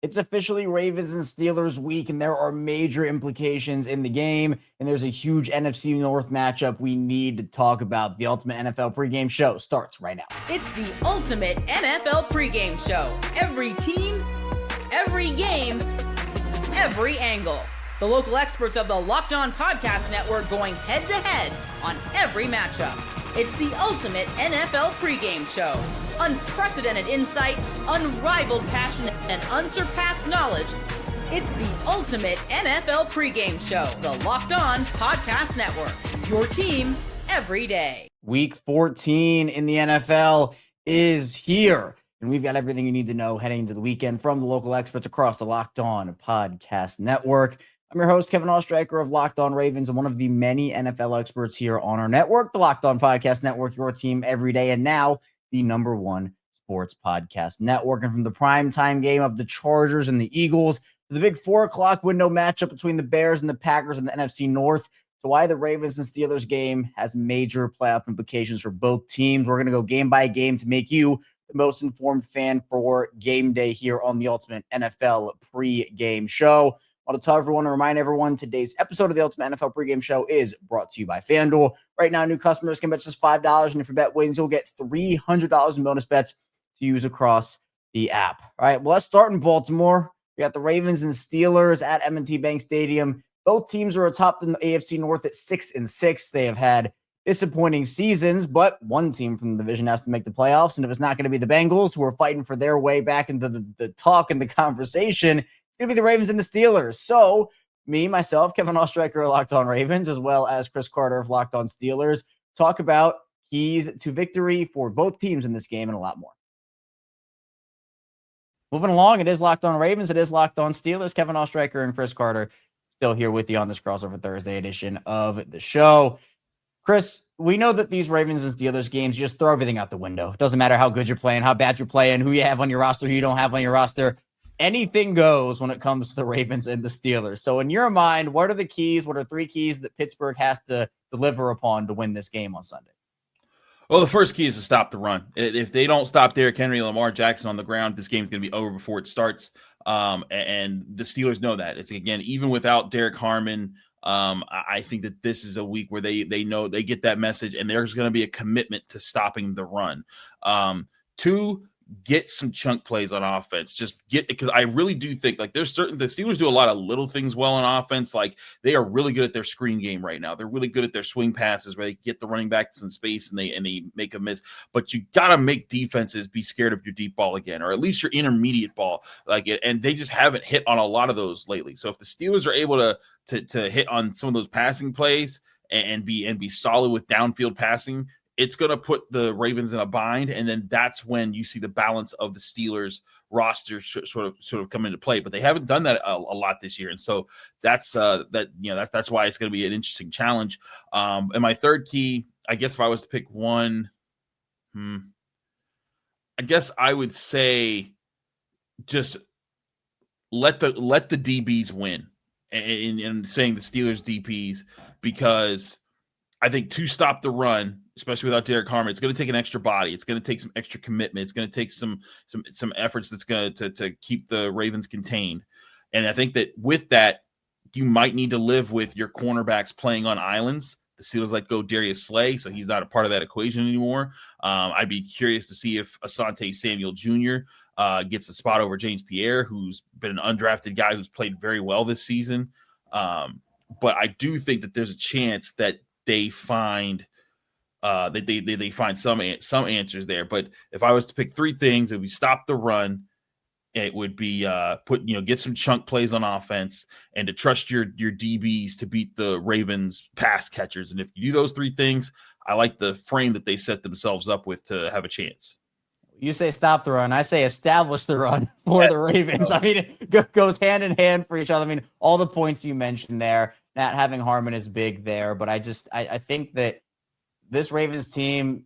It's officially Ravens and Steelers week, and there are major implications in the game. And there's a huge NFC North matchup we need to talk about. The Ultimate NFL Pregame Show starts right now. It's the Ultimate NFL Pregame Show. Every team, every game, every angle. The local experts of the Locked On Podcast Network going head-to-head on every matchup. It's the Ultimate NFL Pregame Show. Unprecedented insight, unrivaled passion, and unsurpassed knowledge. It's the Ultimate NFL Pregame Show. The Locked On Podcast Network. Your team every day. Week 14 in the NFL is here, and we've got everything you need to know heading into the weekend from the local experts across the Locked On Podcast Network. I'm your host, Kevin Ostreicher of Locked On Ravens, and one of the many NFL experts here on our network, the Locked On Podcast Network, your team every day, and now the number one sports podcast network. And from the primetime game of the Chargers and the Eagles to the big 4 o'clock window matchup between the Bears and the Packers in the NFC North, to why the Ravens and Steelers game has major playoff implications for both teams. We're going to go game by game to make you the most informed fan for game day here on the Ultimate NFL Pregame Show. I want to tell everyone and remind everyone today's episode of the Ultimate NFL Pregame Show is brought to you by FanDuel. Right now, new customers can bet just $5, and if your bet wins, you'll get $300 in bonus bets to use across the app. All right, well, let's start in Baltimore. We got the Ravens and Steelers at M&T Bank Stadium. Both teams are atop the AFC North at 6-6. They have had disappointing seasons, but one team from the division has to make the playoffs, and if it's not going to be the Bengals, who are fighting for their way back into the talk and the conversation, going to be the Ravens and the Steelers. So me, myself, Kevin Ostreicher of Locked On Ravens, as well as Chris Carter of Locked On Steelers, talk about keys to victory for both teams in this game and a lot more. Moving along, it is Locked On Ravens. It is Locked On Steelers. Kevin Ostreicher and Chris Carter still here with you on this Crossover Thursday edition of the show. Chris, we know that these Ravens and Steelers games, you just throw everything out the window. It doesn't matter how good you're playing, how bad you're playing, who you have on your roster, who you don't have on your roster. Anything goes when it comes to the Ravens and the Steelers. So in your mind, what are the keys? What are 3 keys that Pittsburgh has to deliver upon to win this game on Sunday? Well, the first key is to stop the run. If they don't stop Derrick Henry and Lamar Jackson on the ground, this game's going to be over before it starts. And the Steelers know that. It's, again, even without Derek Harmon, I think that this is a week where they know they get that message, and there's going to be a commitment to stopping the run. 2, get some chunk plays on offense. Just get, because I really do think like the Steelers do a lot of little things well on offense. Like they are really good at their screen game right now. They're really good at their swing passes where they get the running back some space and they make a miss. But you got to make defenses be scared of your deep ball again, or at least your intermediate ball. And they just haven't hit on a lot of those lately. So if the Steelers are able to hit on some of those passing plays and be solid with downfield passing, it's going to put the Ravens in a bind, and then that's when you see the balance of the Steelers roster sort of come into play. But they haven't done that a lot this year, and so that's why it's going to be an interesting challenge. And my third key, I guess, if I was to pick one, I guess I would say just let the DBs win, and saying the Steelers DBs, because I think to stop the run, especially without Derek Harmon, it's going to take an extra body. It's going to take some extra commitment. It's going to take some efforts that's going to keep the Ravens contained. And I think that with that, you might need to live with your cornerbacks playing on islands. The Steelers let go Darius Slay, so he's not a part of that equation anymore. I'd be curious to see if Asante Samuel Jr. Gets a spot over James Pierre, who's been an undrafted guy who's played very well this season. But I do think that there's a chance that they find they find some answers there. But if I was to pick 3 things, it would be stop the run, it would be get some chunk plays on offense, and to trust your DBs to beat the Ravens pass catchers. And if you do those 3 things, I like the frame that they set themselves up with to have a chance. You say stop the run. I say establish the run for the Ravens. I mean, it goes hand in hand for each other. I mean, all the points you mentioned there, not having Harmon is big there, but I think that this Ravens team,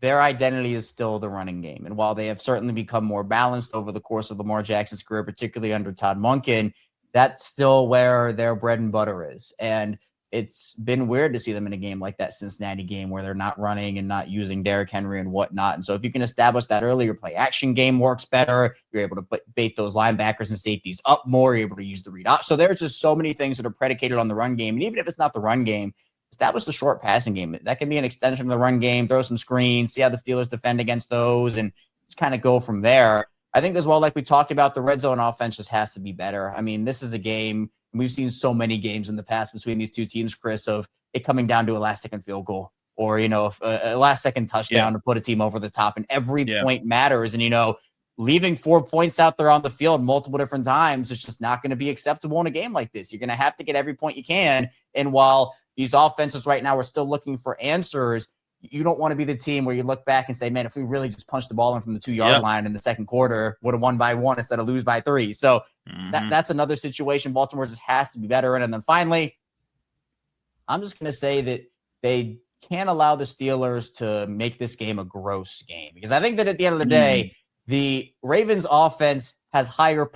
their identity is still the running game. And while they have certainly become more balanced over the course of Lamar Jackson's career, particularly under Todd Monken, that's still where their bread and butter is. And it's been weird to see them in a game like that Cincinnati game where they're not running and not using Derrick Henry and whatnot. And so if you can establish that early, your play action game works better. You're able to bait those linebackers and safeties up more. You're able to use the read up. So there's just so many things that are predicated on the run game. And even if it's not the run game, establish the short passing game. That can be an extension of the run game. Throw some screens, see how the Steelers defend against those, and just kind of go from there. I think as well, like we talked about, the red zone offense just has to be better. I mean, this is a game. We've seen so many games in the past between these two teams, Chris, of it coming down to a last-second field goal or, a last-second touchdown to put a team over the top, and every point matters. And, leaving 4 points out there on the field multiple different times is just not going to be acceptable in a game like this. You're going to have to get every point you can. And while these offenses right now are still looking for answers, you don't want to be the team where you look back and say, man, if we really just punched the ball in from the 2-yard line in the second quarter, would have won by 1 instead of lose by 3. So that's another situation Baltimore just has to be better in. And then finally, I'm just going to say that they can't allow the Steelers to make this game a gross game, because I think that at the end of the day, the Ravens offense has higher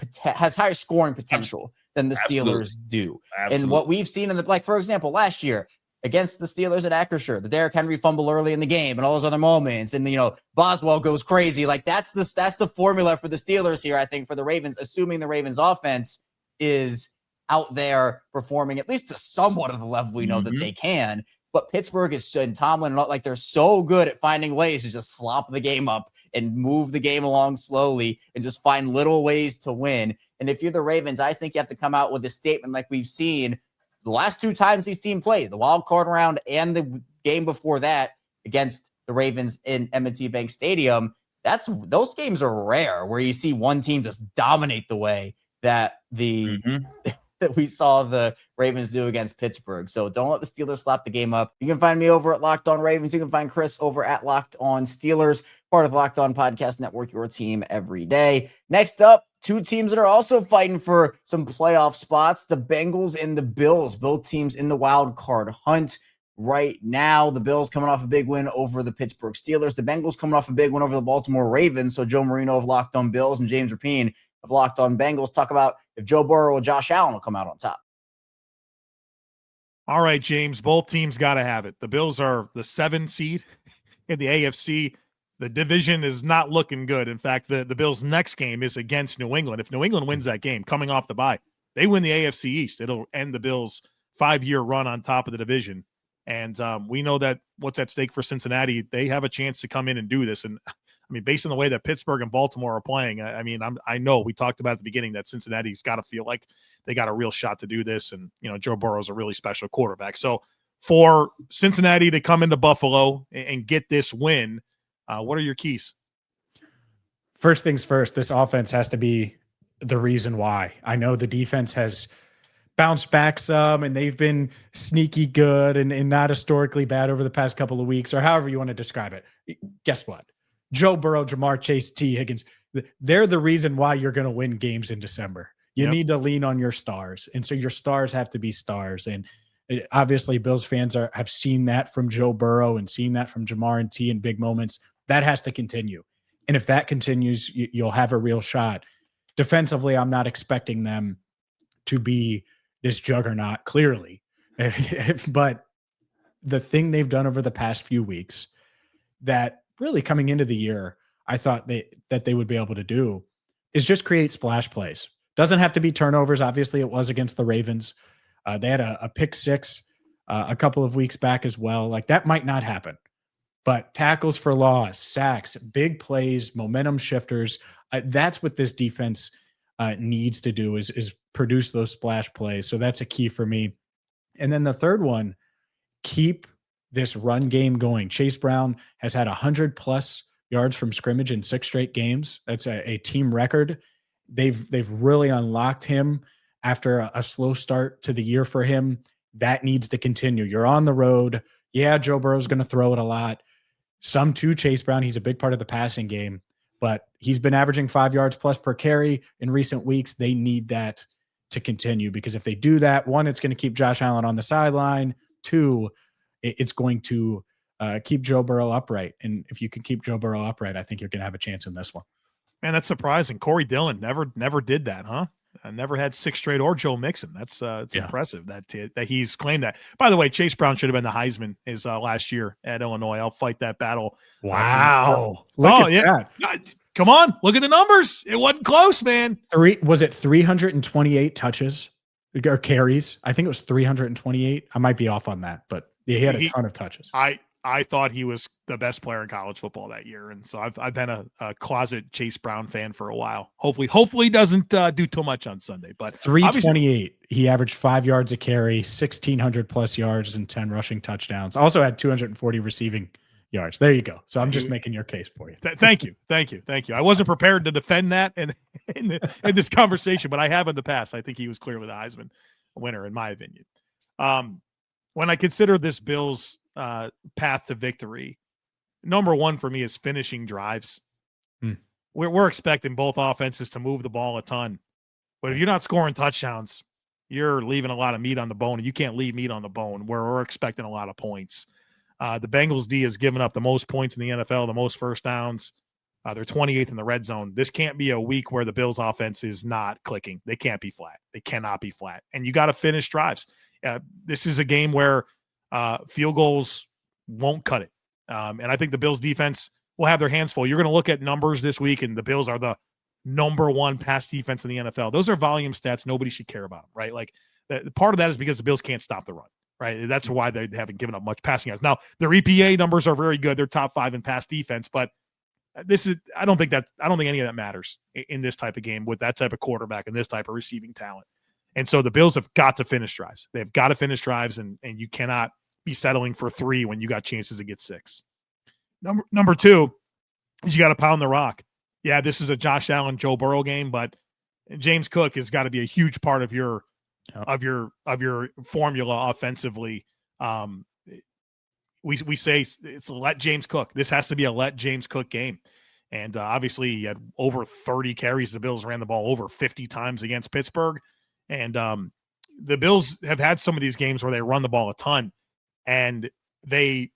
scoring potential than the Steelers do. And what we've seen for example, last year, against the Steelers at Acrisure, the Derrick Henry fumble early in the game and all those other moments. And, Boswell goes crazy. Like that's the formula for the Steelers here, I think, for the Ravens, assuming the Ravens offense is out there performing at least to somewhat of the level we know that they can. But Pittsburgh and Tomlin, they're so good at finding ways to just slop the game up and move the game along slowly and just find little ways to win. And if you're the Ravens, I think you have to come out with a statement like we've seen the last 2 times these teams played, the wild card round and the game before that against the Ravens in M&T Bank Stadium. Those games are rare where you see one team just dominate the way that that we saw the Ravens do against Pittsburgh. So don't let the Steelers slap the game up. You can find me over at Locked On Ravens. You can find Chris over at Locked On Steelers, part of the Locked On Podcast Network, your team every day. Next up, 2 teams that are also fighting for some playoff spots, the Bengals and the Bills, both teams in the wild card hunt right now. The Bills coming off a big win over the Pittsburgh Steelers. The Bengals coming off a big win over the Baltimore Ravens. So Joe Marino of Locked On Bills and James Rapine of Locked On Bengals talk about if Joe Burrow or Josh Allen will come out on top. All right, James, both teams got to have it. The Bills are the 7 seed in the AFC. The division is not looking good. In fact, the Bills' next game is against New England. If New England wins that game, coming off the bye, they win the AFC East. It'll end the Bills' 5-year run on top of the division. And we know that what's at stake for Cincinnati, they have a chance to come in and do this. And based on the way that Pittsburgh and Baltimore are playing, I know we talked about at the beginning that Cincinnati's got to feel like they got a real shot to do this. And, Joe Burrow's a really special quarterback. So for Cincinnati to come into Buffalo and get this win, what are your keys? First things first, this offense has to be the reason why. I know the defense has bounced back some and they've been sneaky good and not historically bad over the past couple of weeks, or however you want to describe it. Guess what? Joe Burrow, Jamar Chase, T. Higgins, they're the reason why you're going to win games in December. You need to lean on your stars. And so your stars have to be stars. And obviously Bills fans have seen that from Joe Burrow and seen that from Jamar and T in big moments. That has to continue. And if that continues, you'll have a real shot. Defensively, I'm not expecting them to be this juggernaut, clearly. But the thing they've done over the past few weeks that really coming into the year, I thought that they would be able to do is just create splash plays. Doesn't have to be turnovers. Obviously, it was against the Ravens. They had a pick 6 a couple of weeks back as well. Like that might not happen. But tackles for loss, sacks, big plays, momentum shifters, that's what this defense needs to do is produce those splash plays. So that's a key for me. And then the third one, keep this run game going. Chase Brown has had 100+ yards from scrimmage in 6 straight games. That's a team record. They've really unlocked him after a slow start to the year for him. That needs to continue. You're on the road. Yeah, Joe Burrow's going to throw it a lot. Some to Chase Brown. He's a big part of the passing game, but he's been averaging 5 yards plus per carry in recent weeks. They need that to continue because if they do that, 1, it's going to keep Josh Allen on the sideline. 2, it's going to keep Joe Burrow upright. And if you can keep Joe Burrow upright, I think you're going to have a chance in this one. Man, that's surprising. Corey Dillon never did that, huh? I never had 6 straight or Joe Mixon. That's it's impressive that he's claimed that. By the way, Chase Brown should have been the Heisman his last year at Illinois. I'll fight that battle. Wow. Look at that. Come on, look at the numbers. It wasn't close, man. Was it 328 touches or carries? I think it was 328. I might be off on that, but he had a ton of touches. I thought he was the best player in college football that year, and so I've been a closet Chase Brown fan for a while. Hopefully doesn't do too much on Sunday. But 328, he averaged 5 yards a carry, 1,600 plus yards, and 10 rushing touchdowns. Also had 240 receiving yards. There you go. So I'm just making your case for you. Thank you. I wasn't prepared to defend that in this conversation, but I have in the past. I think he was clearly the Heisman winner, in my opinion. When I consider this Bills path to victory, number one for me is finishing drives. We're expecting both offenses to move the ball a ton, but if you're not scoring touchdowns, you're leaving a lot of meat on the bone, and you can't leave meat on the bone where we're expecting a lot of points. The Bengals D has given up the most points in the NFL, the most first downs. They're 28th in the red zone. This can't be a week where the Bills offense is not clicking. They can't be flat. They cannot be flat. And you got to finish drives. This is a game where field goals won't cut it. And I think the Bills defense will have their hands full. You're going to look at numbers this week, and the Bills are the number one pass defense in the NFL. Those are volume stats. Nobody should care about them, right? Like part of that is because the Bills can't stop the run, right? That's why they haven't given up much passing yards. Now, their EPA numbers are very good. They're top 5 in pass defense, but I don't think any of that matters in this type of game with that type of quarterback and this type of receiving talent. And so the Bills have got to finish drives. They've got to finish drives, and you cannot be settling for 3 when you got chances to get 6. Number 2 is you got to pound the rock. Yeah, this is a Josh Allen, Joe Burrow game, but James Cook has got to be a huge part of your formula offensively. We say it's a let James Cook. This has to be a let James Cook game. And obviously he had over 30 carries. The Bills ran the ball over 50 times against Pittsburgh. And the Bills have had some of these games where they run the ball a ton, and they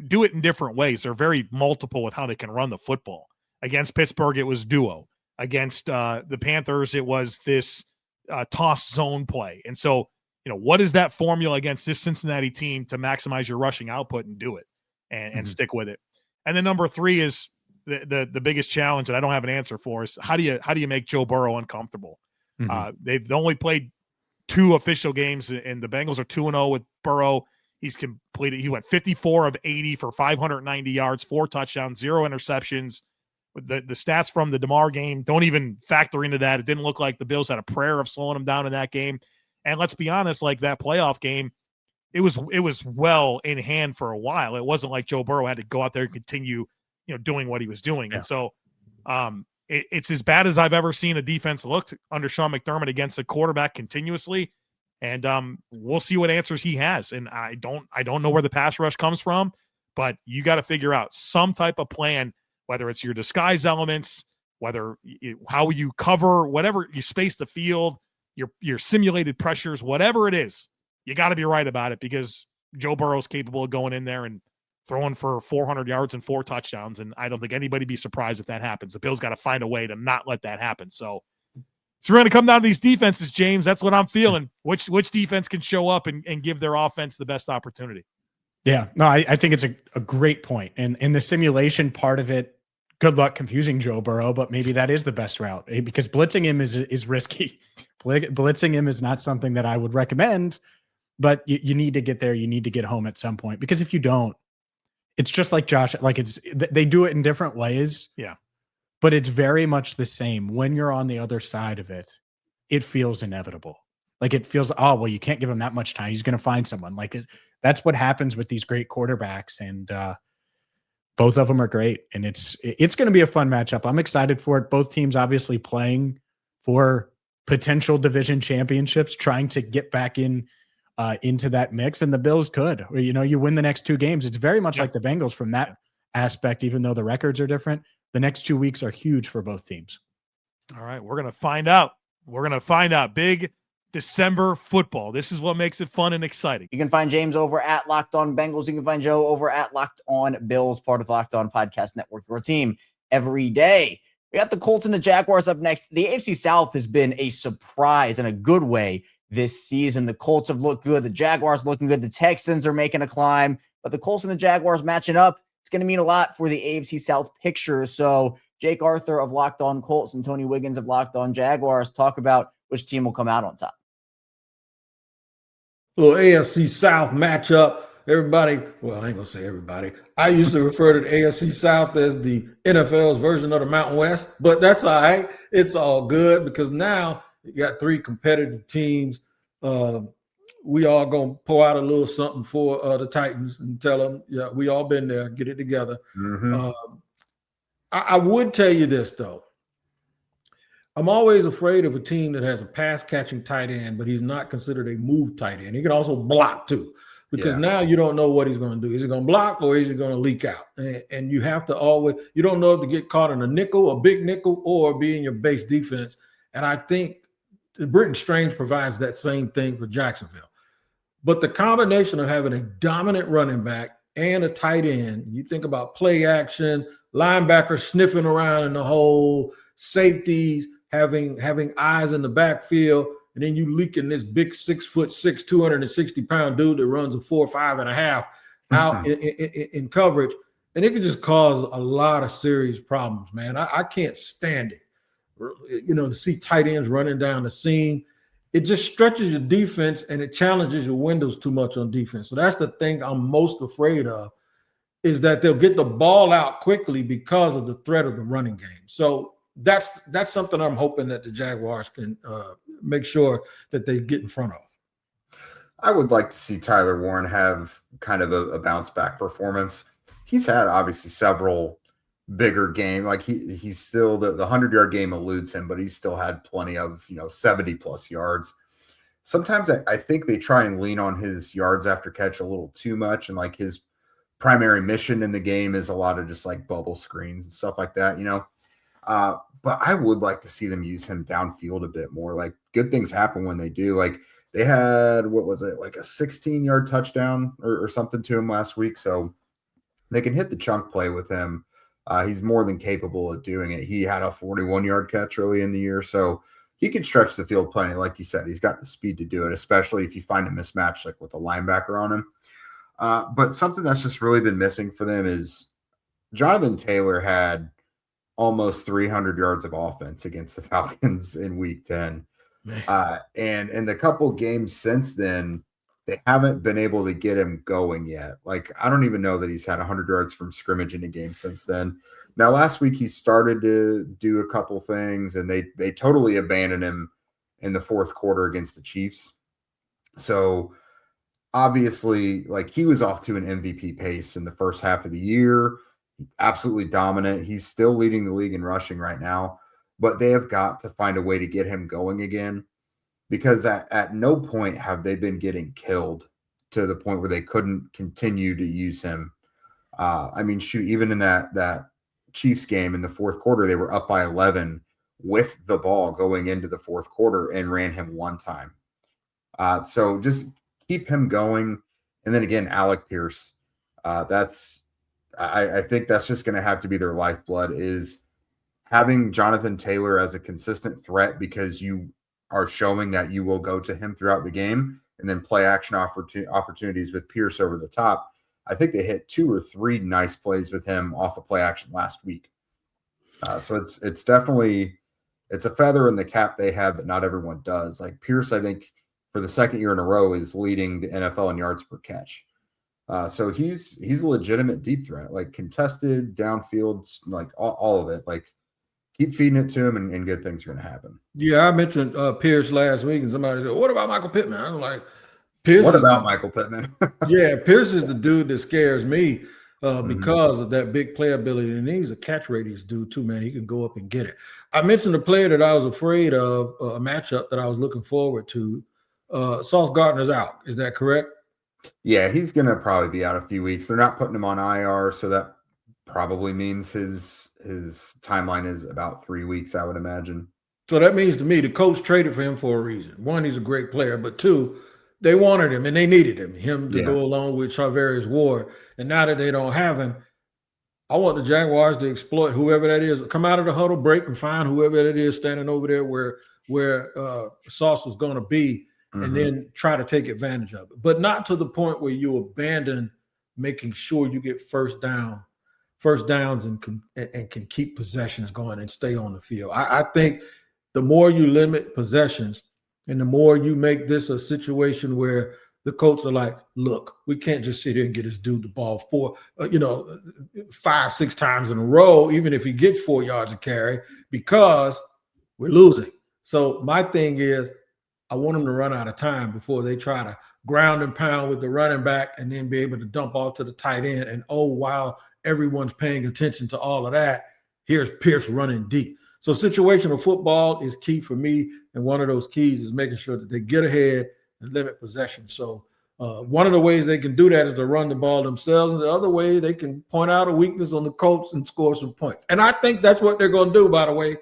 do it in different ways. They're very multiple with how they can run the football. Against Pittsburgh, it was duo. Against the Panthers, it was this toss zone play. And so, what is that formula against this Cincinnati team to maximize your rushing output and do it and stick with it? And then number 3 is the biggest challenge that I don't have an answer for is how do you make Joe Burrow uncomfortable? They've only played 2 official games, and the Bengals are 2-0 with Burrow. He went 54 of 80 for 590 yards, 4 touchdowns, 0 interceptions. The stats from the DeMar game don't even factor into that. It didn't look like the Bills had a prayer of slowing him down in that game. And let's be honest, like that playoff game, it was well in hand for a while. It wasn't like Joe Burrow had to go out there and continue, doing what he was doing. Yeah. And so it's as bad as I've ever seen a defense look under Sean McDermott against a quarterback continuously. And we'll see what answers he has. And I don't know where the pass rush comes from, but you got to figure out some type of plan, whether it's your disguise elements, how you cover, whatever you space the field, your simulated pressures, whatever it is, you got to be right about it because Joe Burrow's capable of going in there and throwing for 400 yards and 4 touchdowns. And I don't think anybody be surprised if that happens. The Bills got to find a way to not let that happen. So we're going to come down to these defenses, James. That's what I'm feeling. Which defense can show up and give their offense the best opportunity? Yeah, no, I think it's a great point. And in the simulation part of it, good luck confusing Joe Burrow, but maybe that is the best route because blitzing him is risky. Blitzing him is not something that I would recommend, but you need to get there. You need to get home at some point because if you don't, it's just like Josh, they do it in different ways. Yeah. But it's very much the same. When you're on the other side of it, it feels inevitable. Like it feels, you can't give him that much time. He's going to find someone. That's what happens with these great quarterbacks. And both of them are great. And it's going to be a fun matchup. I'm excited for it. Both teams obviously playing for potential division championships, trying to get back into that mix. And the Bills could, you win the next 2 games. It's very much like the Bengals from that aspect, even though the records are different. The next 2 weeks are huge for both teams. All right. We're going to find out. Big December football. This is what makes it fun and exciting. You can find James over at Locked On Bengals. You can find Joe over at Locked On Bills, part of the Locked On Podcast Network, your team every day. We got the Colts and the Jaguars up next. The AFC South has been a surprise in a good way this season. The Colts have looked good. The Jaguars looking good. The Texans are making a climb. But the Colts and the Jaguars matching up, it's going to mean a lot for the AFC South picture. So Jake Arthur of Locked On Colts and Tony Wiggins of Locked On Jaguars talk about which team will come out on top. Little AFC South matchup. Everybody, well, I ain't gonna say everybody. I used to refer to the AFC South as the NFL's version of the Mountain West, but that's all right. It's all good because now you got three competitive teams. We all gonna pour out a little something for the Titans and tell them, yeah, we all been there. Get it together. Mm-hmm. I would tell you this though. I'm always afraid of a team that has a pass catching tight end, but he's not considered a move tight end. He can also block too. Because now you don't know what he's going to do. Is he going to block or is he going to leak out? And you have to always – you don't know if to get caught in a nickel, a big nickel, or be in your base defense. And I think Britton Strange provides that same thing for Jacksonville. But the combination of having a dominant running back and a tight end, you think about play action, linebackers sniffing around in the hole, safeties, having eyes in the backfield, and then you leaking this big 6'6", 260-pound dude that runs a 4.5 out in coverage, and it can just cause a lot of serious problems, man. I can't stand it. To see tight ends running down the seam, it just stretches your defense and it challenges your windows too much on defense. So that's the thing I'm most afraid of, is that they'll get the ball out quickly because of the threat of the running game. So that's something I'm hoping that the Jaguars can make sure that they get in front of. I would like to see Tyler Warren have kind of a bounce back performance. He's had obviously several bigger games. Like he's still the 100-yard game eludes him, but he's still had plenty of 70 plus yards. Sometimes I think they try and lean on his yards after catch a little too much, and like his primary mission in the game is a lot of just like bubble screens and stuff like that, But I would like to see them use him downfield a bit more. Like good things happen when they do. Like they had, what was it, like a 16-yard touchdown or something to him last week. So they can hit the chunk play with him. He's more than capable of doing it. He had a 41-yard catch early in the year. So he can stretch the field plenty. Like you said, he's got the speed to do it, especially if you find a mismatch like with a linebacker on him. But something that's just really been missing for them is Jonathan Taylor had almost 300 yards of offense against the Falcons in week 10. And in the couple games since then, they haven't been able to get him going yet. Like, I don't even know that he's had 100 yards from scrimmage in a game since then. Now, last week he started to do a couple things, and they totally abandoned him in the fourth quarter against the Chiefs. So obviously, like, he was off to an MVP pace in the first half of the year. Absolutely dominant. He's still leading the league in rushing right now, but they have got to find a way to get him going again, because at no point have they been getting killed to the point where they couldn't continue to use him. I mean, shoot, even in that Chiefs game in the fourth quarter, they were up by 11 with the ball going into the fourth quarter and ran him one time. So just keep him going. And then again, Alec Pierce, I think that's just going to have to be their lifeblood, is having Jonathan Taylor as a consistent threat, because you are showing that you will go to him throughout the game, and then play action opportunities with Pierce over the top. I think they hit 2 or 3 nice plays with him off of play action last week. So it's definitely a feather in the cap they have that not everyone does. Like Pierce, I think for the second year in a row is leading the NFL in yards per catch. So he's a legitimate deep threat, like contested, downfield, like all of it. Like keep feeding it to him, and good things are going to happen. Yeah, I mentioned Pierce last week, and somebody said, "What about Michael Pittman?" I'm like, "Pierce." What about Michael Pittman? Yeah, Pierce is the dude that scares me because of that big playability, and he's a catch radius dude too, man. He can go up and get it. I mentioned a player that I was afraid of, a matchup that I was looking forward to. Sauce Gardner's out. Is that correct? Yeah, he's going to probably be out a few weeks. They're not putting him on IR, so that probably means his timeline is about 3 weeks, I would imagine. So that means to me the coach traded for him for a reason. One, he's a great player, but two, they wanted him and they needed him to go along with Charvarius Ward. And now that they don't have him, I want the Jaguars to exploit whoever that is. Come out of the huddle break and find whoever that is standing over there where Sauce was going to be, and then try to take advantage of it. But not to the point where you abandon making sure you get first downs and can keep possessions going and stay on the field. I think the more you limit possessions and the more you make this a situation where the coach are like, look, we can't just sit here and get this dude the ball 5-6 times in a row, even if he gets 4 yards a carry, because we're losing. So my thing is, I want them to run out of time before they try to ground and pound with the running back and then be able to dump off to the tight end. And, oh, wow, everyone's paying attention to all of that. Here's Pierce running deep. So situational football is key for me, and one of those keys is making sure that they get ahead and limit possession. So one of the ways they can do that is to run the ball themselves, and the other way they can point out a weakness on the coach and score some points. And I think that's what they're going to do, by the way.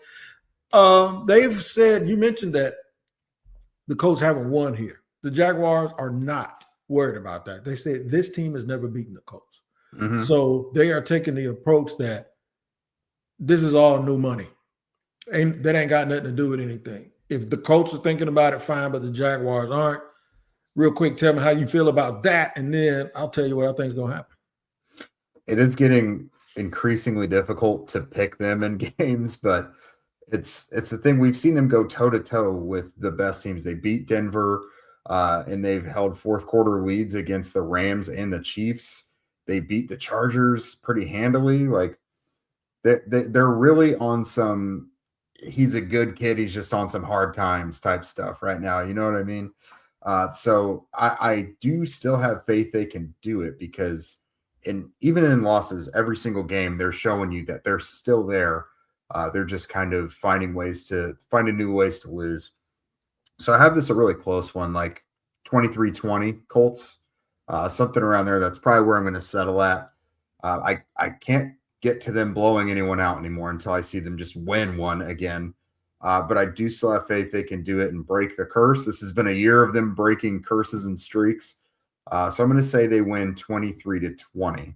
They've said, you mentioned that the Colts haven't won here. The Jaguars are not worried about that. They said this team has never beaten the Colts. So they are taking the approach that this is all new money. And that ain't got nothing to do with anything. If the Colts are thinking about it, fine, but the Jaguars aren't. Real quick, tell me how you feel about that, and then I'll tell you what I think is going to happen. It is getting increasingly difficult to pick them in games, but it's the thing. We've seen them go toe-to-toe with the best teams. They beat Denver, and they've held fourth quarter leads against the Rams and the Chiefs. They beat the Chargers pretty handily. Like, they're really on some he's a good kid, he's just on some hard times type stuff right now. You know what I mean? So I do still have faith they can do it, because even in losses, every single game, they're showing you that they're still there. They're just kind of finding new ways to lose. So I have this a really close one, like 23-20 Colts, something around there. That's probably where I'm going to settle at. I can't get to them blowing anyone out anymore until I see them just win one again. But I do still have faith they can do it and break the curse. This has been a year of them breaking curses and streaks. So I'm going to say they win 23-20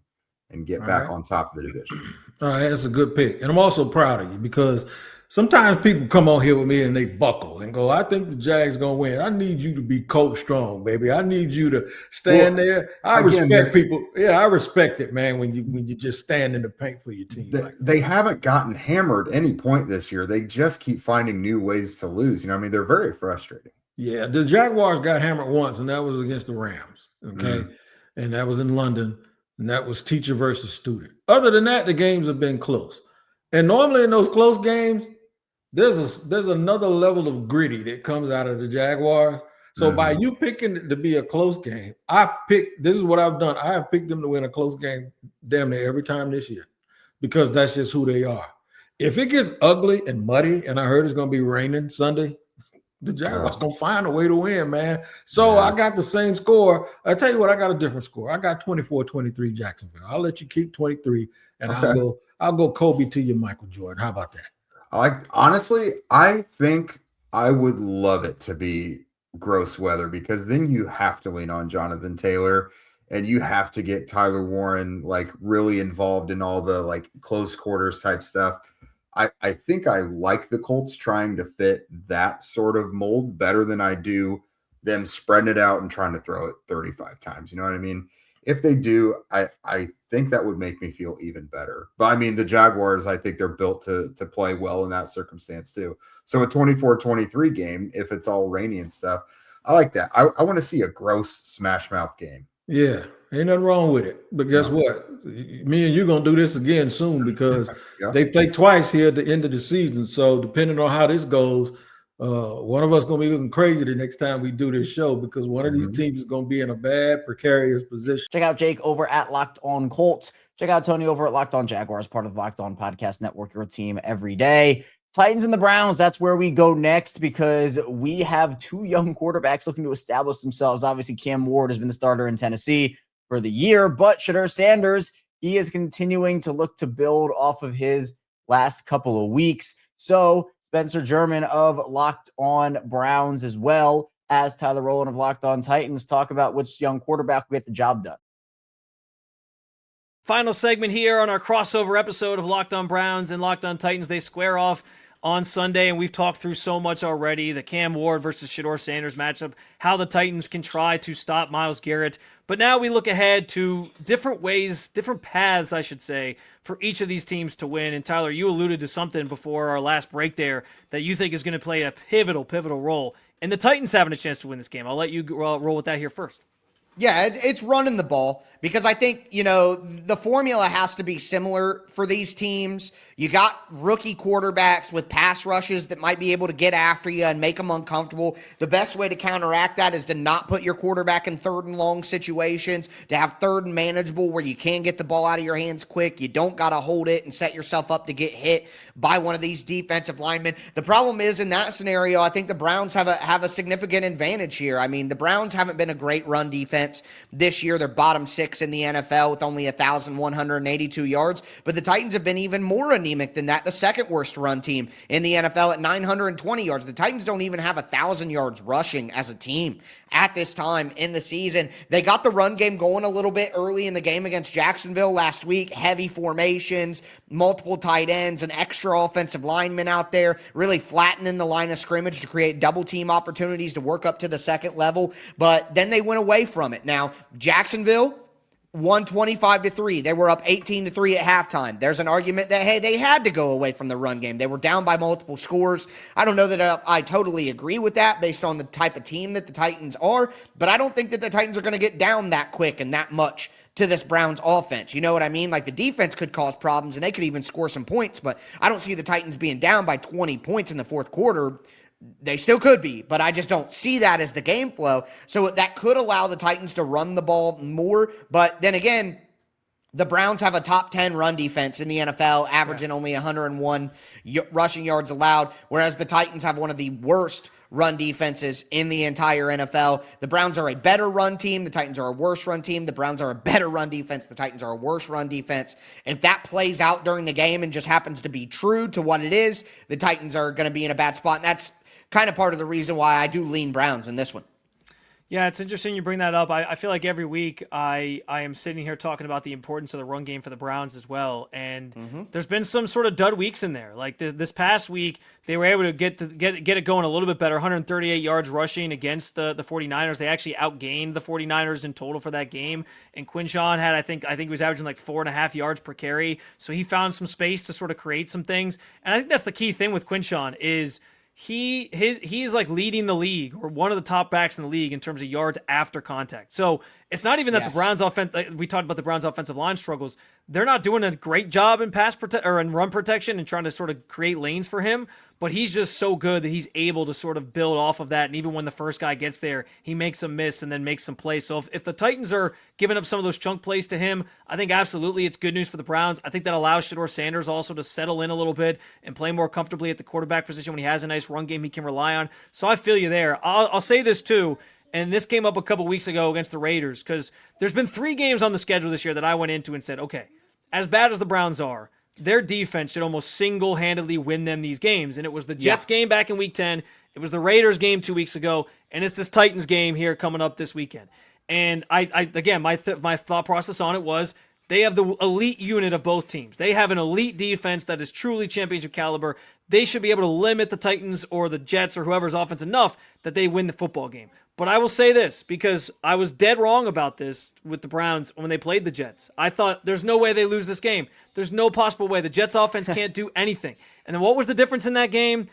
and get back on top of the division. All right, that's a good pick. And I'm also proud of you, because sometimes people come on here with me and they buckle and go, I think the Jags going to win. I need you to be coach strong, baby. I need you to stand there. I respect people. Yeah, I respect it, man, when you just stand in the paint for your team. They haven't gotten hammered any point this year. They just keep finding new ways to lose. You know what I mean? They're very frustrating. Yeah, the Jaguars got hammered once, and that was against the Rams, okay? And that was in London, and that was teacher versus student. Other than that, the games have been close. And normally in those close games, there's another level of gritty that comes out of the Jaguars. So by you picking it to be a close game, this is what I've done. I have picked them to win a close game damn near every time this year, because that's just who they are. If it gets ugly and muddy, and I heard it's going to be raining Sunday, the Jaguars going to find a way to win, man. So I got the same score. I tell you what, I got a different score. I got 24-23 Jacksonville. I'll let you keep 23, and I'll go Kobe to you, Michael Jordan. How about that? Honestly, I think I would love it to be gross weather, because then you have to lean on Jonathan Taylor, and you have to get Tyler Warren like really involved in all the like close quarters type stuff. I think I like the Colts trying to fit that sort of mold better than I do them spreading it out and trying to throw it 35 times. You know what I mean? If they do, I think that would make me feel even better. But I mean, the Jaguars, I think they're built to play well in that circumstance too. So a 24-23 game, if it's all rainy and stuff, I like that. I want to see a gross smash mouth game. Yeah, ain't nothing wrong with it. But guess what? Me and you going to do this again soon, because they play twice here at the end of the season. So depending on how this goes, one of us going to be looking crazy the next time we do this show, because one of these teams is going to be in a bad, precarious position. Check out Jake over at Locked On Colts. Check out Tony over at Locked On Jaguars, part of the Locked On Podcast Network, your team every day. Titans and the Browns, that's where we go next, because we have two young quarterbacks looking to establish themselves. Obviously, Cam Ward has been the starter in Tennessee for the year, but Shedeur Sanders, he is continuing to look to build off of his last couple of weeks. So Spencer German of Locked On Browns, as well as Tyler Rowland of Locked On Titans, talk about which young quarterback will get the job done. Final segment here on our crossover episode of Locked On Browns and Locked On Titans. They square off on Sunday, and we've talked through so much already. The Cam Ward versus Shedeur Sanders matchup, how the Titans can try to stop Myles Garrett. But now we look ahead to different ways, different paths, I should say, for each of these teams to win. And Tyler, you alluded to something before our last break there that you think is going to play a pivotal role in the Titans having a chance to win this game. I'll let you roll with that here first. Yeah, it's running the ball because I think, the formula has to be similar for these teams. You got rookie quarterbacks with pass rushes that might be able to get after you and make them uncomfortable. The best way to counteract that is to not put your quarterback in third and long situations, to have third and manageable where you can get the ball out of your hands quick. You don't got to hold it and set yourself up to get hit by one of these defensive linemen. The problem is in that scenario, I think the Browns have a significant advantage here. I mean, the Browns haven't been a great run defense this year. They're bottom 6 in the NFL with only 1,182 yards, but the Titans have been even more anemic than that. The second worst run team in the NFL at 920 yards. The Titans don't even have 1,000 yards rushing as a team at this time in the season. They got the run game going a little bit early in the game against Jacksonville last week. Heavy formations, multiple tight ends, an extra offensive lineman out there, really flattening the line of scrimmage to create double team opportunities to work up to the second level. But then they went away from it. Now, Jacksonville won 25-3. They were up 18-3 at halftime. There's an argument that, hey, they had to go away from the run game. They were down by multiple scores. I don't know that I totally agree with that based on the type of team that the Titans are, but I don't think that the Titans are going to get down that quick and that much to this Browns offense. You know what I mean? Like, the defense could cause problems and they could even score some points, but I don't see the Titans being down by 20 points in the fourth quarter. They still could be, but I just don't see that as the game flow. So that could allow the Titans to run the ball more. But then again, the Browns have a top 10 run defense in the NFL, averaging only 101 rushing yards allowed, whereas the Titans have one of the worst run defenses in the entire NFL. The Browns are a better run team. The Titans are a worse run team. The Browns are a better run defense. The Titans are a worse run defense. And if that plays out during the game and just happens to be true to what it is, the Titans are going to be in a bad spot. And that's kind of part of the reason why I do lean Browns in this one. Yeah, it's interesting you bring that up. I feel like every week I am sitting here talking about the importance of the run game for the Browns as well. And there's been some sort of dud weeks in there. Like this past week, they were able to get it going a little bit better. 138 yards rushing against the 49ers. They actually outgained the 49ers in total for that game. And Quinshawn had, I think he was averaging like 4.5 yards per carry. So he found some space to sort of create some things. And I think that's the key thing with Quinshawn is he is like leading the league or one of the top backs in the league in terms of yards after contact. So it's not even that the Browns offense. We talked about the Browns offensive line struggles. They're not doing a great job in in run protection and trying to sort of create lanes for him. But he's just so good that he's able to sort of build off of that. And even when the first guy gets there, he makes a miss and then makes some plays. So if the Titans are giving up some of those chunk plays to him, I think absolutely it's good news for the Browns. I think that allows Shedeur Sanders also to settle in a little bit and play more comfortably at the quarterback position when he has a nice run game he can rely on. So I feel you there. I'll say this too. And this came up a couple weeks ago against the Raiders because there's been 3 games on the schedule this year that I went into and said, okay, as bad as the Browns are, their defense should almost single-handedly win them these games. And it was the Jets game back in Week 10. It was the Raiders game 2 weeks ago. And it's this Titans game here coming up this weekend. And again, my thought process on it was they have the elite unit of both teams. They have an elite defense that is truly championship caliber. They should be able to limit the Titans or the Jets or whoever's offense enough that they win the football game. But I will say this, because I was dead wrong about this with the Browns when they played the Jets. I thought there's no way they lose this game. There's no possible way. The Jets offense can't do anything. And then what was the difference in that game?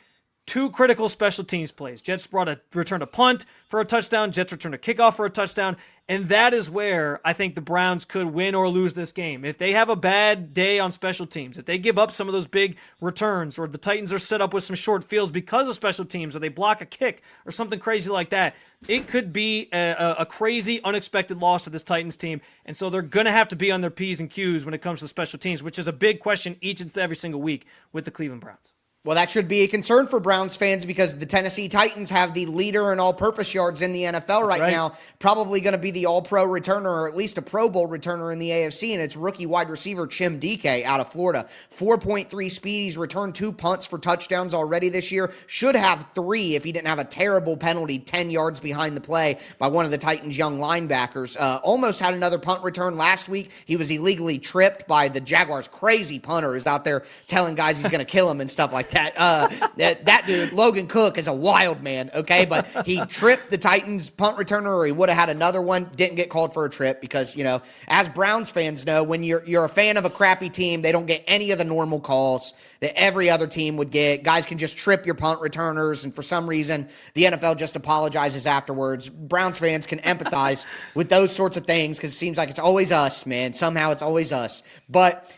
2 critical special teams plays. Jets returned a punt for a touchdown. Jets returned a kickoff for a touchdown. And that is where I think the Browns could win or lose this game. If they have a bad day on special teams, if they give up some of those big returns, or the Titans are set up with some short fields because of special teams, or they block a kick or something crazy like that, it could be a crazy, unexpected loss to this Titans team. And so they're going to have to be on their P's and Q's when it comes to special teams, which is a big question each and every single week with the Cleveland Browns. Well, that should be a concern for Browns fans because the Tennessee Titans have the leader in all-purpose yards in the NFL right now. Probably going to be the all-pro returner or at least a Pro Bowl returner in the AFC, and it's rookie wide receiver Chim DK out of Florida. 4.3 speed. He's returned 2 punts for touchdowns already this year. Should have 3 if he didn't have a terrible penalty 10 yards behind the play by one of the Titans' young linebackers. Almost had another punt return last week. He was illegally tripped by the Jaguars' crazy punter who's out there telling guys he's going to kill him and stuff like that. That dude, Logan Cook, is a wild man, okay? But he tripped the Titans punt returner, or he would have had another one. Didn't get called for a trip because, you know, as Browns fans know, when you're a fan of a crappy team, they don't get any of the normal calls that every other team would get. Guys can just trip your punt returners, and for some reason, the NFL just apologizes afterwards. Browns fans can empathize with those sorts of things because it seems like it's always us, man. Somehow it's always us. But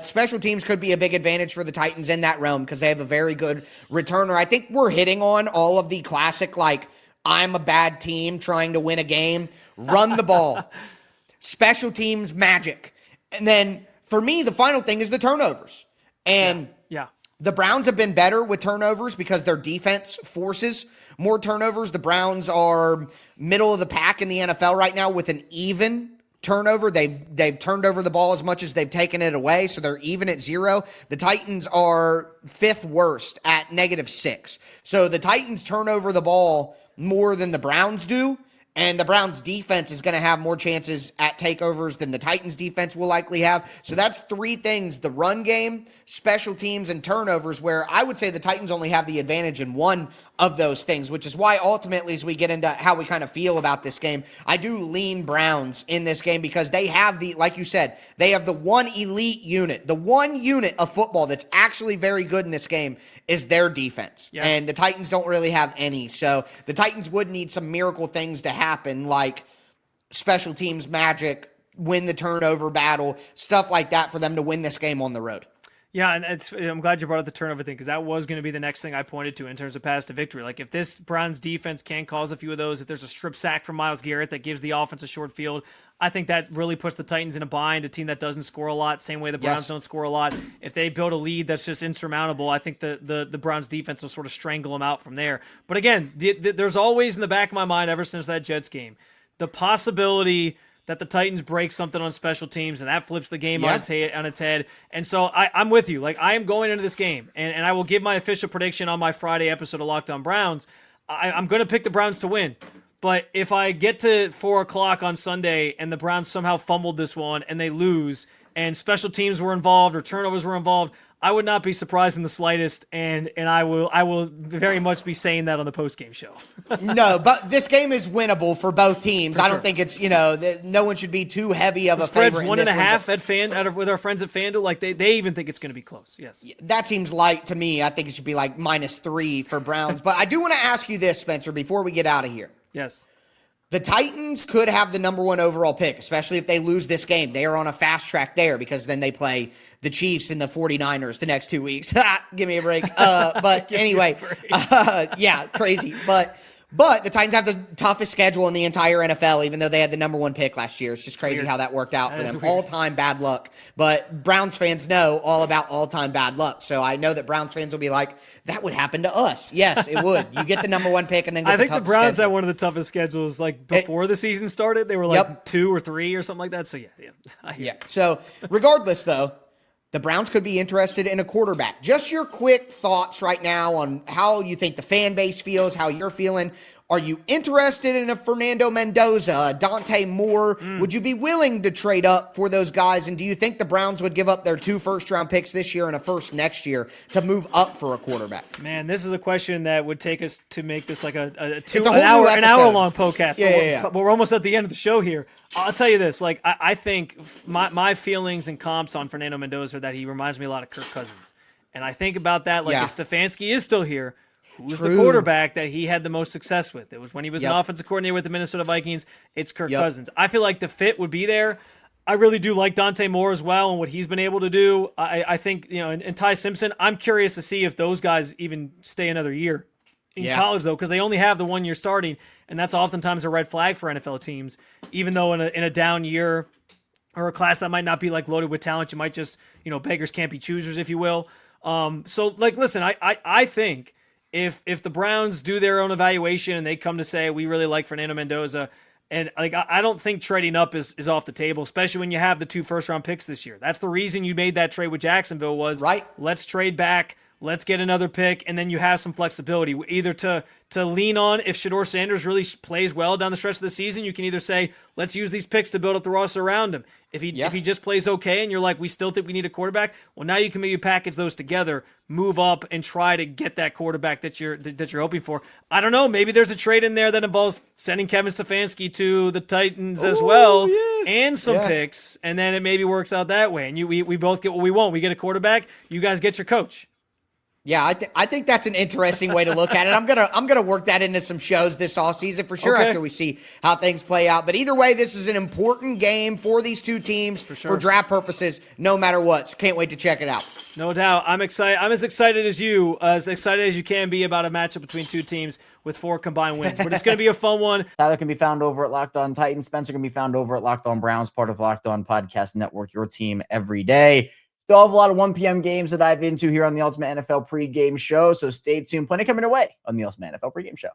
special teams could be a big advantage for the Titans in that realm because they have a very good returner. I think we're hitting on all of the classic, like, I'm a bad team trying to win a game. Run the ball. Special teams magic. And then for me, the final thing is the turnovers. And the Browns have been better with turnovers because their defense forces more turnovers. The Browns are middle of the pack in the NFL right now with an even turnover. They've turned over the ball as much as they've taken it away, so they're even at 0. The Titans are 5th worst at -6. So the Titans turn over the ball more than the Browns do, and the Browns defense is going to have more chances at takeovers than the Titans defense will likely have. So that's 3 things: the run game, special teams, and turnovers, where I would say the Titans only have the advantage in one of those things, which is why ultimately, as we get into how we kind of feel about this game, I do lean Browns in this game because they have like you said, they have the one elite unit. The one unit of football that's actually very good in this game is their defense. Yeah. And the Titans don't really have any. So the Titans would need some miracle things to happen, like special teams magic, win the turnover battle, stuff like that for them to win this game on the road. Yeah, and I'm glad you brought up the turnover thing because that was going to be the next thing I pointed to in terms of path to victory. Like, if this Browns defense can cause a few of those, if there's a strip sack from Myles Garrett that gives the offense a short field, I think that really puts the Titans in a bind, a team that doesn't score a lot, same way the Browns don't score a lot. If they build a lead that's just insurmountable, I think the Browns defense will sort of strangle them out from there. But again, there's always in the back of my mind, ever since that Jets game, the possibility that the Titans break something on special teams and that flips the game on its head. And so I'm with you. Like, I am going into this game, and I will give my official prediction on my Friday episode of Locked On Browns. I'm going to pick the Browns to win. But if I get to 4 o'clock on Sunday and the Browns somehow fumbled this one and they lose and special teams were involved or turnovers were involved, I would not be surprised in the slightest, and I will very much be saying that on the postgame show. No, but this game is winnable for both teams. I don't think it's, no one should be too heavy of a favorite. Spread's 1.5 with our friends at FanDuel. Like, they even think it's going to be close. Yes. That seems light to me. I think it should be like -3 for Browns. But I do want to ask you this, Spencer, before we get out of here. Yes. The Titans could have the number 1 overall pick, especially if they lose this game. They are on a fast track there because then they play the Chiefs and the 49ers the next 2 weeks. Give me a break. But anyway, crazy. But the Titans have the toughest schedule in the entire NFL, even though they had the number 1 pick last year. It's just crazy how that worked out for them. All-time bad luck. But Browns fans know all about all-time bad luck. So I know that Browns fans will be like, that would happen to us. Yes, it would. You get the number 1 pick and then get I think the Browns schedule. had one of the toughest schedules. Like, before the season started, they were like 2 or 3 or something like that. So, yeah. So regardless, though, the Browns could be interested in a quarterback. Just your quick thoughts right now on how you think the fan base feels, how you're feeling. Are you interested in a Fernando Mendoza, Dante Moore? Would you be willing to trade up for those guys? And do you think the Browns would give up their 2 first-round picks this year and a first next year to move up for a quarterback? Man, this is a question that would take us to make this like an hour-long podcast. But we're almost at the end of the show here. I'll tell you this. Like, I think my feelings and comps on Fernando Mendoza are that he reminds me a lot of Kirk Cousins. And I think about that, like, if Stefanski is still here, who's the quarterback that he had the most success with? It was when he was an offensive coordinator with the Minnesota Vikings. It's Kirk Cousins. I feel like the fit would be there. I really do like Dante Moore as well and what he's been able to do. I think, and Ty Simpson, I'm curious to see if those guys even stay another year in college, though, because they only have the 1 year starting, and that's oftentimes a red flag for NFL teams. Even though in a down year or a class that might not be like loaded with talent, you might just, beggars can't be choosers, if you will. So like, listen, I think if the Browns do their own evaluation and they come to say we really like Fernando Mendoza, and like I don't think trading up is off the table, especially when you have the 2 first-round picks this year. That's the reason you made that trade with Jacksonville was right. Let's trade back. Let's get another pick, and then you have some flexibility either to lean on if Shedeur Sanders really plays well down the stretch of the season. You can either say, let's use these picks to build up the roster around him. If he just plays okay and you're like, we still think we need a quarterback, well, now you can maybe package those together, move up, and try to get that quarterback that you're hoping for. I don't know. Maybe there's a trade in there that involves sending Kevin Stefanski to the Titans as well, and some picks, and then it maybe works out that way. And we both get what we want. We get a quarterback. You guys get your coach. Yeah, I think that's an interesting way to look at it. I'm gonna work that into some shows this offseason for sure after we see how things play out. But either way, this is an important game for these two teams for draft purposes, no matter what. So can't wait to check it out. No doubt. I'm excited. I'm as excited as you can be about a matchup between two teams with 4 combined wins. But it's going to be a fun one. Tyler can be found over at Locked On Titans. Spencer can be found over at Locked On Browns, part of Locked On Podcast Network, your team every day. Still have a lot of 1 p.m. games to dive into here on the Ultimate NFL Pregame Show, so stay tuned. Plenty coming away on the Ultimate NFL Pregame Show.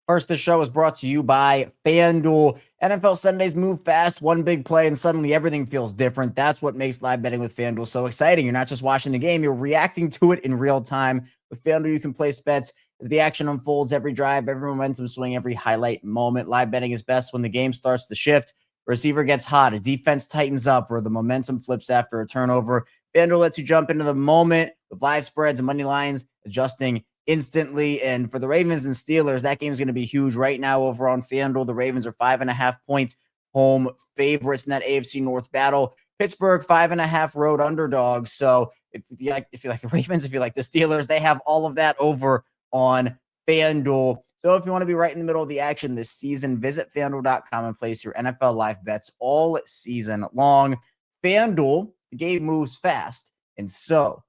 First, this show is brought to you by FanDuel. NFL Sundays move fast, one big play, and suddenly everything feels different. That's what makes live betting with FanDuel so exciting. You're not just watching the game, you're reacting to it in real time. With FanDuel, you can place bets as the action unfolds, every drive, every momentum swing, every highlight moment. Live betting is best when the game starts to shift. Receiver gets hot, a defense tightens up, or the momentum flips after a turnover. FanDuel lets you jump into the moment with live spreads and money lines adjusting instantly. And for the Ravens and Steelers, that game is going to be huge right now over on FanDuel. The Ravens are 5.5 point home favorites in that AFC North battle. Pittsburgh 5.5 road underdogs. So if you like the Ravens, if you like the Steelers, they have all of that over on FanDuel. So if you want to be right in the middle of the action this season, visit FanDuel.com and place your NFL live bets all season long. FanDuel, the game moves fast, and so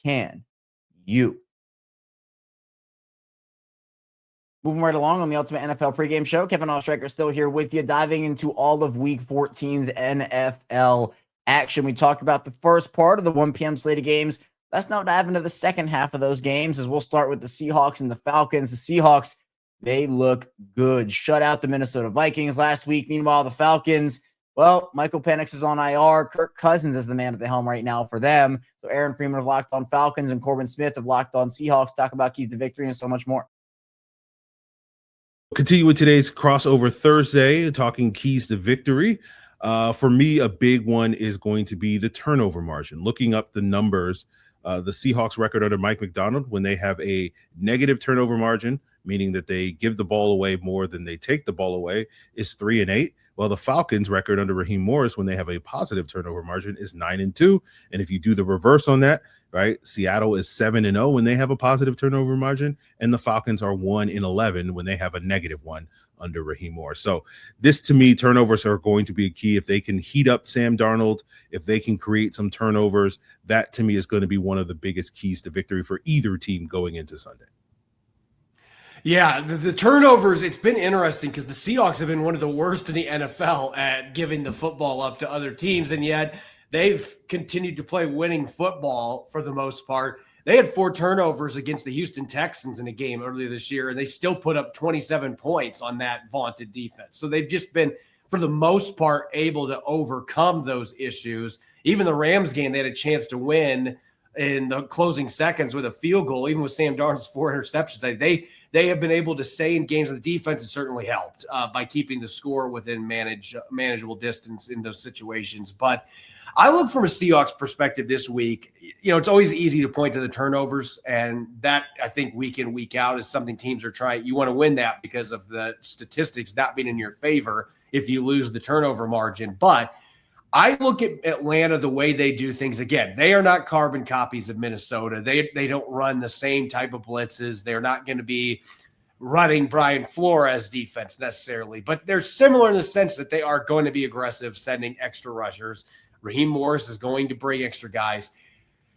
can you. Moving right along on the Ultimate NFL Pregame Show, Kevin Oestreicher still here with you, diving into all of Week 14's NFL action. We talked about the first part of the 1 p.m. slate of games. Let's now dive into the second half of those games, as we'll start with the Seahawks and the Falcons. The Seahawks, they look good. Shut out the Minnesota Vikings last week. Meanwhile, the Falcons, well, Michael Penix is on IR. Kirk Cousins is the man at the helm right now for them. So Aaron Freeman of Locked On Falcons and Corbin Smith of Locked On Seahawks talk about keys to victory and so much more. Continue with today's crossover Thursday, talking keys to victory. For me, a big one is going to be the turnover margin. Looking up the numbers, the Seahawks record under Mike Macdonald, when they have a negative turnover margin, meaning that they give the ball away more than they take the ball away, is 3-8. Well, the Falcons record under Raheem Morris, when they have a positive turnover margin, is 9-2. And if you do the reverse on that, right, Seattle is 7-0 when they have a positive turnover margin, and the Falcons are 1-11 when they have a negative one under Raheem Morris. So this, to me, turnovers are going to be a key. If they can heat up Sam Darnold, if they can create some turnovers, that to me is going to be one of the biggest keys to victory for either team going into Sunday. Yeah, the turnovers, it's been interesting because the Seahawks have been one of the worst in the NFL at giving the football up to other teams, and yet they've continued to play winning football for the most part. They had 4 turnovers against the Houston Texans in a game earlier this year, and they still put up 27 points on that vaunted defense. So they've just been, for the most part, able to overcome those issues. Even the Rams game, they had a chance to win in the closing seconds with a field goal, even with Sam Darnold's 4 interceptions. They have been able to stay in games, and the defense has certainly helped by keeping the score within manageable distance in those situations. But I look from a Seahawks perspective this week. You know, it's always easy to point to the turnovers, and that, I think, week in, week out is something teams are trying. You want to win that because of the statistics not being in your favor if you lose the turnover margin. But I look at Atlanta the way they do things. Again, they are not carbon copies of Minnesota. They don't run the same type of blitzes. They're not going to be running Brian Flores defense necessarily, but they're similar in the sense that they are going to be aggressive, sending extra rushers. Raheem Morris is going to bring extra guys.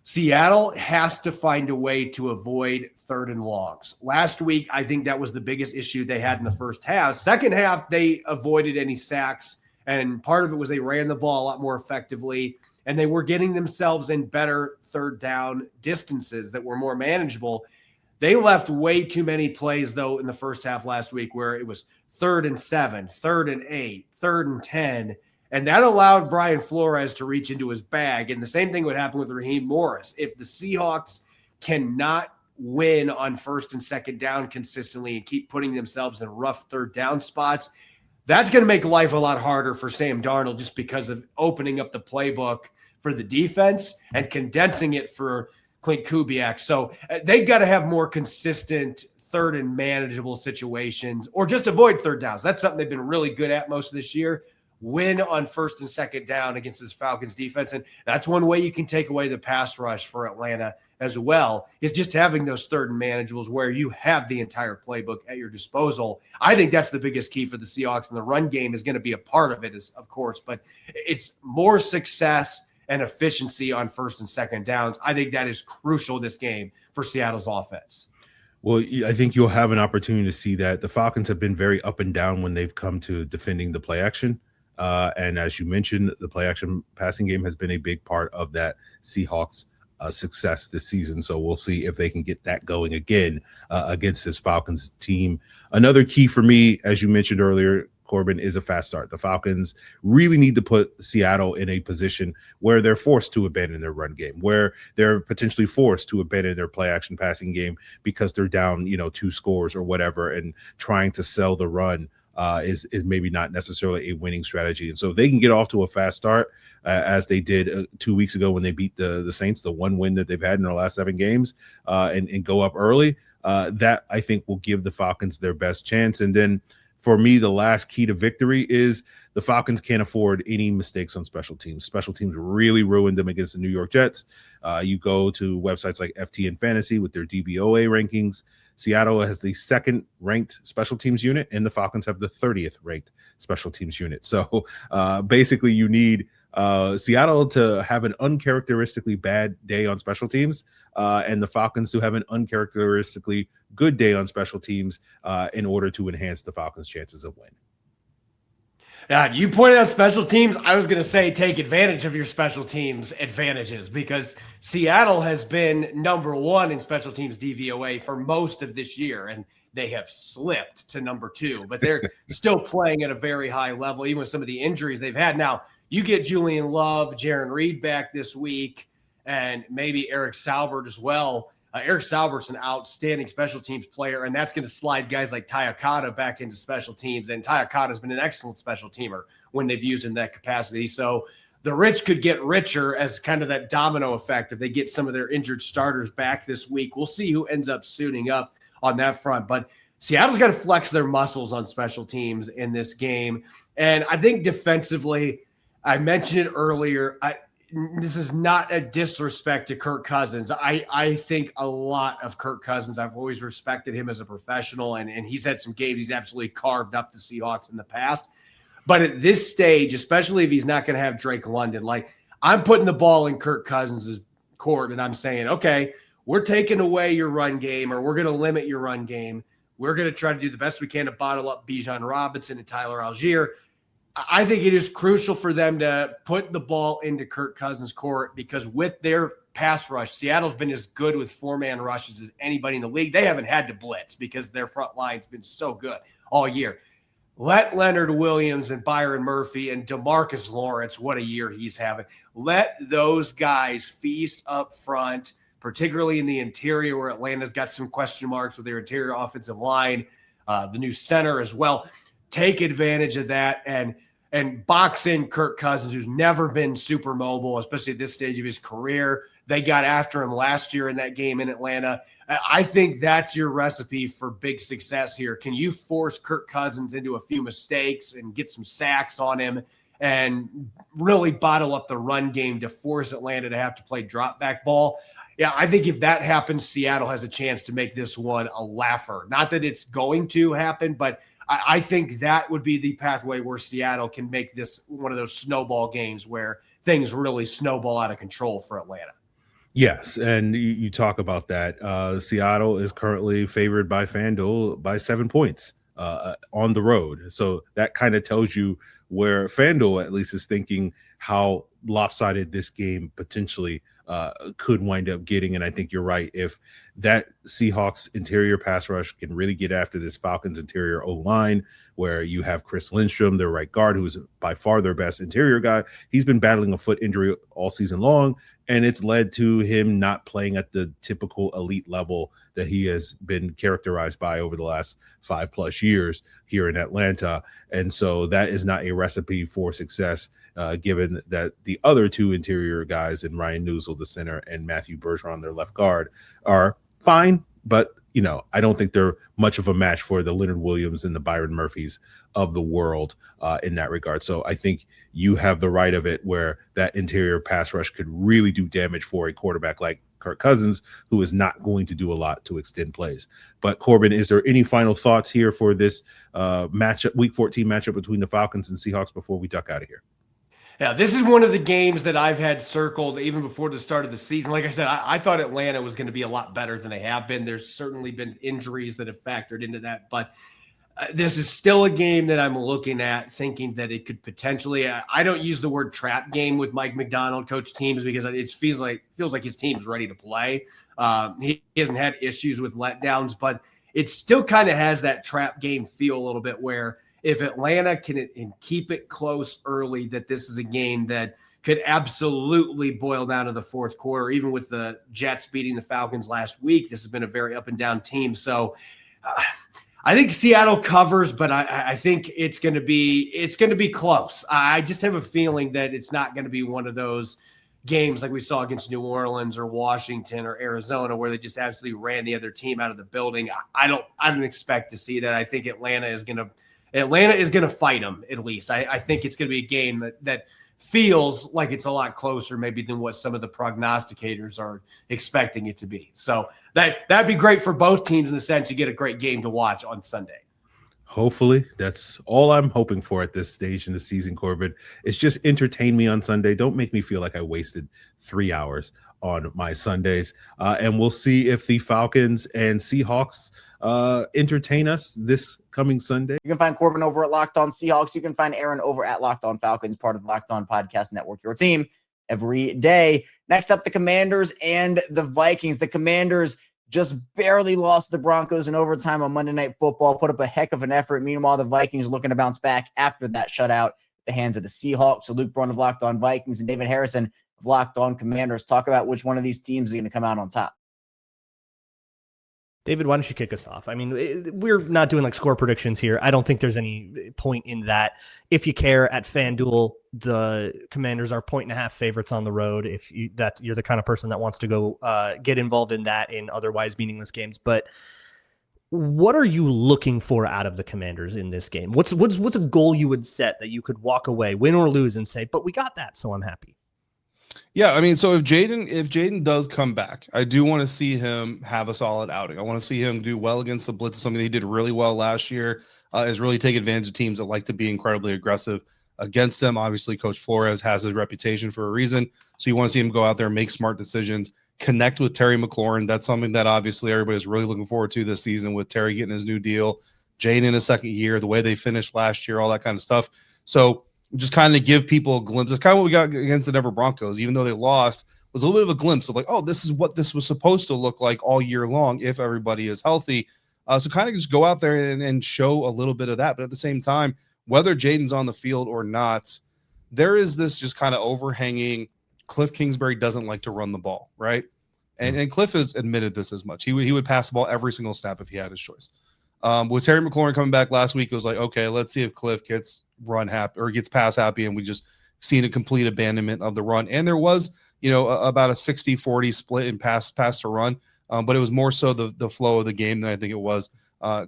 Seattle has to find a way to avoid 3rd and longs. Last week, I think that was the biggest issue they had in the first half. Second half, they avoided any sacks, and part of it was they ran the ball a lot more effectively. and they were getting themselves in better third down distances that were more manageable. They left way too many plays, though, in the first half last week where it was 3rd and 7, 3rd and 8, 3rd and 10, and that allowed Brian Flores to reach into his bag. And the same thing would happen with Raheem Morris. If the Seahawks cannot win on 1st and 2nd down consistently and keep putting themselves in rough third down spots, that's going to make life a lot harder for Sam Darnold just because of opening up the playbook for the defense and condensing it for Clint Kubiak. So they've got to have more consistent third and manageable situations, or just avoid third downs. That's something they've been really good at most of this year. Win on 1st and 2nd down against this Falcons defense. And that's one way you can take away the pass rush for Atlanta as well, is just having those third and manageables where you have the entire playbook at your disposal. I think that's the biggest key for the Seahawks, and the run game is going to be a part of it, of course, but it's more success and efficiency on 1st and 2nd downs. I think that is crucial this game for Seattle's offense. Well, I think you'll have an opportunity to see that. The Falcons have been very up and down when they've come to defending the play action. And as you mentioned, the play action passing game has been a big part of that Seahawks success this season. So we'll see if they can get that going again against this Falcons team. Another key for me, as you mentioned earlier, Corbin, is a fast start. The Falcons really need to put Seattle in a position where they're forced to abandon their run game, where they're potentially forced to abandon their play action passing game because they're down, 2 scores or whatever, and trying to sell the run is maybe not necessarily a winning strategy. And so if they can get off to a fast start, as they did 2 weeks ago when they beat the Saints, the one win that they've had in their last 7 games, and go up early, that I think will give the Falcons their best chance. And then for me, the last key to victory is the Falcons can't afford any mistakes on special teams. Special teams really ruined them against the New York Jets. You go to websites like FTN Fantasy with their DVOA rankings. Seattle has the 2nd ranked special teams unit, and the Falcons have the 30th ranked special teams unit. So basically you need Seattle to have an uncharacteristically bad day on special teams, and the Falcons to have an uncharacteristically good day on special teams in order to enhance the Falcons' chances of win. You pointed out special teams. I was going to say take advantage of your special teams advantages, because Seattle has been number 1 in special teams DVOA for most of this year, and they have slipped to number 2, but they're still playing at a very high level, even with some of the injuries they've had. Now, you get Julian Love, Jaron Reed back this week, and maybe Eric Saubert as well. Eric Saubert's an outstanding special teams player, and that's going to slide guys like Ty Okada back into special teams. And Ty Okada has been an excellent special teamer when they've used in that capacity. So the rich could get richer as kind of that domino effect if they get some of their injured starters back this week. We'll see who ends up suiting up on that front. But Seattle's got to flex their muscles on special teams in this game. And I think defensively, I mentioned it earlier, this is not a disrespect to Kirk Cousins. I think a lot of Kirk Cousins. I've always respected him as a professional, and he's had some games he's absolutely carved up the Seahawks in the past. But at this stage, especially if he's not going to have Drake London, I'm putting the ball in Kirk Cousins' court, and I'm saying, okay, we're taking away your run game, or we're going to limit your run game. We're going to try to do the best we can to bottle up Bijan Robinson and Tyler Algier. I think it is crucial for them to put the ball into Kirk Cousins' court, because with their pass rush, Seattle's been as good with 4-man rushes as anybody in the league. They haven't had to blitz because their front line's been so good all year. Let Leonard Williams and Byron Murphy and DeMarcus Lawrence, what a year he's having. Let those guys feast up front, particularly in the interior where Atlanta's got some question marks with their interior offensive line, the new center as well. Take advantage of that and box in Kirk Cousins, who's never been super mobile, especially at this stage of his career. They got after him last year in that game in Atlanta. I think that's your recipe for big success here. Can you force Kirk Cousins into a few mistakes and get some sacks on him and really bottle up the run game to force Atlanta to have to play drop back ball? Yeah, I think if that happens, Seattle has a chance to make this one a laugher. Not that it's going to happen, but I think that would be the pathway where Seattle can make this one of those snowball games where things really snowball out of control for Atlanta. Yes, and you talk about that. Seattle is currently favored by FanDuel by 7 points on the road. So that kind of tells you where FanDuel at least is thinking how lopsided this game potentially could wind up getting. And I think you're right. If that Seahawks interior pass rush can really get after this Falcons interior O-line, where you have Chris Lindstrom, their right guard, who is by far their best interior guy, he's been battling a foot injury all season long, and it's led to him not playing at the typical elite level that he has been characterized by over the last 5+ years here in Atlanta. And so that is not a recipe for success, given that the other two interior guys, in Ryan Newsel, the center, and Matthew Bergeron, their left guard, are fine, but I don't think they're much of a match for the Leonard Williams and the Byron Murphys of the world in that regard. So I think you have the right of it, where that interior pass rush could really do damage for a quarterback like Kirk Cousins, who is not going to do a lot to extend plays. But Corbin, is there any final thoughts here for this matchup, Week 14 matchup between the Falcons and Seahawks before we duck out of here? Yeah, this is one of the games that I've had circled even before the start of the season. Like I said, I thought Atlanta was going to be a lot better than they have been. There's certainly been injuries that have factored into that, but this is still a game that I'm looking at thinking that it could potentially, I don't use the word trap game with Mike Macdonald coach teams, because it feels like his team's ready to play. He hasn't had issues with letdowns, but it still kind of has that trap game feel a little bit, where if Atlanta can keep it close early, that this is a game that could absolutely boil down to the fourth quarter. Even with the Jets beating the Falcons last week, this has been a very up and down team. So I think Seattle covers, but I think it's going to be close. I just have a feeling that it's not going to be one of those games like we saw against New Orleans or Washington or Arizona, where they just absolutely ran the other team out of the building. I don't expect to see that. I think Atlanta is going to fight them, at least. I think it's going to be a game that feels like it's a lot closer maybe than what some of the prognosticators are expecting it to be. So that'd be great for both teams in the sense you get a great game to watch on Sunday. Hopefully. That's all I'm hoping for at this stage in the season, Corbin. It's just entertain me on Sunday. Don't make me feel like I wasted 3 hours on my Sundays. And we'll see if the Falcons and Seahawks entertain us this coming Sunday. You can find Corbin over at Locked On Seahawks. You can find Aaron over at Locked On Falcons, part of the Locked On Podcast Network, your team every day. Next up, the Commanders and the Vikings. The Commanders just barely lost the Broncos in overtime on Monday Night Football, put up a heck of an effort. Meanwhile, the Vikings looking to bounce back after that shutout at the hands of the Seahawks. So Luke Braun of Locked On Vikings and David Harrison of Locked On Commanders talk about which one of these teams is going to come out on top. David, why don't you kick us off? I mean, we're not doing like score predictions here. I don't think there's any point in that. If you care, at FanDuel, the Commanders are 1.5 favorites on the road. If you're the kind of person that wants to go get involved in that in otherwise meaningless games. But what are you looking for out of the Commanders in this game? What's a goal you would set that you could walk away, win or lose, and say, but we got that, so I'm happy? Yeah, I mean, so if Jaden does come back, I do want to see him have a solid outing. I want to see him do well against the blitz, something he did really well last year, is really take advantage of teams that like to be incredibly aggressive against him. Obviously, Coach Flores has his reputation for a reason, so you want to see him go out there, make smart decisions, connect with Terry McLaurin. That's something that obviously everybody's really looking forward to this season, with Terry getting his new deal, Jaden in his second year, the way they finished last year, all that kind of stuff. So just kind of give people a glimpse. It's kind of what we got against the Denver Broncos, even though they lost, was a little bit of a glimpse of like, oh, this is what this was supposed to look like all year long if everybody is healthy. So kind of just go out there and show a little bit of that. But at the same time, whether Jaden's on the field or not, there is this just kind of overhanging, Cliff Kingsbury doesn't like to run the ball, right? And Cliff has admitted this as much. He would pass the ball every single snap if he had his choice. With Terry McLaurin coming back last week, it was like, okay, let's see if Cliff gets run happy or gets pass happy, and we just seen a complete abandonment of the run. And there was, about a 60-40 split in pass to run, but it was more so the flow of the game than I think it was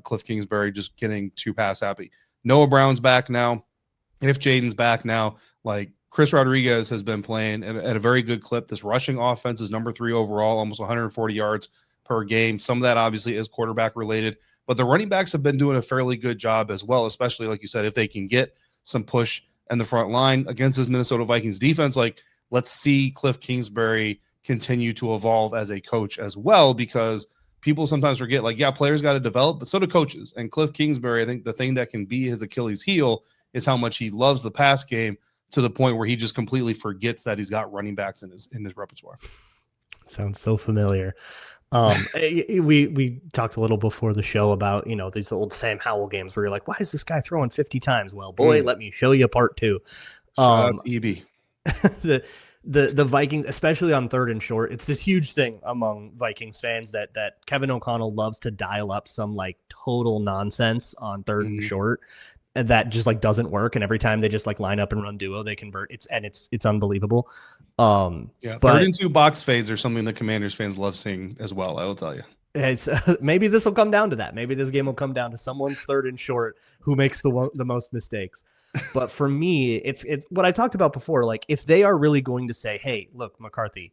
Cliff Kingsbury just getting too pass happy. Noah Brown's back now. If Jaden's back now, like Chris Rodriguez has been playing at a very good clip. This rushing offense is number 3 overall, almost 140 yards per game. Some of that obviously is quarterback related. But the running backs have been doing a fairly good job as well, especially, like you said, if they can get some push in the front line against this Minnesota Vikings defense. Like, let's see Cliff Kingsbury continue to evolve as a coach as well, because people sometimes forget, like, yeah, players got to develop, but so do coaches. And Cliff Kingsbury, I think the thing that can be his Achilles heel is how much he loves the pass game to the point where he just completely forgets that he's got running backs in his repertoire. Sounds so familiar. We talked a little before the show about, these old Sam Howell games where you're like, why is this guy throwing 50 times? Well, boy, let me show you part two. Shout out to EB. The Vikings, especially on third and short, it's this huge thing among Vikings fans that Kevin O'Connell loves to dial up some like total nonsense on third and short, and that just like doesn't work. And every time they just like line up and run duo, they convert. It's unbelievable. Third and 2 box fades are something that Commanders fans love seeing as well. I will tell you. It's maybe this will come down to that. Maybe this game will come down to someone's third and short who makes the most mistakes. But for me, it's what I talked about before. Like, if they are really going to say, hey, look, McCarthy,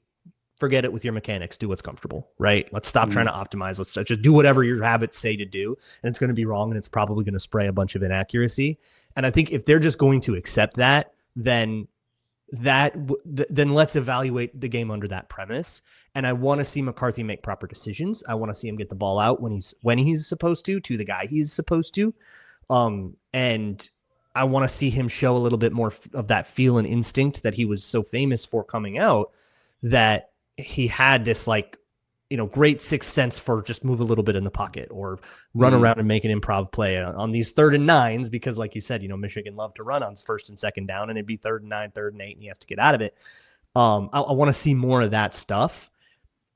forget it with your mechanics, do what's comfortable, right? Let's stop trying to optimize. Let's just do whatever your habits say to do. And it's going to be wrong, and it's probably going to spray a bunch of inaccuracy. And I think if they're just going to accept that, then let's evaluate the game under that premise. And I want to see McCarthy make proper decisions. I want to see him get the ball out when he's supposed to the guy he's supposed to. And I want to see him show a little bit more of that feel and instinct that he was so famous for coming out, that he had this great sixth sense for just move a little bit in the pocket or run around and make an improv play on these 3rd and 9s, because like you said, Michigan loved to run on 1st and 2nd down, and it'd be 3rd and 9, 3rd and 8, and he has to get out of it. I want to see more of that stuff.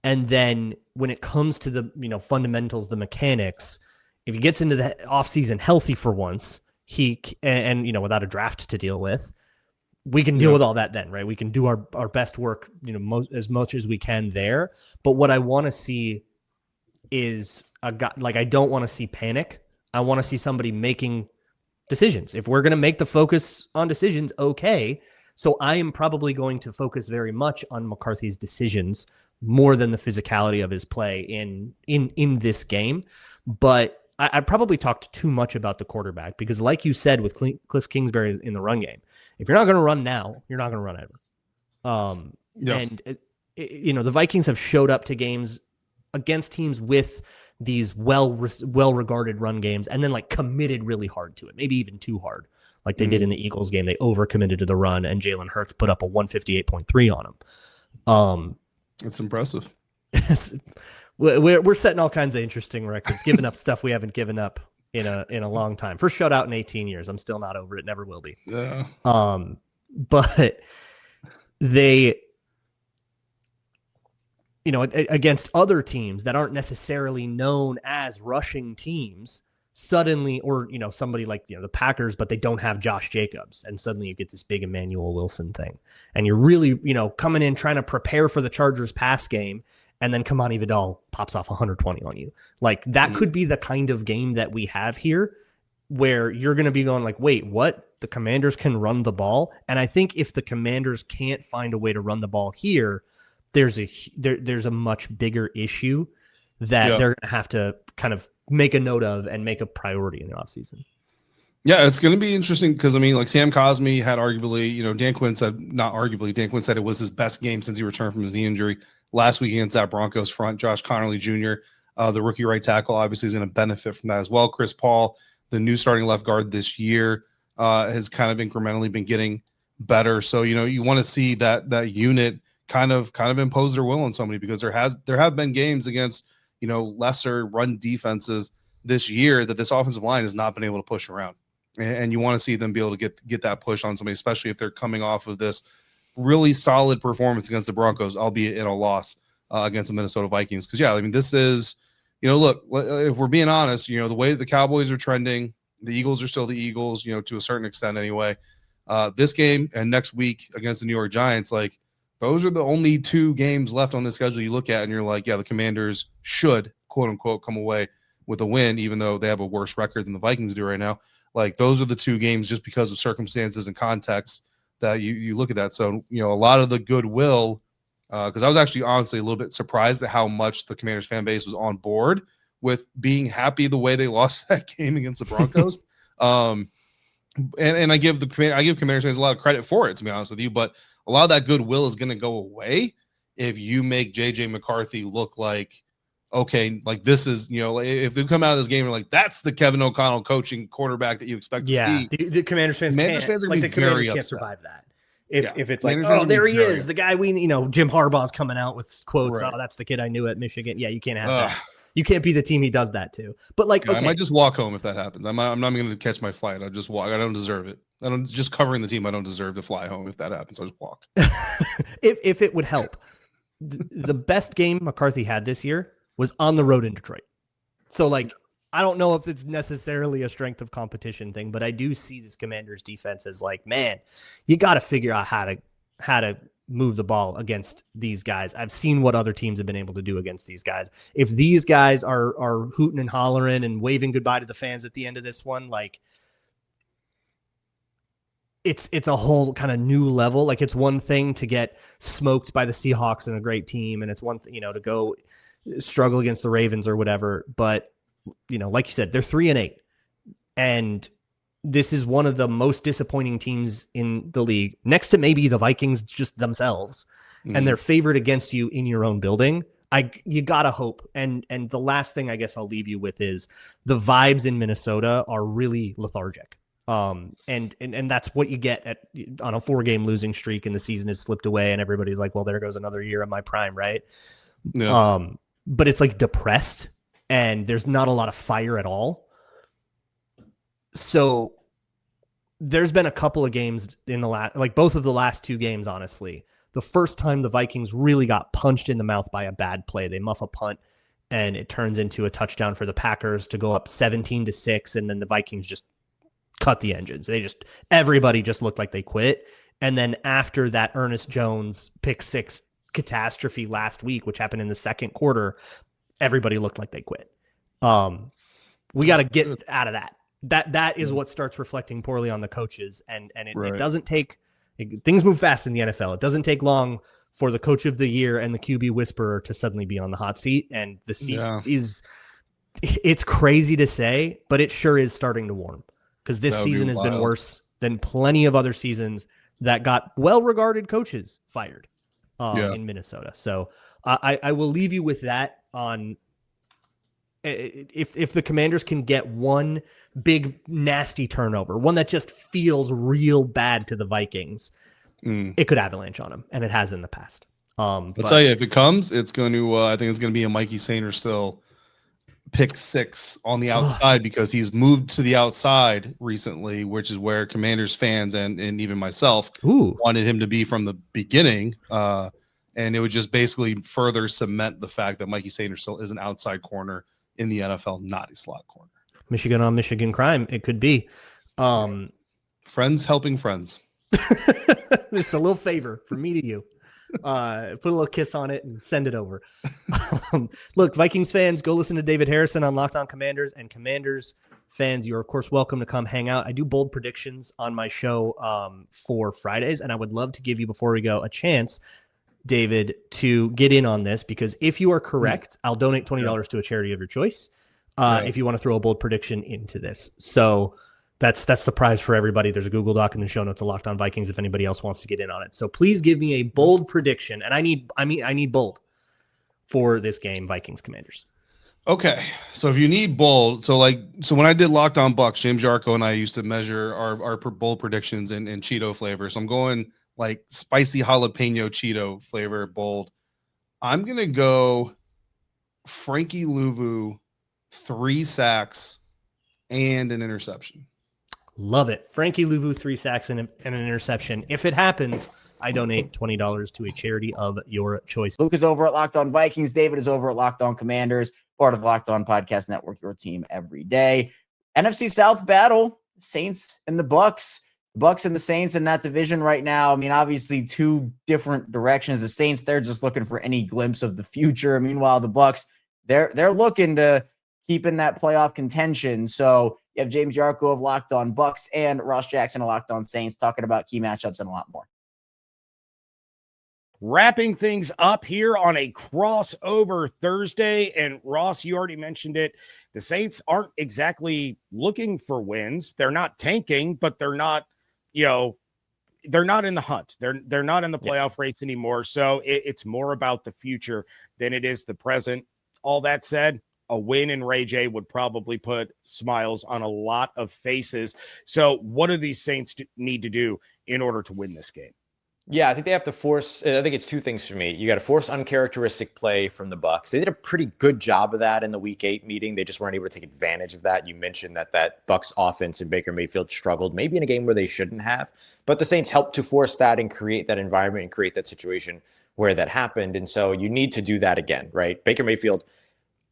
And then when it comes to the, fundamentals, the mechanics, if he gets into the offseason healthy for once, without a draft to deal with, we can deal with all that then, right? We can do our best work, as much as we can there. But what I want to see is a guy, I don't want to see panic. I want to see somebody making decisions. If we're going to make the focus on decisions, okay. So I am probably going to focus very much on McCarthy's decisions more than the physicality of his play in this game. But I probably talked too much about the quarterback, because like you said with Cliff Kingsbury in the run game, if you're not going to run now, you're not going to run ever. And the Vikings have showed up to games against teams with these well-regarded run games and then committed really hard to it, maybe even too hard, like they did in the Eagles game. They overcommitted to the run, and Jalen Hurts put up a 158.3 on them. That's impressive. We're setting all kinds of interesting records, giving up stuff we haven't given up in a long time. First shutout in 18 years. I'm still not over it. Never will be. Yeah. But they, against other teams that aren't necessarily known as rushing teams, suddenly, or somebody like the Packers, but they don't have Josh Jacobs, and suddenly you get this big Emmanuel Wilson thing, and you're really coming in trying to prepare for the Chargers pass game. And then Kamani Vidal pops off 120 on you. That could be the kind of game that we have here, where you're going to be going wait, what? The Commanders can run the ball? And I think if the Commanders can't find a way to run the ball here, there's a much bigger issue that they're going to have to kind of make a note of and make a priority in the offseason. Yeah, it's going to be interesting because, Sam Cosmi had arguably, Dan Quinn said, not arguably, Dan Quinn said it was his best game since he returned from his knee injury last week against that Broncos front. Josh Connerly Jr., the rookie right tackle, obviously is going to benefit from that as well. Chris Paul, the new starting left guard this year, has kind of incrementally been getting better. So, you want to see that unit kind of impose their will on somebody, because there have been games against, lesser run defenses this year that this offensive line has not been able to push around. And you want to see them be able to get that push on somebody, especially if they're coming off of this really solid performance against the Broncos, albeit in a loss against the Minnesota Vikings. Because, this is, look, if we're being honest, the way the Cowboys are trending, the Eagles are still the Eagles, to a certain extent anyway. This game and next week against the New York Giants, those are the only 2 games left on the schedule you look at, and you're like, yeah, the Commanders should, quote unquote, come away with a win, even though they have a worse record than the Vikings do right now. Those are the 2 games just because of circumstances and context that you look at that. So, a lot of the goodwill, because I was actually honestly a little bit surprised at how much the Commanders fan base was on board with being happy the way they lost that game against the Broncos. And I give Commanders fans a lot of credit for it, to be honest with you, but a lot of that goodwill is going to go away if you make JJ McCarthy look like, okay, this is, if they come out of this game and that's the Kevin O'Connell coaching quarterback that you expect to see. The Commanders fans are going to be very upset. can't survive that. If it's like, Commanders are oh, gonna be there he very is, the guy Jim Harbaugh's coming out with quotes. Right. Oh, that's the kid I knew at Michigan. Yeah, you can't have that. You can't be the team he does that to. But like, I might just walk home if that happens. I'm not going to catch my flight. I'll just walk. I don't deserve it. I don't just covering the team. I don't deserve to fly home if that happens. I'll just walk. if it would help, the best game McCarthy had this year was on the road in Detroit. So like, I don't know if it's necessarily a strength of competition thing, but I do see this Commanders defense as like, man, you got to figure out how to move the ball against these guys. I've seen what other teams have been able to do against these guys. If these guys are hooting and hollering and waving goodbye to the fans at the end of this one, like it's a whole kind of new level. Like it's one thing to get smoked by the Seahawks and a great team, and it's one thing, to go struggle against the Ravens or whatever. But like you said, they're 3-8, and this is one of the most disappointing teams in the league, next to maybe the Vikings just themselves, and they're favored against you in your own building. You gotta hope. And the last thing I guess I'll leave you with is the vibes in Minnesota are really lethargic. And that's what you get on a 4-game losing streak, and the season has slipped away, and everybody's like, well, there goes another year of my prime, right? Yeah. But it's like depressed, and there's not a lot of fire at all. So there's been a couple of games in the both of the last 2 games, honestly. The first time the Vikings really got punched in the mouth by a bad play. They muff a punt and it turns into a touchdown for the Packers to go up 17-6. And then the Vikings just cut the engines. Everybody just looked like they quit. And then after that Ernest Jones pick 6 catastrophe last week, which happened in the second quarter, everybody looked like they quit. We got to get out of that. That is what starts reflecting poorly on the coaches, and it doesn't take things move fast in the NFL. It doesn't take long for the coach of the year and the QB whisperer to suddenly be on the hot seat, and the seat it's crazy to say, but it sure is starting to warm, because this season has been worse than plenty of other seasons that got well-regarded coaches fired in Minnesota. So I will leave you with that on. If the Commanders can get one big nasty turnover, one that just feels real bad to the Vikings, it could avalanche on them, and it has in the past. I'll tell you, if it comes, it's going to. I think it's going to be a Mikey Sainer still pick 6 on the outside, because he's moved to the outside recently, which is where Commanders fans and even myself wanted him to be from the beginning. And it would just basically further cement the fact that Mikey Sainer still is an outside corner in the NFL, not a slot corner. Michigan on Michigan crime, it could be. Friends helping friends. It's a little favor from me to you. Put a little kiss on it and send it over. Look, Vikings fans, go listen to David Harrison on Locked On Commanders, and Commanders fans, you're of course welcome to come hang out. I do bold predictions on my show for Fridays, and I would love to give you, before we go, a chance, David, to get in on this, because if you are correct, I'll donate $20 to a charity of your choice. If you want to throw a bold prediction into this. So that's the prize for everybody. There's a Google Doc in the show notes of Locked On Vikings if anybody else wants to get in on it. So please give me a bold prediction, and I need bold for this game, Vikings Commanders. Okay, so if you need bold, so when I did Locked On Bucks, James Yarko and I used to measure our bold predictions in Cheeto flavor. So I'm going like spicy jalapeno Cheeto flavor bold. I'm gonna go Frankie Louvu, 3 sacks and an interception. Love it. Frankie Louvu, 3 sacks and an interception. If it happens, I donate $20 to a charity of your choice. Luke is over at Locked On Vikings. David is over at Locked On Commanders, part of the Locked On Podcast Network, your team every day. NFC South battle, Saints and the Bucks. Bucks and the Saints in that division right now. I mean, obviously 2 different directions. The Saints, they're just looking for any glimpse of the future. Meanwhile, the Bucks, they're looking to keep in that playoff contention. So you have James Yarko of Locked On Bucks and Ross Jackson of Locked On Saints talking about key matchups and a lot more. Wrapping things up here on a crossover Thursday. And Ross, you already mentioned it. The Saints aren't exactly looking for wins. They're not tanking, but they're not, they're not in the hunt. They're not in the playoff race anymore. So it's more about the future than it is the present. All that said, a win in Ray J would probably put smiles on a lot of faces. So what do these Saints need to do in order to win this game? Yeah, I think they have to force. I think it's two things for me. You got to force uncharacteristic play from the Bucs. They did a pretty good job of that in the Week 8 meeting. They just weren't able to take advantage of that. You mentioned that Bucs offense and Baker Mayfield struggled, maybe in a game where they shouldn't have. But the Saints helped to force that and create that environment and create that situation where that happened. And so you need to do that again, right? Baker Mayfield,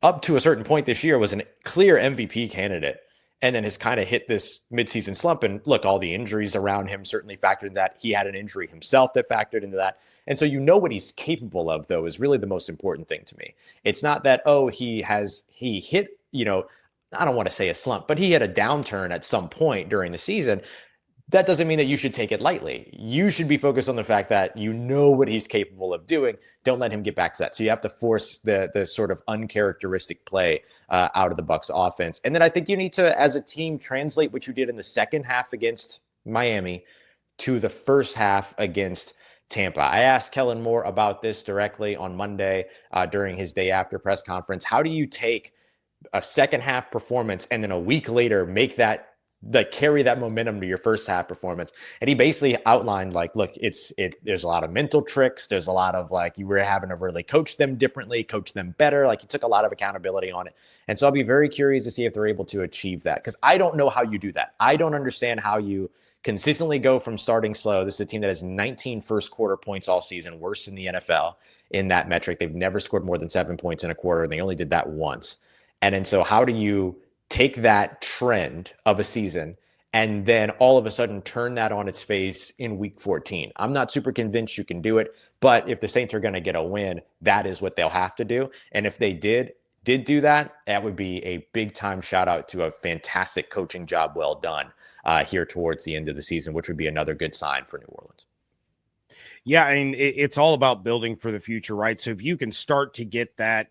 up to a certain point this year, was a clear MVP candidate, and then has kind of hit this midseason slump. And look, all the injuries around him certainly factored in that. He had an injury himself that factored into that. And so what he's capable of, though, is really the most important thing to me. It's not that, he hit, I don't want to say a slump, but he had a downturn at some point during the season. That doesn't mean that you should take it lightly. You should be focused on the fact that what he's capable of doing. Don't let him get back to that. So you have to force the sort of uncharacteristic play out of the Bucs offense. And then I think you need to, as a team, translate what you did in the second half against Miami to the first half against Tampa. I asked Kellen Moore about this directly on Monday during his day after press conference. How do you take a second half performance and then a week later make that carry that momentum to your first half performance? And he basically outlined look, there's a lot of mental tricks. There's a lot of you were having to really coach them differently, coach them better. He took a lot of accountability on it. And so I'll be very curious to see if they're able to achieve that, because I don't know how you do that. I don't understand how you consistently go from starting slow. This is a team that has 19 first quarter points all season, worst in the NFL in that metric. They've never scored more than 7 points in a quarter, and they only did that once. And so how do you take that trend of a season and then all of a sudden turn that on its face in week 14? I'm not super convinced you can do it, but if the Saints are going to get a win, that is what they'll have to do. And if they did do that, that would be a big time shout out to a fantastic coaching job well done here towards the end of the season, which would be another good sign for New Orleans. Yeah, I mean, it's all about building for the future, right? So if you can start to get that,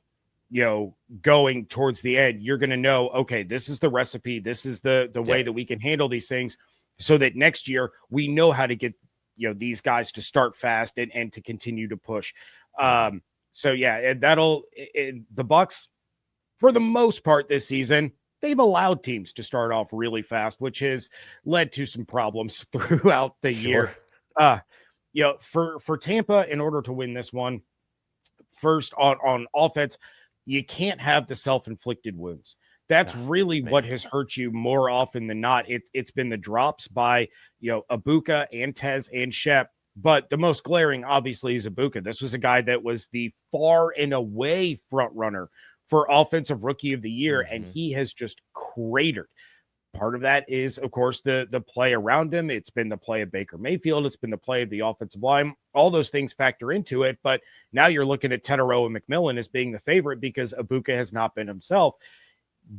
going towards the end, you're going to know, okay, this is the recipe. This is the way that we can handle these things, so that next year we know how to get, these guys to start fast and to continue to push. So yeah, the Bucs, for the most part this season, they've allowed teams to start off really fast, which has led to some problems throughout the year. For Tampa, in order to win this one, first on offense, you can't have the self-inflicted wounds. That's really what has hurt you more often than not. It's been the drops by, Ibuka and Tez and Shep, but the most glaring, obviously, is Ibuka. This was a guy that was the far and away front runner for Offensive Rookie of the Year, and he has just cratered. Part of that is, of course, the play around him. It's been the play of Baker Mayfield. It's been the play of the offensive line. All those things factor into it. But now you're looking at Teterow and McMillan as being the favorite because Ibuka has not been himself.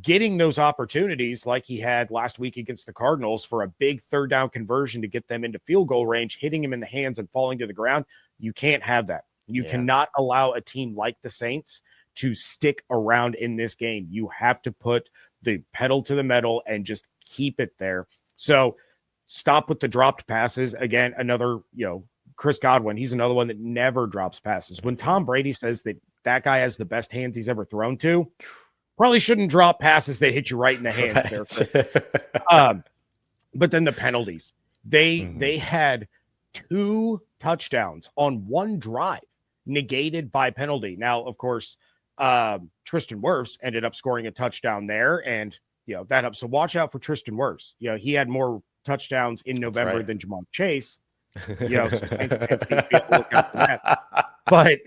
Getting those opportunities like he had last week against the Cardinals for a big third down conversion to get them into field goal range, hitting him in the hands and falling to the ground, you can't have that. You cannot allow a team like the Saints to stick around in this game. You have to put the pedal to the metal and just keep it there. So stop with the dropped passes. Again, another, Chris Godwin, he's another one that never drops passes. When Tom Brady says that guy has the best hands he's ever thrown to, probably shouldn't drop passes that hit you right in the hands there. But then the penalties. They had 2 touchdowns on one drive negated by penalty. Now, of course, Tristan Wirfs ended up scoring a touchdown there, and that up. So watch out for Tristan Wirfs. He had more touchdowns in November than Jamar Chase. So look out for that. But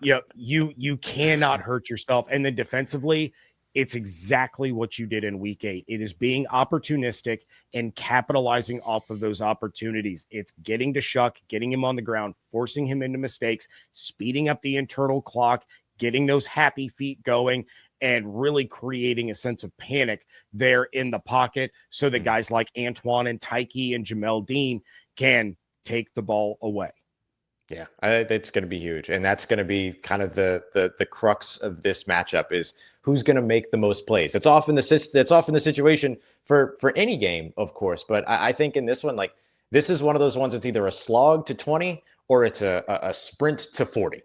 you cannot hurt yourself. And then defensively, it's exactly what you did in week 8. It is being opportunistic and capitalizing off of those opportunities. It's getting to Shuck, getting him on the ground, forcing him into mistakes, speeding up the internal clock, getting those happy feet going, and really creating a sense of panic there in the pocket so that guys like Antoine and Tyke and Jamel Dean can take the ball away. Yeah, I think it's going to be huge. And that's going to be kind of the crux of this matchup is who's going to make the most plays. It's often the situation for any game, of course. But I think in this one, this is one of those ones that's either a slog to 20 or it's a sprint to 40.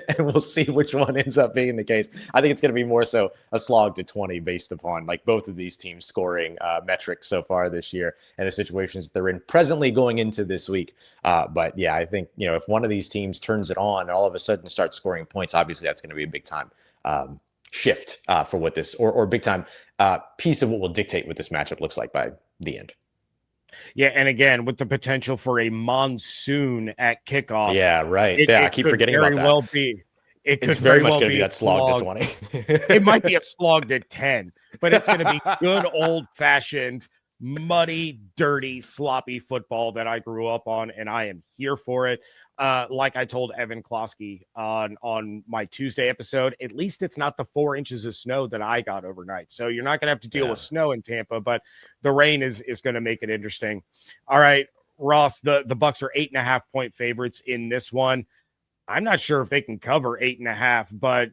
And we'll see which one ends up being the case. I think it's going to be more so a slog to 20 based upon like both of these teams scoring metrics so far this year and the situations they're in presently going into this week. But yeah, I think, if one of these teams turns it on and all of a sudden starts scoring points, obviously that's going to be a big time shift for what this or big time piece of what will dictate what this matchup looks like by the end. Yeah, and again, with the potential for a monsoon at kickoff. Yeah, right. I keep forgetting about that. Well be. It's very much going to be that slog to 20. It might be a slog to 10, but it's going to be good old-fashioned, muddy, dirty, sloppy football that I grew up on, and I am here for it. Like I told Evan Klosky on my Tuesday episode, at least it's not the 4 inches of snow that I got overnight. So you're not going to have to deal with snow in Tampa, but the rain is going to make it interesting. All right, Ross, the Bucs are 8.5-point favorites in this one. I'm not sure if they can cover 8.5, but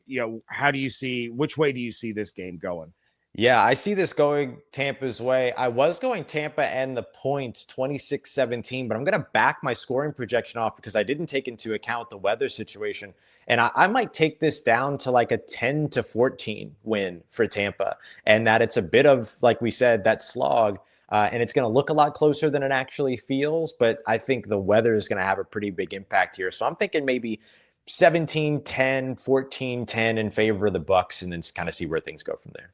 which way do you see this game going? Yeah, I see this going Tampa's way. I was going Tampa and the points 26-17, but I'm going to back my scoring projection off because I didn't take into account the weather situation. And I might take this down to like a 10-14 win for Tampa, and that it's a bit of, like we said, that slog. And it's going to look a lot closer than it actually feels. But I think the weather is going to have a pretty big impact here. So I'm thinking maybe 17-10, 14-10 in favor of the Bucs, and then kind of see where things go from there.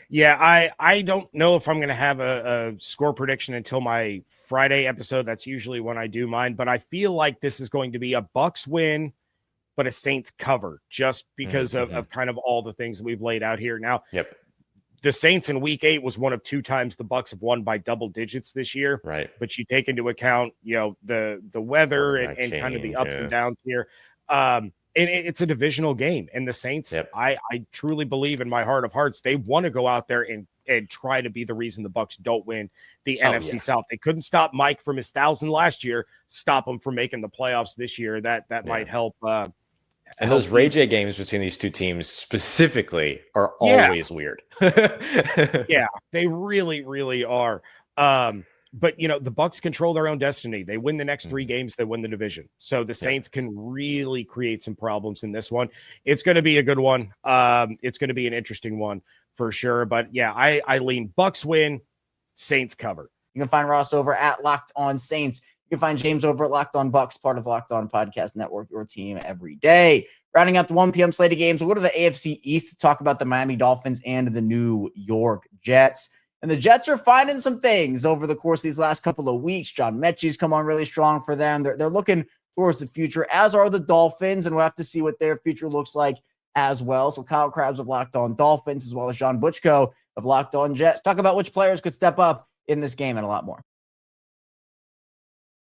Yeah, I don't know if I'm going to have a score prediction until my Friday episode. That's usually when I do mine. But I feel like this is going to be a Bucs win, but a Saints cover, just because of kind of all the things that we've laid out here. Now, the Saints in Week 8 was one of 2 times the Bucs have won by double digits this year. Right. But you take into account, the weather and kind of the ups and downs here. And it's a divisional game. And the Saints, I truly believe in my heart of hearts, they want to go out there and try to be the reason the Bucs don't win the NFC South. They couldn't stop Mike from his 1,000 last year, stop him from making the playoffs this year. That might help. And those Ray J games between these two teams specifically are always weird. Yeah, they really, really are. But, the Bucs control their own destiny. They win the next 3 games, they win the division. So the Saints can really create some problems in this one. It's going to be a good one. It's going to be an interesting one for sure. But, yeah, I lean Bucs win, Saints cover. You can find Ross over at Locked On Saints. You can find James over at Locked On Bucs, part of Locked On Podcast Network, your team every day. Rounding out the 1 p.m. slate of games, we'll go to the AFC East to talk about the Miami Dolphins and the New York Jets. And the Jets are finding some things over the course of these last couple of weeks. John Mechie's come on really strong for them. They're looking towards the future, as are the Dolphins, and we'll have to see what their future looks like as well. So Kyle Krabs of Locked On Dolphins, as well as John Butchko of Locked On Jets, talk about which players could step up in this game and a lot more.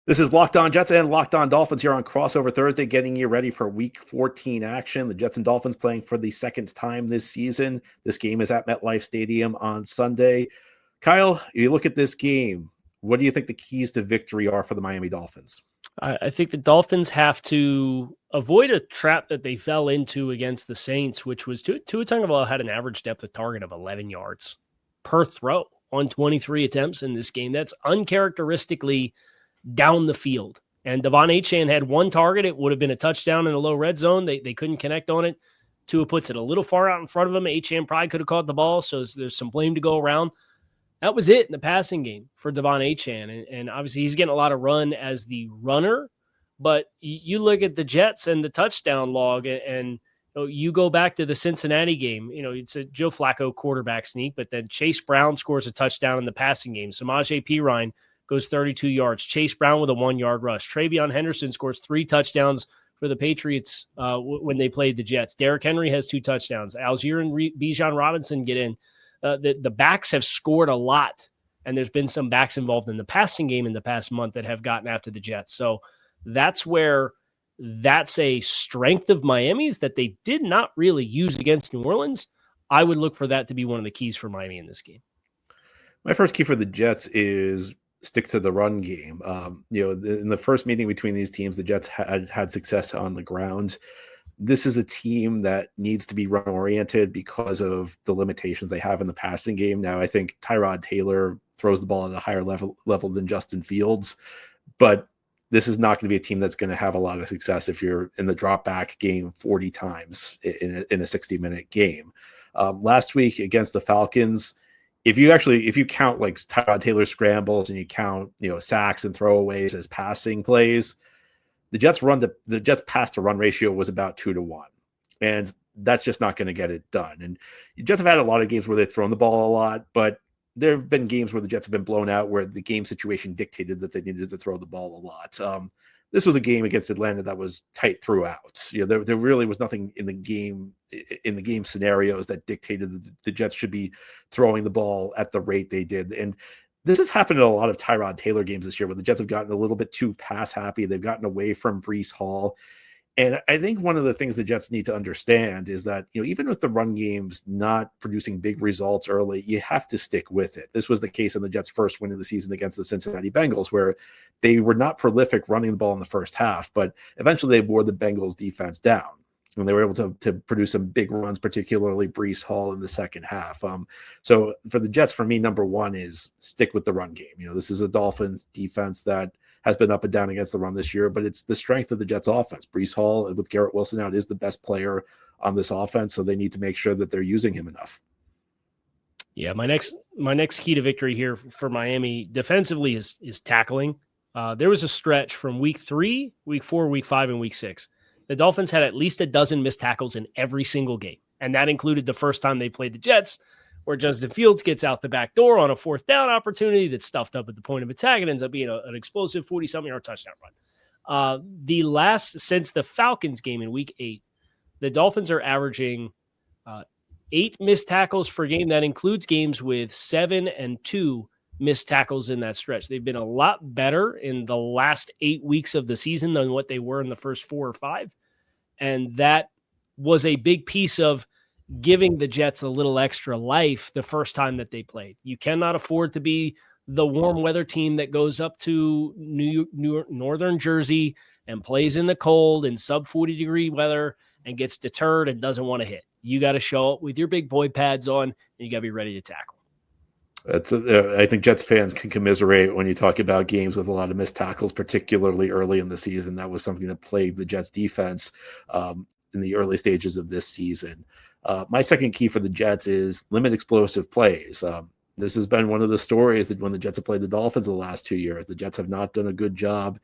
This is Locked On Jets and Locked On Dolphins here on Crossover Thursday, getting you ready for Week 14 action. The Jets and Dolphins playing for the second time this season. This game is at MetLife Stadium on Sunday. Kyle, you look at this game, what do you think the keys to victory are for the Miami Dolphins? I think the Dolphins have to avoid a trap that they fell into against the Saints, which was Tua Tagovailoa had an average depth of target of 11 yards per throw on 23 attempts in this game. That's uncharacteristically down the field. And Devon Achane had 1 target. It would have been a touchdown in the low red zone. They couldn't connect on it. Tua puts it a little far out in front of him. Achane probably could have caught the ball, so there's some blame to go around. That was it in the passing game for Devon Achane. And obviously he's getting a lot of run as the runner, but you look at the Jets and the touchdown log and you go back to the Cincinnati game, it's a Joe Flacco quarterback sneak, but then Chase Brown scores a touchdown in the passing game. Samaje Perine goes 32 yards. Chase Brown with a 1-yard rush. Travion Henderson scores 3 touchdowns for the Patriots when they played the Jets. Derrick Henry has 2 touchdowns. Algier and Bijan Robinson get in. The backs have scored a lot, and there's been some backs involved in the passing game in the past month that have gotten after the Jets. So that's a strength of Miami's that they did not really use against New Orleans. I would look for that to be one of the keys for Miami in this game. My first key for the Jets is stick to the run game. In the first meeting between these teams, the Jets had success on the ground. This is a team that needs to be run-oriented because of the limitations they have in the passing game. Now, I think Tyrod Taylor throws the ball at a higher level than Justin Fields, but this is not going to be a team that's going to have a lot of success if you're in the drop back game 40 times in a 60-minute game. Last week against the Falcons, if you count like Tyrod Taylor scrambles and you count, sacks and throwaways as passing plays, the Jets pass to run ratio was about 2-1. And that's just not going to get it done. And the Jets have had a lot of games where they've thrown the ball a lot, but there have been games where the Jets have been blown out where the game situation dictated that they needed to throw the ball a lot. This was a game against Atlanta that was tight throughout. There really was nothing in the game scenarios that dictated that the Jets should be throwing the ball at the rate they did. And this has happened in a lot of Tyrod Taylor games this year where the Jets have gotten a little bit too pass happy. They've gotten away from Breece Hall. And I think one of the things the Jets need to understand is that, even with the run games not producing big results early, you have to stick with it. This was the case in the Jets' first win of the season against the Cincinnati Bengals, where they were not prolific running the ball in the first half, but eventually they wore the Bengals defense down. And they were able to produce some big runs, particularly Breece Hall in the second half. So for the Jets, for me, number one is stick with the run game. This is a Dolphins defense that has been up and down against the run this year, but it's the strength of the Jets offense. Breece Hall with Garrett Wilson out is the best player on this offense, so they need to make sure that they're using him enough. Yeah, my next key to victory here for Miami defensively is tackling. There was a stretch from week 3, week 4, week 5, and week 6. The Dolphins had at least a dozen missed tackles in every single game, and that included the first time they played the Jets, where Justin Fields gets out the back door on a 4th down opportunity that's stuffed up at the point of attack and ends up being an explosive 40-something yard touchdown run. Since the Falcons game in week 8, the Dolphins are averaging 8 missed tackles per game. That includes games with 7 and 2 missed tackles in that stretch. They've been a lot better in the last 8 weeks of the season than what they were in the first 4 or 5. And that was a big piece of giving the Jets a little extra life the first time that they played. You cannot afford to be the warm weather team that goes up to northern Jersey and plays in the cold and sub 40 degree weather and gets deterred and doesn't want to hit. You got to show up with your big boy pads on and you got to be ready to tackle. I think Jets fans can commiserate when you talk about games with a lot of missed tackles, particularly early in the season. That was something that plagued the Jets defense in the early stages of this season. My second key for the Jets is limit explosive plays. This has been one of the stories that when the Jets have played the Dolphins the last 2 years, the Jets have not done a good job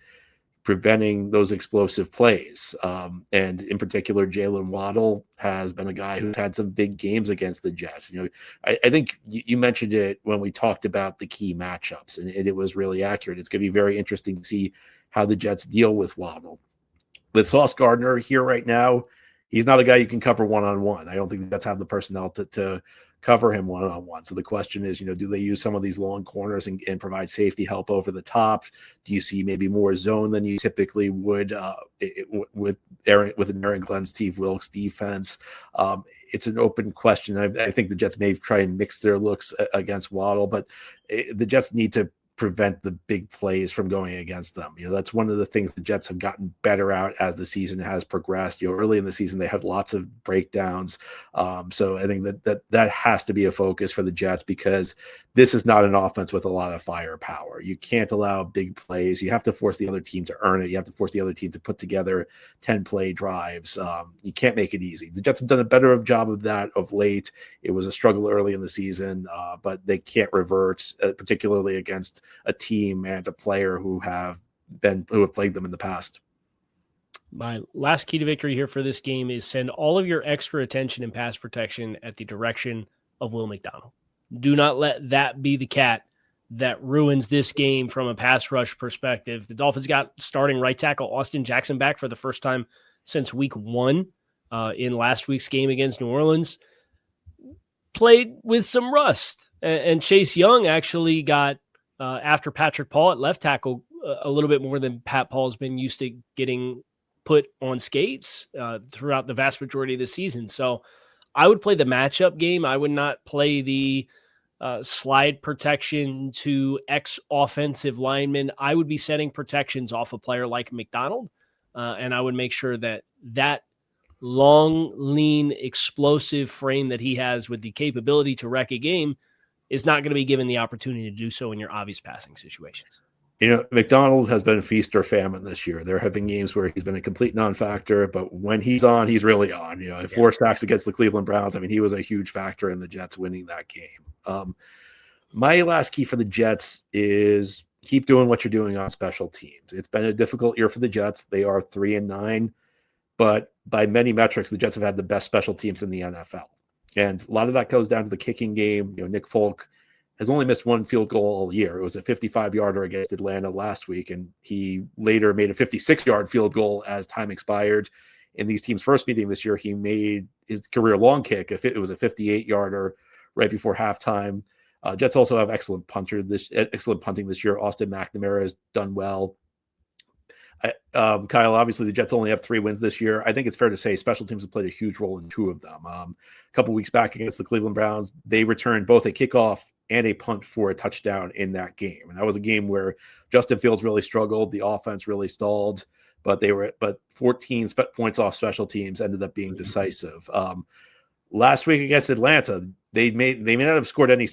preventing those explosive plays. And in particular, Jalen Waddle has been a guy who's had some big games against the Jets. I think you mentioned it when we talked about the key matchups, and it was really accurate. It's going to be very interesting to see how the Jets deal with Waddle. With Sauce Gardner here right now, he's not a guy you can cover one-on-one. I don't think the Jets have the personnel to cover him one-on-one. So the question is, do they use some of these long corners and provide safety help over the top? Do you see maybe more zone than you typically would with an Aaron Glenn, Steve Wilkes defense? It's an open question. I think the Jets may try and mix their looks against Waddle, but the Jets need to prevent the big plays from going against them. That's one of the things the Jets have gotten better at as the season has progressed. Early in the season, they had lots of breakdowns. So I think that has to be a focus for the Jets because this is not an offense with a lot of firepower. You can't allow big plays. You have to force the other team to earn it. You have to force the other team to put together 10-play drives. You can't make it easy. The Jets have done a better job of that of late. It was a struggle early in the season, but they can't revert, particularly against a team and a player who have plagued them in the past. My last key to victory here for this game is send all of your extra attention and pass protection at the direction of Will McDonald. Do not let that be the cat that ruins this game from a pass rush perspective. The Dolphins got starting right tackle Austin Jackson back for the first time since week 1 in last week's game against New Orleans. Played with some rust. And Chase Young actually got, after Patrick Paul at left tackle, a little bit more than Pat Paul's been used to getting put on skates throughout the vast majority of the season. So I would play the matchup game. I would not play the slide protection to ex-offensive linemen. I would be setting protections off a player like McDonald, and I would make sure that long, lean, explosive frame that he has with the capability to wreck a game is not going to be given the opportunity to do so in your obvious passing situations. McDonald has been feast or famine this year. There have been games where he's been a complete non-factor, but when he's on, he's really on. 4 sacks against the Cleveland Browns. I mean, he was a huge factor in the Jets winning that game. My last key for the Jets is keep doing what you're doing on special teams. It's been a difficult year for the Jets. They are 3-9, but by many metrics, the Jets have had the best special teams in the NFL. And a lot of that goes down to the kicking game. Nick Folk has only missed 1 field goal all year. It was a 55-yarder against Atlanta last week, and he later made a 56-yard field goal as time expired. In these teams' first meeting this year, he made his career-long kick. It was a 58-yarder right before halftime. Jets also have excellent punting this year. Austin McNamara has done well. Kyle, obviously the Jets only have 3 wins this year. I think it's fair to say special teams have played a huge role in 2 of them. A couple weeks back against the Cleveland Browns, they returned both a kickoff and a punt for a touchdown in that game. And that was a game where Justin Fields really struggled. The offense really stalled, but 14 points off special teams ended up being decisive. Last week against Atlanta, they may not have scored any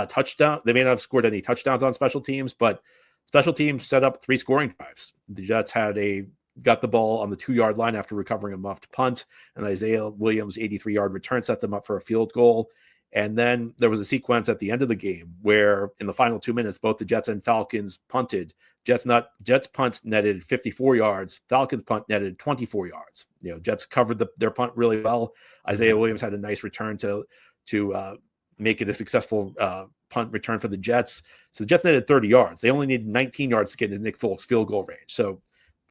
touchdown. They may not have scored any touchdowns on special teams, but special teams set up 3 scoring drives. The Jets got the ball on the 2-yard line after recovering a muffed punt, and Isaiah Williams' 83-yard return set them up for a field goal. And then there was a sequence at the end of the game where in the final 2 minutes, both the Jets and Falcons punted. Jets punt netted 54 yards. Falcons punt netted 24 yards. Jets covered their punt really well. Isaiah Williams had a nice return to make it a successful punt return for the Jets. So the Jets netted 30 yards. They only needed 19 yards to get into Nick Folk's field goal range. So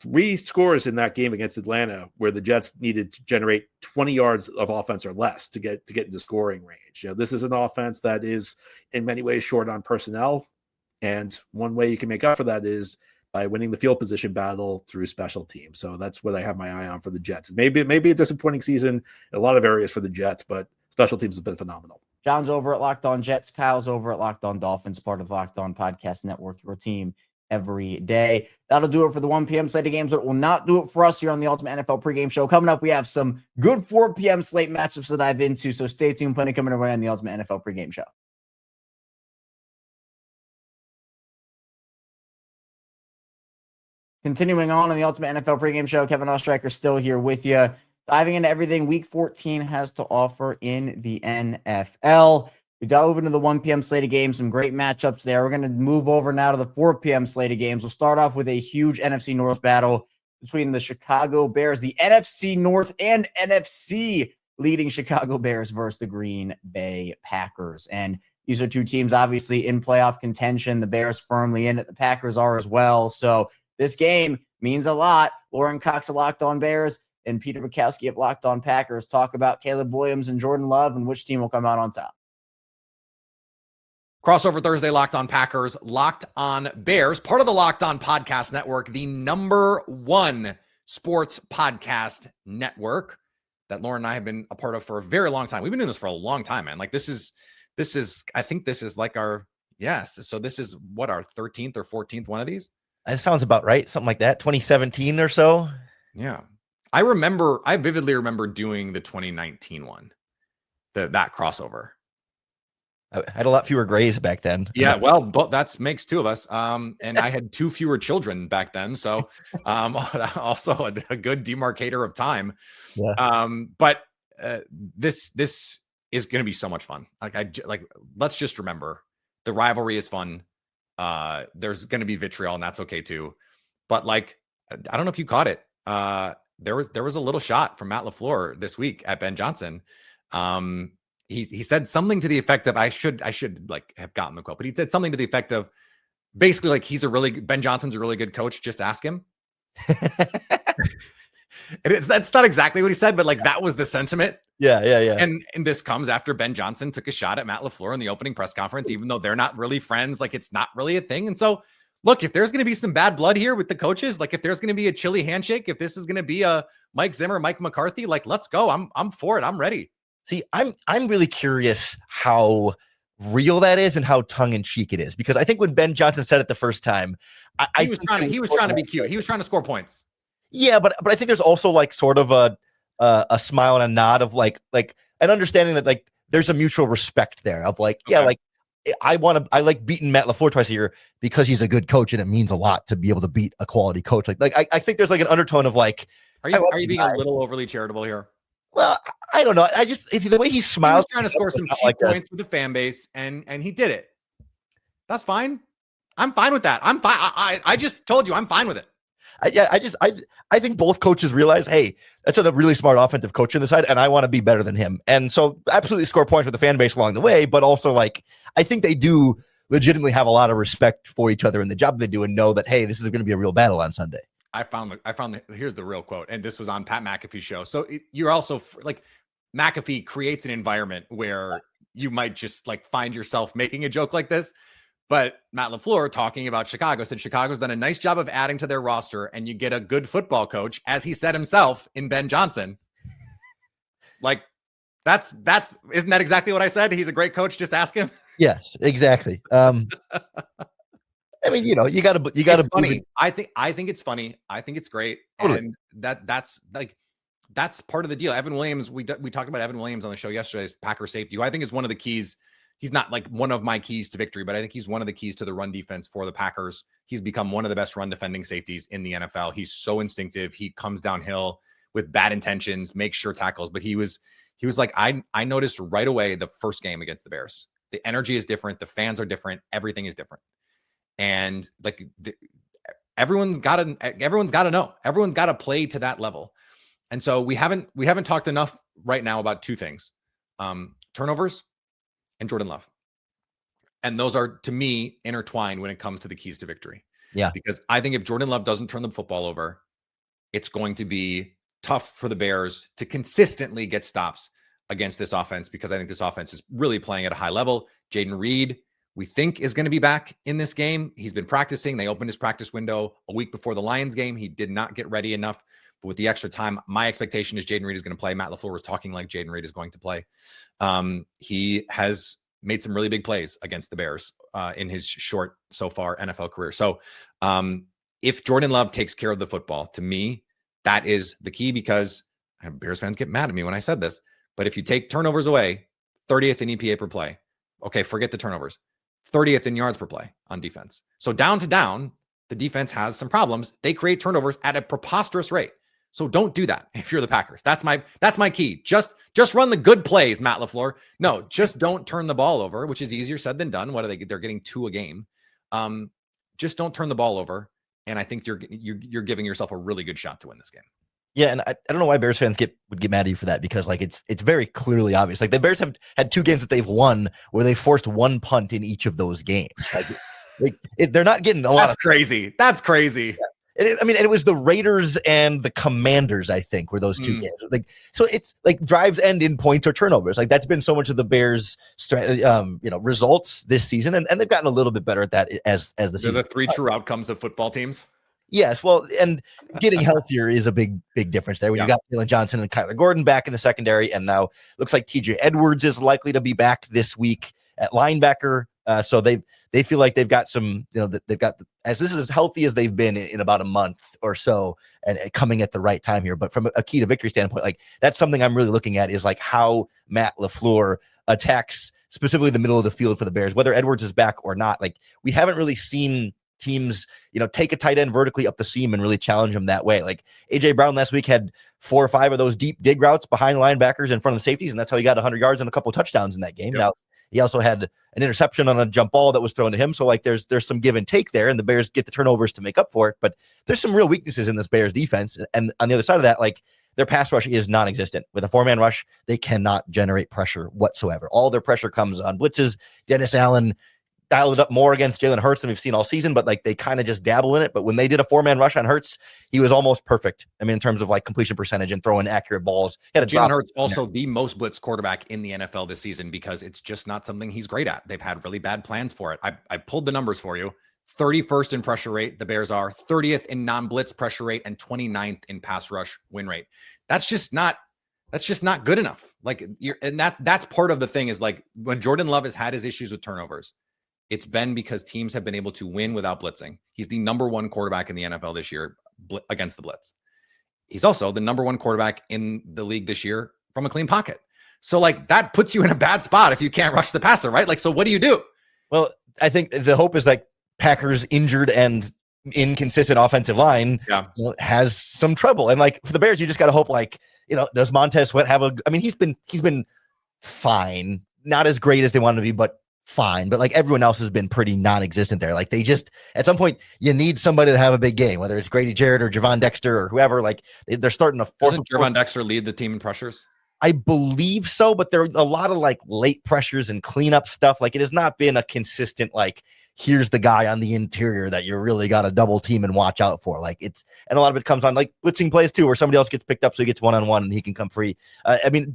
3 scores in that game against Atlanta where the Jets needed to generate 20 yards of offense or less to get into scoring range. This is an offense that is in many ways short on personnel. And one way you can make up for that is by winning the field position battle through special teams. So that's what I have my eye on for the Jets. Maybe a disappointing season in a lot of areas for the Jets, but special teams has been phenomenal. John's over at Locked On Jets. Kyle's over at Locked On Dolphins, part of the Locked On Podcast Network, your team every day. That'll do it for the 1 p.m. slate of games, but it will not do it for us here on the Ultimate NFL Pregame Show. Coming up, we have some good 4 p.m. slate matchups to dive into, so stay tuned. Plenty coming away on the Ultimate NFL Pregame Show. Continuing on the Ultimate NFL Pregame Show, Kevin Ostreicher still here with you, diving into everything Week 14 has to offer in the NFL. We dove into the 1 p.m. slate of games, some great matchups there. We're going to move over now to the 4 p.m. slate of games. We'll start off with a huge NFC North battle between the Chicago Bears, the NFC North and NFC leading Chicago Bears versus the Green Bay Packers. And these are 2 teams obviously in playoff contention. The Bears firmly in it. The Packers are as well. So this game means a lot. Lauren Cox of Locked On Bears and Peter Bukowski of Locked On Packers talk about Caleb Williams and Jordan Love and which team will come out on top. Crossover Thursday, Locked On Packers, Locked On Bears, part of the Locked On Podcast Network, the #1 sports podcast network that Lauren and I have been a part of for a very long time. We've been doing this for a long time, man. Like this is, I think this is like our, yes. So this is what, our 13th or 14th one of these? That sounds about right. Something like that. 2017 or so. Yeah. I vividly remember doing the 2019 one, that crossover. I had a lot fewer grays back then. Yeah, well, but that makes 2 of us. And I had 2 fewer children back then, so also a good demarcator of time. Yeah. But this is going to be so much fun. Let's just remember the rivalry is fun. There's going to be vitriol, and that's okay too. But I don't know if you caught it. There was a little shot from Matt LaFleur this week at Ben Johnson. He said something to the effect of, I should have gotten the quote, but he said something to the effect of basically Ben Johnson's a really good coach. Just ask him. That's not exactly what he said, but that was the sentiment. Yeah. And this comes after Ben Johnson took a shot at Matt LaFleur in the opening press conference, even though they're not really friends. It's not really a thing. And so look, if there's going to be some bad blood here with the coaches, if there's going to be a chilly handshake, if this is going to be a Mike Zimmer, Mike McCarthy, let's go. I'm for it. I'm ready. See, I'm really curious how real that is and how tongue-in-cheek it is, because I think when Ben Johnson said it the first time, he was trying to be cute. He was trying to score points. Yeah, but I think there's also sort of a smile and a nod of an understanding that there's a mutual respect there of I like beating Matt LaFleur twice a year because he's a good coach, and it means a lot to be able to beat a quality coach. I think there's like an undertone of like, are you being a little overly charitable here? Well, I don't know. The way he smiles, he was trying to score some cheap points with the fan base, and he did it. That's fine. I'm fine with that. I'm fine. I just told you I'm fine with it. I think both coaches realize, hey, that's a really smart offensive coach on the side, and I want to be better than him. And so absolutely score points with the fan base along the way, but also like I think they do legitimately have a lot of respect for each other in the job they do and know that, hey, this is going to be a real battle on Sunday. I found here's the real quote, and this was on Pat McAfee's show. So you're also like McAfee creates an environment where you might just like find yourself making a joke like this. But Matt LaFleur, talking about Chicago, said Chicago's done a nice job of adding to their roster, and you get a good football coach, as he said himself, in Ben Johnson. Like, isn't that exactly what I said? He's a great coach. Just ask him. Yes, exactly. I mean, you gotta. It's funny. I think it's funny. I think it's great, and that's part of the deal. Evan Williams. We talked about Evan Williams on the show yesterday as Packer safety, who I think is one of the keys. He's not like one of my keys to victory, but I think he's one of the keys to the run defense for the Packers. He's become one of the best run defending safeties in the NFL. He's so instinctive. He comes downhill with bad intentions, makes sure tackles. But he was like, I noticed right away the first game against the Bears. The energy is different. The fans are different. Everything is different. And like everyone's got to know. Everyone's got to play to that level. And so we haven't talked enough right now about two things: turnovers and Jordan Love. And those are, to me, intertwined when it comes to the keys to victory. Yeah. Because I think if Jordan Love doesn't turn the football over, it's going to be tough for the Bears to consistently get stops against this offense, because I think this offense is really playing at a high level. Jaden Reed, we think, is going to be back in this game. He's been practicing. They opened his practice window a week before the Lions game. He did not get ready enough. But with the extra time, my expectation is Jaden Reed is going to play. Matt LaFleur was talking like Jaden Reed is going to play. He has made some really big plays against the Bears in his short so far NFL career. So if Jordan Love takes care of the football, to me, that is the key, because Bears fans get mad at me when I said this, but if you take turnovers away, 30th in EPA per play. Okay, forget the turnovers. 30th in yards per play on defense. So down to down, the defense has some problems. They create turnovers at a preposterous rate. So don't do that if you're the Packers. That's my key. Just run the good plays, Matt LaFleur. No, just don't turn the ball over, which is easier said than done. What are they? They're getting 2 a game. Just don't turn the ball over, and I think you're giving yourself a really good shot to win this game. Yeah, and I don't know why Bears fans would get mad at you for that, because like it's very clearly obvious. Like the Bears have had 2 games that they've won where they forced 1 punt in each of those games. They're not getting a lot. That's crazy. That's crazy. Yeah. It was the Raiders and the Commanders, I think, were those 2 games. Like, so it's like drives end in points or turnovers. Like that's been so much of the Bears, results this season, and they've gotten a little bit better at that as the season. They're the 3 true outcomes of football teams. Yes, well, and getting healthier is a big difference there. When you got Jalen Johnson and Kyler Gordon back in the secondary, and now looks like TJ Edwards is likely to be back this week at linebacker. So they feel like they've got some, they've got, as this is as healthy as they've been in about a month or so, and coming at the right time here. But from a key to victory standpoint, like that's something I'm really looking at, is like how Matt LaFleur attacks specifically the middle of the field for the Bears, whether Edwards is back or not. Like we haven't really seen teams, take a tight end vertically up the seam and really challenge them that way. Like AJ Brown last week had 4 or 5 of those deep dig routes behind linebackers in front of the safeties, and that's how he got 100 yards and a couple of touchdowns in that game. Yep. Now he also had an interception on a jump ball that was thrown to him. So like there's some give and take there, and the Bears get the turnovers to make up for it. But there's some real weaknesses in this Bears defense. And on the other side of that, like their pass rush is non-existent. With a 4-man rush, they cannot generate pressure whatsoever. All their pressure comes on blitzes. Dennis Allen dialed it up more against Jalen Hurts than we've seen all season, but like they kind of just dabble in it. But when they did a 4-man rush on Hurts, he was almost perfect. In terms of like completion percentage and throwing accurate balls. Jalen Hurts also the most blitz quarterback in the NFL this season, because it's just not something he's great at. They've had really bad plans for it. I pulled the numbers for you. 31st in pressure rate, the Bears are 30th in non-blitz pressure rate, and 29th in pass rush win rate. That's just not good enough. Like that's part of the thing, is like when Jordan Love has had his issues with turnovers, it's been because teams have been able to win without blitzing. He's the number 1 quarterback in the NFL this year against the blitz. He's also the number 1 quarterback in the league this year from a clean pocket. So like that puts you in a bad spot if you can't rush the passer, right? Like, so what do? Well, I think the hope is like Packers injured and inconsistent offensive line has some trouble. And like for the Bears, you just got to hope like, does Montez Sweat have he's been fine, not as great as they wanted to be, but fine. But like everyone else has been pretty non-existent there. Like they just, at some point you need somebody to have a big game, whether it's Grady Jarrett or Javon Dexter or whoever, like they're starting to Doesn't Javon Dexter lead the team in pressures? I believe so, but there are a lot of like late pressures and cleanup stuff. Like it has not been a consistent, like, here's the guy on the interior that you really got to double team and watch out for. Like and a lot of it comes on like blitzing plays too, where somebody else gets picked up so he gets one-on-one and he can come free.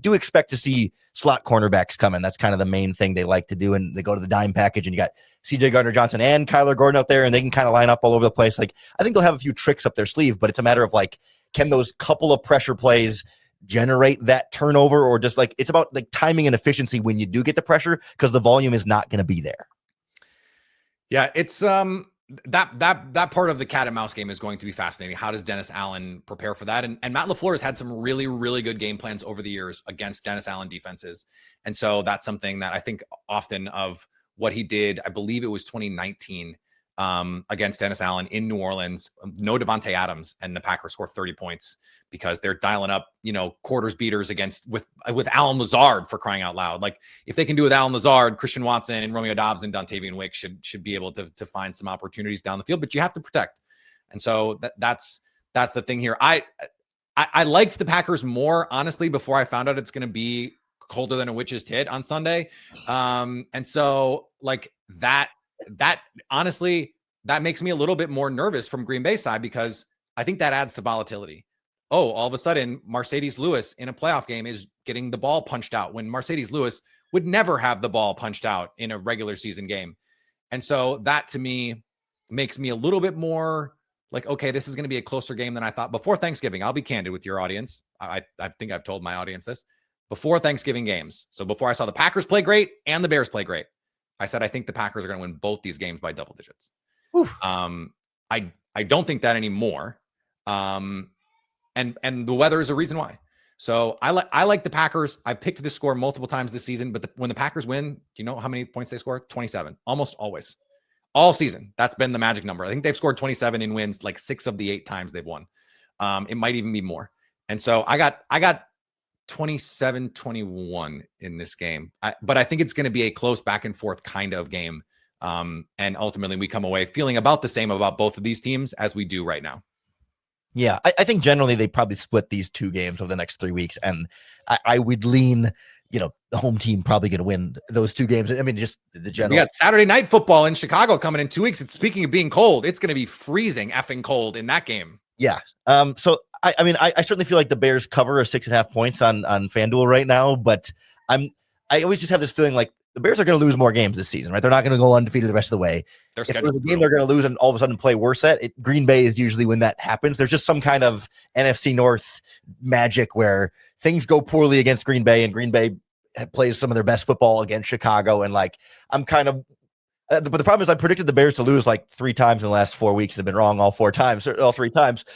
Do expect to see slot cornerbacks coming. That's kind of the main thing they like to do. And they go to the dime package and you got CJ Gardner-Johnson and Kyler Gordon out there and they can kind of line up all over the place. Like I think they'll have a few tricks up their sleeve, but it's a matter of like, can those couple of pressure plays generate that turnover, or just like it's about like timing and efficiency when you do get the pressure, because the volume is not going to be there. Yeah, it's that part of the cat and mouse game is going to be fascinating. How does Dennis Allen prepare for that? And Matt LaFleur has had some really, really good game plans over the years against Dennis Allen defenses. And so that's something that I think often of what he did, I believe it was 2019 against Dennis Allen in New Orleans, no Devontae Adams, and the Packers score 30 points because they're dialing up, quarters beaters with Alan Lazard, for crying out loud. Like if they can do with Alan Lazard, Christian Watson and Romeo Doubs and Dontavian Wicks should be able to find some opportunities down the field, but you have to protect. And so that's the thing here. I liked the Packers more, honestly, before I found out it's going to be colder than a witch's tit on Sunday. And so like that honestly, that makes me a little bit more nervous from Green Bay side, because I think that adds to volatility. Oh, all of a sudden, Mercedes Lewis in a playoff game is getting the ball punched out when Mercedes Lewis would never have the ball punched out in a regular season game. And so that to me makes me a little bit more like, okay, this is going to be a closer game than I thought before Thanksgiving. I'll be candid with your audience. I think I've told my audience this before Thanksgiving games. So before I saw the Packers play great and the Bears play great, I said, I think the Packers are going to win both these games by double digits. I don't think that anymore. And the weather is a reason why. So I like the Packers. I picked this score multiple times this season, but when the Packers win, do you know how many points they score? 27, almost always, all season. That's been the magic number. I think they've scored 27 in wins like 6 of the 8 times they've won. It might even be more. And so I got 27-21 in this game, but I think it's going to be a close back and forth kind of game. And ultimately we come away feeling about the same about both of these teams as we do right now. Yeah, I think generally they probably split these 2 games over the next 3 weeks. And I would lean, the home team probably going to win those 2 games. I mean, just the general. We got Saturday night football in Chicago coming in 2 weeks. And speaking of being cold, it's going to be freezing effing cold in that game. Yeah. So I certainly feel like the Bears cover 6.5 points on FanDuel right now, but I always just have this feeling like the Bears are going to lose more games this season, right? They're not going to go undefeated the rest of the way. If there's a game they're going to lose and all of a sudden play worse at it, Green Bay is usually when that happens. There's just some kind of NFC North magic where things go poorly against Green Bay and Green Bay plays some of their best football against Chicago. And like, I'm kind of, but the problem is I predicted the Bears to lose like 3 times in the last 4 weeks and have been wrong all 3 times.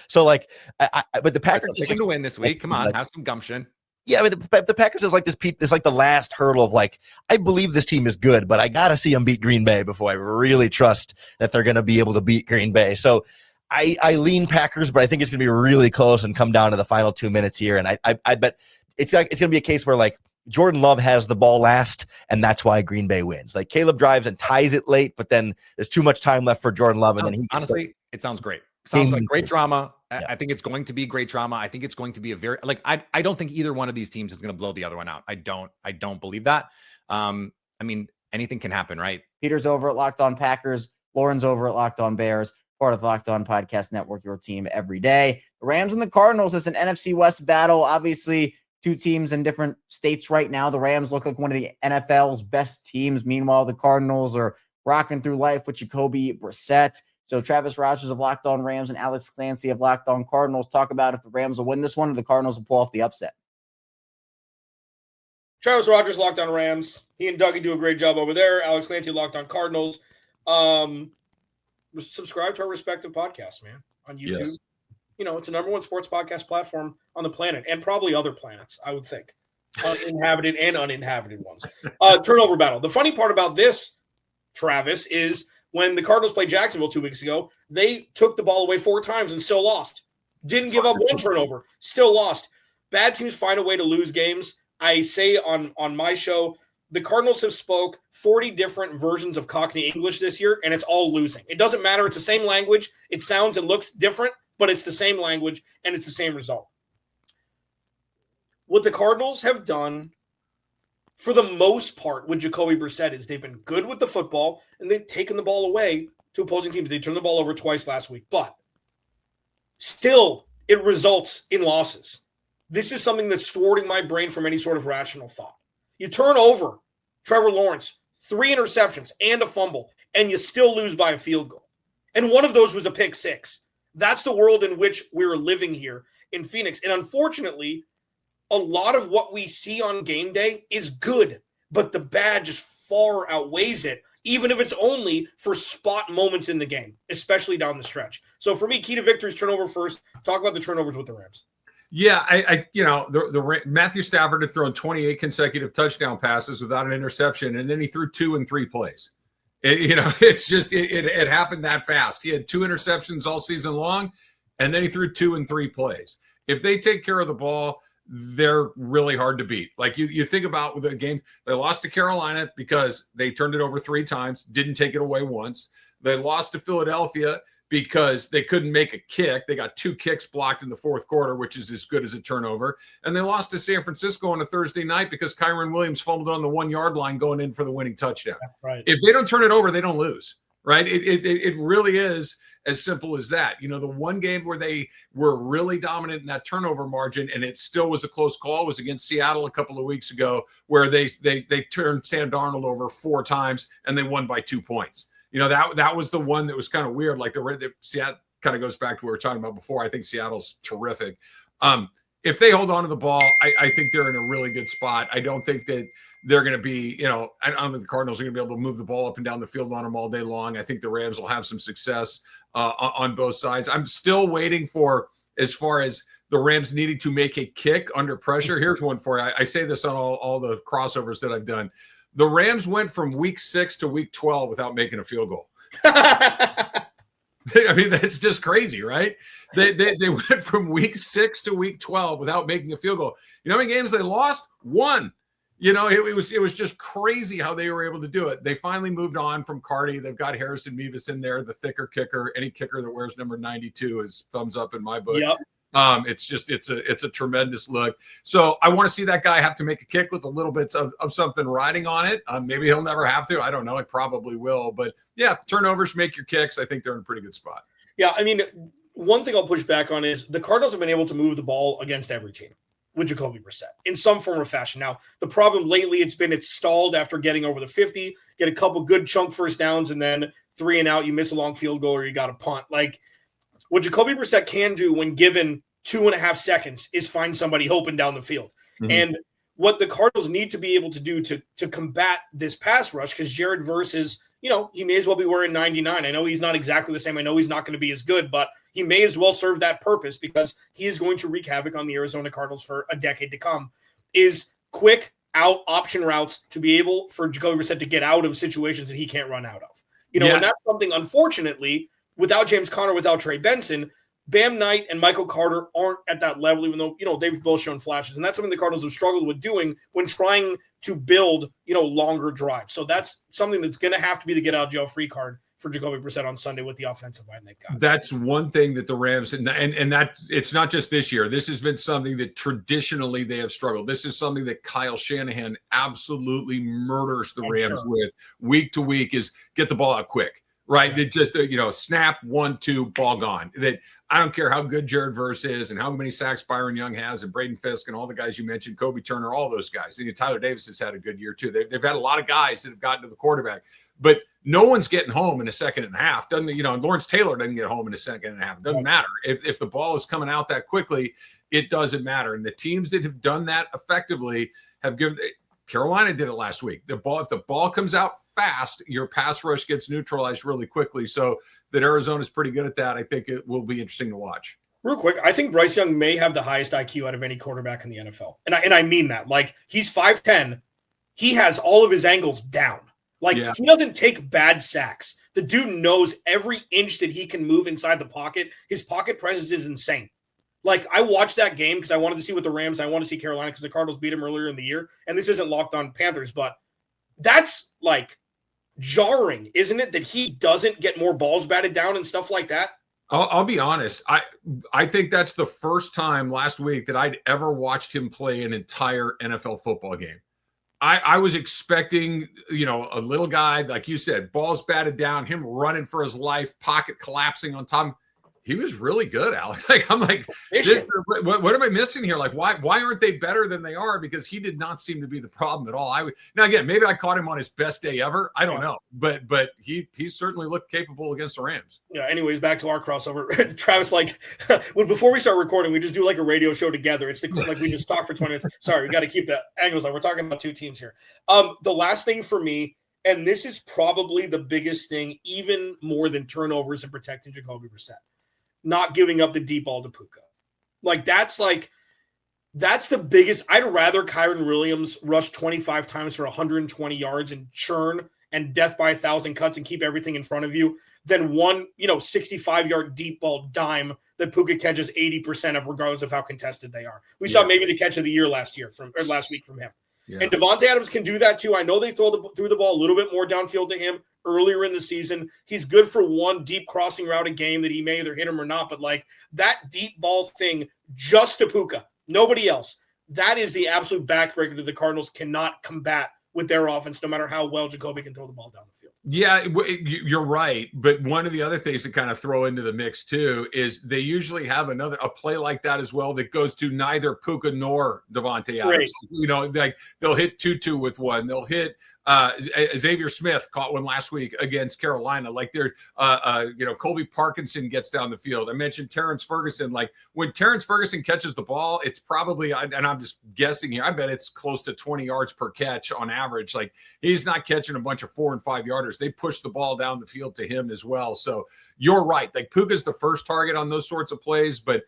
So like, but the Packers pick them to win this week. Come on, have some gumption. Yeah, I mean, the Packers is like this like the last hurdle of like, I believe this team is good, but I got to see them beat Green Bay before I really trust that they're going to be able to beat Green Bay. So I lean Packers, but I think it's going to be really close and come down to the final 2 minutes here. And I bet it's going to be a case where like Jordan Love has the ball last, and that's why Green Bay wins. Like Caleb drives and ties it late, but then there's too much time left for Jordan Love. And then it sounds great. Sounds like great drama. Yeah. I think it's going to be great drama. I think it's going to be a very I don't think either one of these teams is going to blow the other one out. I don't believe that. I mean, anything can happen, right? Peter's over at Locked On Packers. Lauren's over at Locked On Bears. Part of the Locked On Podcast Network, your team every day. The Rams and the Cardinals is an NFC West battle. Obviously, 2 teams in different states right now. The Rams look like one of the NFL's best teams. Meanwhile, the Cardinals are rocking through life with Jacoby Brissett. So Travis Rogers of Locked On Rams and Alex Clancy of Locked On Cardinals talk about if the Rams will win this one or the Cardinals will pull off the upset. Travis Rogers, Locked On Rams. He and Dougie do a great job over there. Alex Clancy, Locked On Cardinals. Subscribe to our respective podcasts, man, on YouTube. Yes. It's a #1 sports podcast platform on the planet, and probably other planets, I would think. Inhabited and uninhabited ones. Turnover battle. The funny part about this Travis, is when the Cardinals played Jacksonville 2 weeks ago, they took the ball away 4 times and still lost. Didn't give up 1 turnover, still lost. Bad teams find a way to lose games. I say on my show, the Cardinals have spoke 40 different versions of Cockney English this year, and it's all losing. It doesn't matter. It's the same language. It sounds and looks different, but it's the same language, and it's the same result. What the Cardinals have done for the most part with Jacoby Brissett is they've been good with the football, and they've taken the ball away to opposing teams. They turned the ball over twice last week, but still it results in losses. This is something that's thwarting my brain from any sort of rational thought. You turn over Trevor Lawrence, 3 interceptions and a fumble, and you still lose by a field goal. And one of those was a pick 6. That's the world in which we're living here in Phoenix. And unfortunately, a lot of what we see on game day is good, but the bad just far outweighs it, even if it's only for spot moments in the game, especially down the stretch. So for me, key to victory is turnover first. Talk about the turnovers with the Rams. Yeah, the Matthew Stafford had thrown 28 consecutive touchdown passes without an interception, and then he threw 2 in 3 plays. It happened that fast. He had 2 interceptions all season long, and then he threw 2 in 3 plays. If they take care of the ball, they're really hard to beat. Like you think about the game, they lost to Carolina because they turned it over 3 times, didn't take it away once. They lost to Philadelphia because they couldn't make a kick. They got 2 kicks blocked in the 4th quarter, which is as good as a turnover. And they lost to San Francisco on a Thursday night because Kyron Williams fumbled on the 1-yard line going in for the winning touchdown. Right. If they don't turn it over, they don't lose, right? It really is as simple as that. The one game where they were really dominant in that turnover margin, and it still was a close call, was against Seattle a couple of weeks ago, where they turned Sam Darnold over 4 times and they won by 2 points. That was the one that was kind of weird. Like Seattle kind of goes back to what we were talking about before. I think Seattle's terrific. If they hold on to the ball, I think they're in a really good spot. I don't think that they're going to be, I don't think the Cardinals are going to be able to move the ball up and down the field on them all day long. I think the Rams will have some success on both sides. I'm still waiting for, as far as the Rams needing to make a kick under pressure. Here's one for you. I say this on all the crossovers that I've done. The Rams went from week 6 to week 12 without making a field goal. I mean, that's just crazy, right? They went from week 6 to week 12 without making a field goal. You know how many games they lost? 1. It was just crazy how they were able to do it. They finally moved on from Cardi. They've got Harrison Mevis in there, the thicker kicker. Any kicker that wears number 92 is thumbs up in my book. Yep. It's a tremendous look. So I want to see that guy have to make a kick with a little bit of something riding on it. Maybe he'll never have to. I don't know. It probably will. But yeah, turnovers make your kicks. I think they're in a pretty good spot. Yeah, I mean, one thing I'll push back on is the Cardinals have been able to move the ball against every team with Jacoby Brissett in some form or fashion. Now, the problem lately it's stalled after getting over the 50, get a couple good chunk first downs, and then 3 and out, you miss a long field goal or you got a punt. Like, what Jacoby Brissett can do when given 2.5 seconds is find somebody open down the field. Mm-hmm. And what the Cardinals need to be able to do to combat this pass rush, because Jared Verse is, he may as well be wearing 99. I know he's not exactly the same. I know he's not going to be as good, but he may as well serve that purpose because he is going to wreak havoc on the Arizona Cardinals for a decade to come, is quick out option routes to be able for Jacoby Brissett to get out of situations that he can't run out of. And that's something, unfortunately, without James Conner, without Trey Benson, Bam Knight and Michael Carter aren't at that level, even though, they've both shown flashes. And that's something the Cardinals have struggled with doing when trying to build, longer drives. So that's something that's going to have to be the get out of jail free card for Jacoby Brissett on Sunday with the offensive line they've got. That's one thing that the Rams, and that it's not just this year. This has been something that traditionally they have struggled. This is something that Kyle Shanahan absolutely murders the Rams with week to week, is get the ball out quick. Right. That just, snap 1, 2, ball gone. That I don't care how good Jared Verse is and how many sacks Byron Young has and Braden Fisk and all the guys you mentioned, Kobe Turner, all those guys. Tyler Davis has had a good year too. They've had a lot of guys that have gotten to the quarterback, but no one's getting home in a second and a half. Lawrence Taylor doesn't get home in a second and a half. It doesn't matter. If the ball is coming out that quickly, it doesn't matter. And the teams that have done that effectively have given. Carolina did it last week. If the ball comes out fast, your pass rush gets neutralized really quickly. So that Arizona's pretty good at that. I think it will be interesting to watch. Real quick, I think Bryce Young may have the highest IQ out of any quarterback in the NFL. And I mean that. Like, he's 5'10". He has all of his angles down. Like, Yeah. he doesn't take bad sacks. The dude knows every inch that he can move inside the pocket. His pocket presence is insane. Like, I watched that game because I wanted to see what the Rams, I want to see Carolina because the Cardinals beat him earlier in the year. And this isn't Locked On Panthers, but that's like jarring, isn't it? That he doesn't get more balls batted down and stuff like that. I'll be honest. I think that's the first time last week that I'd ever watched him play an entire NFL football game. I was expecting, a little guy, like you said, balls batted down, him running for his life, pocket collapsing on top. He was really good, Alex. Like, I'm like, what am I missing here? Like, why aren't they better than they are? Because he did not seem to be the problem at all. Now again, maybe I caught him on his best day ever. I don't know, but he certainly looked capable against the Rams. Yeah. Anyways, back to our crossover. Travis, like, before we start recording, we just do like a radio show together. It's like we just talk for 20 minutes. Sorry, we got to keep the angles on. We're talking about two teams here. The last thing for me, and this is probably the biggest thing, even more than turnovers and protecting Jacoby Brissett. Not giving up the deep ball to Puka. That's the biggest. I'd rather Kyron Williams rush 25 times for 120 yards and churn and death by 1,000 cuts and keep everything in front of you than one, 65-yard deep ball dime that Puka catches 80% of, regardless of how contested they are. We saw maybe the catch of the year last week from him. Yeah. And Devontae Adams can do that too. I know they threw the ball a little bit more downfield to him earlier in the season. He's good for one deep crossing route a game that he may either hit him or not. But like that deep ball thing, just to Puka, nobody else. That is the absolute backbreaker that the Cardinals cannot combat with their offense, no matter how well Jacoby can throw the ball down the field. Yeah, you're right. But one of the other things to kind of throw into the mix too is they usually have a play like that as well that goes to neither Puka nor Devontae Adams. Right. Like they'll hit 2-2 with one. They'll hit Xavier Smith caught one last week against Carolina. Like Colby Parkinson gets down the field. I mentioned Terrence Ferguson. Like when Terrence Ferguson catches the ball, it's probably, and I'm just guessing here, I bet it's close to 20 yards per catch on average. Like he's not catching a bunch of 4 and 5 yarders. They push the ball down the field to him as well. So you're right. Like Puka's the first target on those sorts of plays, but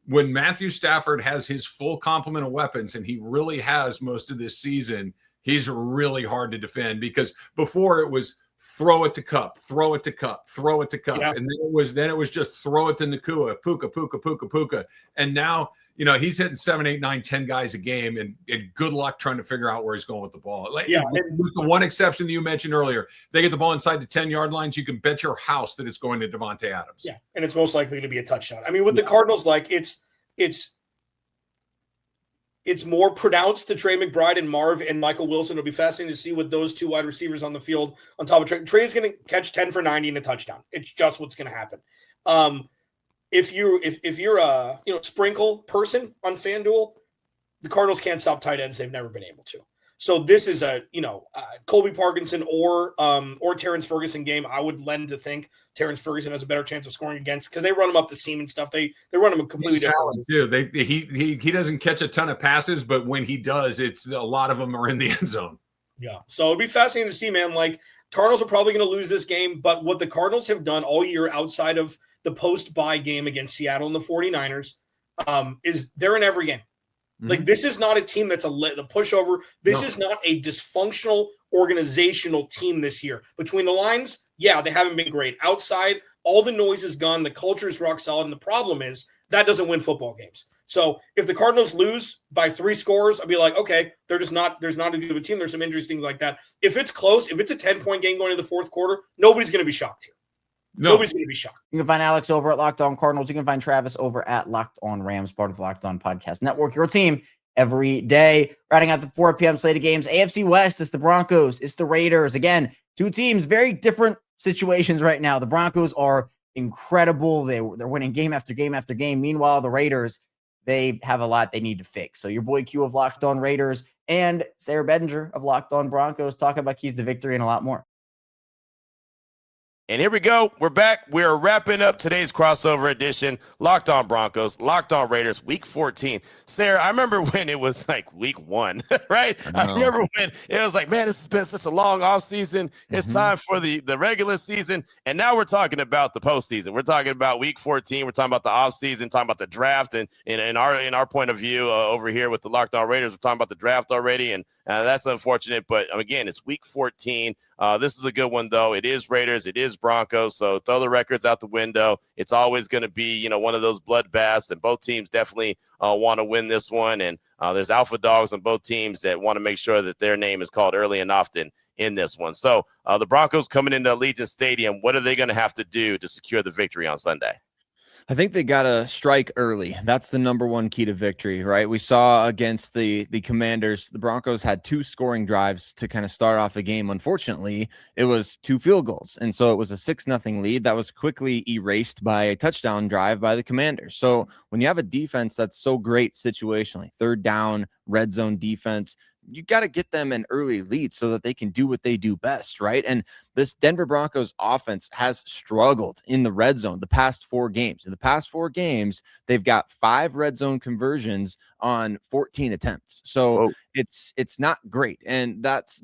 when Matthew Stafford has his full complement of weapons, and he really has most of this season, he's really hard to defend because before it was throw it to Kupp, throw it to Kupp, throw it to Kupp. Yeah. And then it was just throw it to Nakua, Puka. And now, he's hitting 7, 8, 9, 10 guys a game and good luck trying to figure out where he's going with the ball. With the one exception that you mentioned earlier, they get the ball inside the 10-yard lines. You can bet your house that it's going to Devontae Adams. Yeah. And it's most likely to be a touchdown. I mean, with the Cardinals, like it's more pronounced to Trey McBride and Marv and Michael Wilson. It'll be fascinating to see what those two wide receivers on the field on top of Trey. Trey's going to catch 10 for 90 and a touchdown. It's just what's going to happen. If you're a sprinkle person on FanDuel, the Cardinals can't stop tight ends. They've never been able to. So this is a Colby Parkinson or Terrence Ferguson game. I would lend to think Terrence Ferguson has a better chance of scoring against because they run him up the seam and stuff. They run him a completely different. He doesn't catch a ton of passes, but when he does, it's a lot of them are in the end zone. Yeah, so it'd be fascinating to see, man. Like Cardinals are probably going to lose this game, but what the Cardinals have done all year outside of the post-bye game against Seattle and the 49ers is they're in every game. Like this is not a team that's a pushover. This is not a dysfunctional organizational team this year. Between the lines, yeah, they haven't been great. Outside, all the noise is gone. The culture is rock solid. And the problem is that doesn't win football games. So if the Cardinals lose by 3 scores, I'll be like, okay, there's not as good of a team. There's some injuries, things like that. If it's close, if it's a 10-point game going into the fourth quarter, nobody's going to be shocked here. Nobody's going to be shocked. You can find Alex over at Locked On Cardinals. You can find Travis over at Locked On Rams, part of the Locked On Podcast Network. Your team every day. Riding out the 4 p.m. slate of games. AFC West, it's the Broncos. It's the Raiders. Again, 2 teams, very different situations right now. The Broncos are incredible. They're winning game after game after game. Meanwhile, the Raiders, they have a lot they need to fix. So your boy Q of Locked On Raiders and Sarah Bedinger of Locked On Broncos talk about keys to victory and a lot more. And here we go. We're back. We're wrapping up today's crossover edition. Locked On Broncos, Locked On Raiders, Week 14. Sarah, I remember when it was like Week 1, right? I remember when it was like, man, this has been such a long offseason. It's time for the regular season. And now we're talking about the postseason. We're talking about Week 14. We're talking about the offseason, talking about the draft. And in our point of view over here with the Locked On Raiders, we're talking about the draft already. And That's unfortunate. But again, it's week 14. This is a good one, though. It is Raiders. It is Broncos. So throw the records out the window. It's always going to be, one of those bloodbaths, and both teams definitely want to win this one. And there's alpha dogs on both teams that want to make sure that their name is called early and often in this one. So the Broncos coming into Allegiant Stadium, what are they going to have to do to secure the victory on Sunday? I think they got to strike early. That's the number one key to victory, right? We saw against the Commanders, the Broncos had 2 scoring drives to kind of start off the game. Unfortunately, it was 2 field goals. And so it was a 6-0 lead that was quickly erased by a touchdown drive by the Commanders. So when you have a defense that's so great situationally, third down, red zone defense, you got to get them an early lead so that they can do what they do best, right? And this Denver Broncos offense has struggled in the red zone the past 4 games. In the past 4 games, they've got 5 red zone conversions on 14 attempts. So it's not great. And that's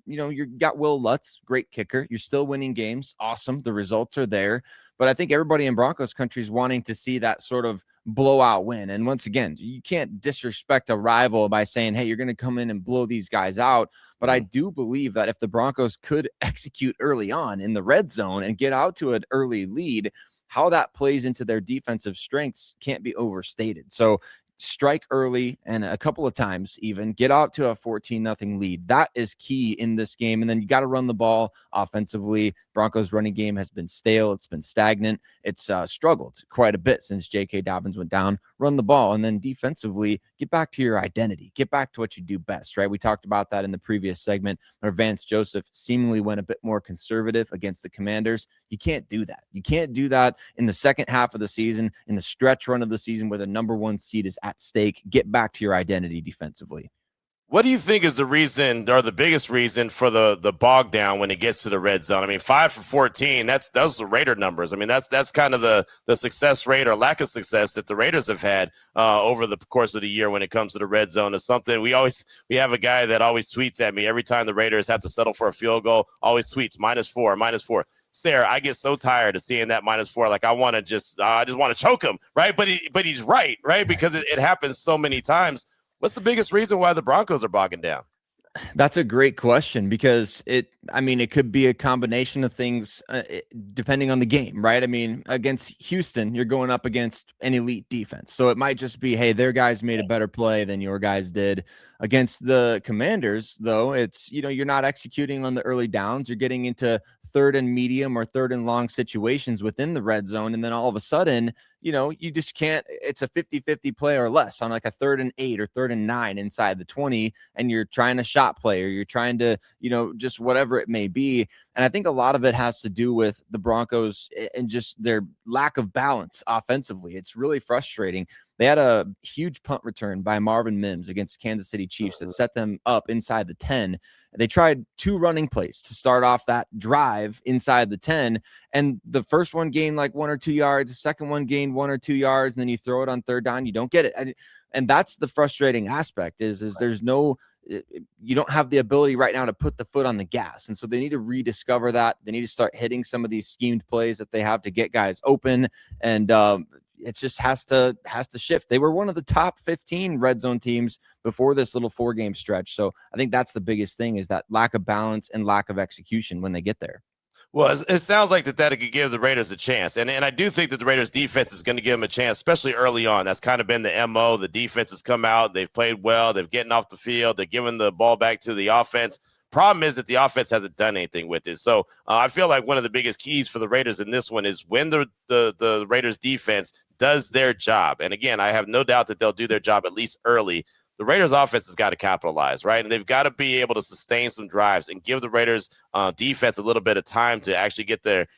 you got Will Lutz, great kicker. You're still winning games. Awesome. The results are there. But I think everybody in Broncos country is wanting to see that sort of blowout win. And once again, you can't disrespect a rival by saying, hey, you're going to come in and blow these guys out. But I do believe that if the Broncos could execute early on in the red zone and get out to an early lead, how that plays into their defensive strengths can't be overstated. So strike early and a couple of times even get out to a 14-0 lead. That is key in this game. And then you got to run the ball offensively. Broncos running game has been stale. It's been stagnant. It's struggled quite a bit since J.K. Dobbins went down. Run the ball. And then defensively, get back to your identity. Get back to what you do best, right? We talked about that in the previous segment where Vance Joseph seemingly went a bit more conservative against the Commanders. You can't do that. You can't do that in the second half of the season, in the stretch run of the season where the number 1 seed is at stake. Get back to your identity defensively. What do you think is the reason or the biggest reason for the bog down when it gets to the red zone? I mean, 5 for 14, those are Raider numbers. I mean, that's kind of the success rate or lack of success that the Raiders have had over the course of the year when it comes to the red zone. Is something we have a guy that always tweets at me every time the Raiders have to settle for a field goal, always tweets -4. Sarah, I get so tired of seeing that -4. Like I just want to choke him, right? But he's right? Because it happens so many times. What's the biggest reason why the Broncos are bogging down? That's a great question because it could be a combination of things depending on the game, right? I mean, against Houston, you're going up against an elite defense. So it might just be, hey, their guys made a better play than your guys did. Against the Commanders, though, it's, you're not executing on the early downs. You're getting into 3rd and medium or 3rd and long situations within the red zone. And then all of a sudden, you just can't, it's a 50-50 play or less on like a 3rd and 8 or 3rd and 9 inside the 20. And you're trying to shot play or you're trying to, just whatever it may be. And I think a lot of it has to do with the Broncos and just their lack of balance offensively. It's really frustrating. They had a huge punt return by Marvin Mims against Kansas City Chiefs that set them up inside the 10. They tried 2 running plays to start off that drive inside the 10. And the first one gained like 1 or 2 yards. The second one gained 1 or 2 yards. And then you throw it on 3rd down. You don't get it. And that's the frustrating aspect is there's no, you don't have the ability right now to put the foot on the gas. And so they need to rediscover that. They need to start hitting some of these schemed plays that they have to get guys open. And, it just has to shift. They were one of the top 15 red zone teams before this little 4-game stretch. So I think that's the biggest thing is that lack of balance and lack of execution when they get there. Well, it sounds like that could give the Raiders a chance. And I do think that the Raiders defense is going to give them a chance, especially early on. That's kind of been the MO. The defense has come out. They've played well. They're getting off the field. They're giving the ball back to the offense. Problem is that the offense hasn't done anything with it. So I feel like one of the biggest keys for the Raiders in this one is when the Raiders defense does their job. And again, I have no doubt that they'll do their job at least early. The Raiders offense has got to capitalize, right? And they've got to be able to sustain some drives and give the Raiders defense a little bit of time to actually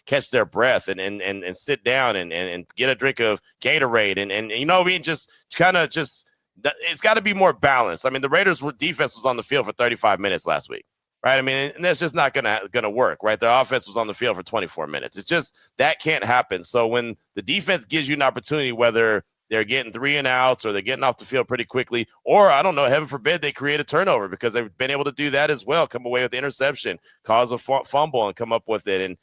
catch their breath and sit down and get a drink of Gatorade and just it's got to be more balanced. I mean, the Raiders defense was on the field for 35 minutes last week. Right. I mean, and that's just not gonna work. Right. Their offense was on the field for 24 minutes. It's just that can't happen. So when the defense gives you an opportunity, whether they're getting 3 and outs or they're getting off the field pretty quickly, or I don't know, heaven forbid they create a turnover because they've been able to do that as well. Come away with the interception, cause a fumble, and come up with it. And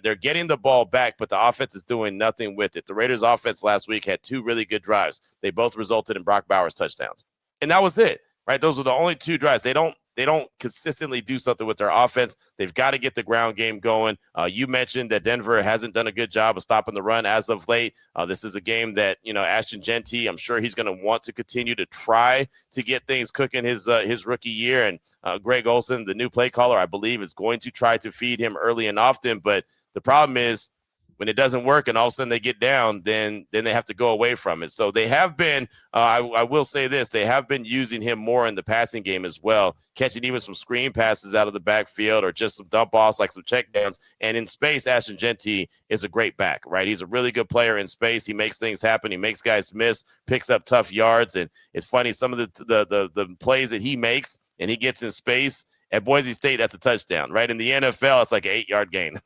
they're getting the ball back, but the offense is doing nothing with it. The Raiders' offense last week had 2 really good drives. They both resulted in Brock Bowers touchdowns, and that was it. Right. Those are the only 2 drives. They they don't consistently do something with their offense. They've got to get the ground game going. You mentioned that Denver hasn't done a good job of stopping the run as of late. This is a game that, Ashton Genty, I'm sure he's going to want to continue to try to get things cooking his rookie year. And Greg Olsen, the new play caller, I believe, is going to try to feed him early and often. But the problem is, when it doesn't work and all of a sudden they get down, then they have to go away from it. So they have been, I will say this, they have been using him more in the passing game as well, catching even some screen passes out of the backfield or just some dump offs, like some check downs. And in space, Ashton Genty is a great back, right? He's a really good player in space. He makes things happen. He makes guys miss, picks up tough yards. And it's funny, some of the plays that he makes and he gets in space, at Boise State, that's a touchdown, right? In the NFL, it's like an 8-yard gain.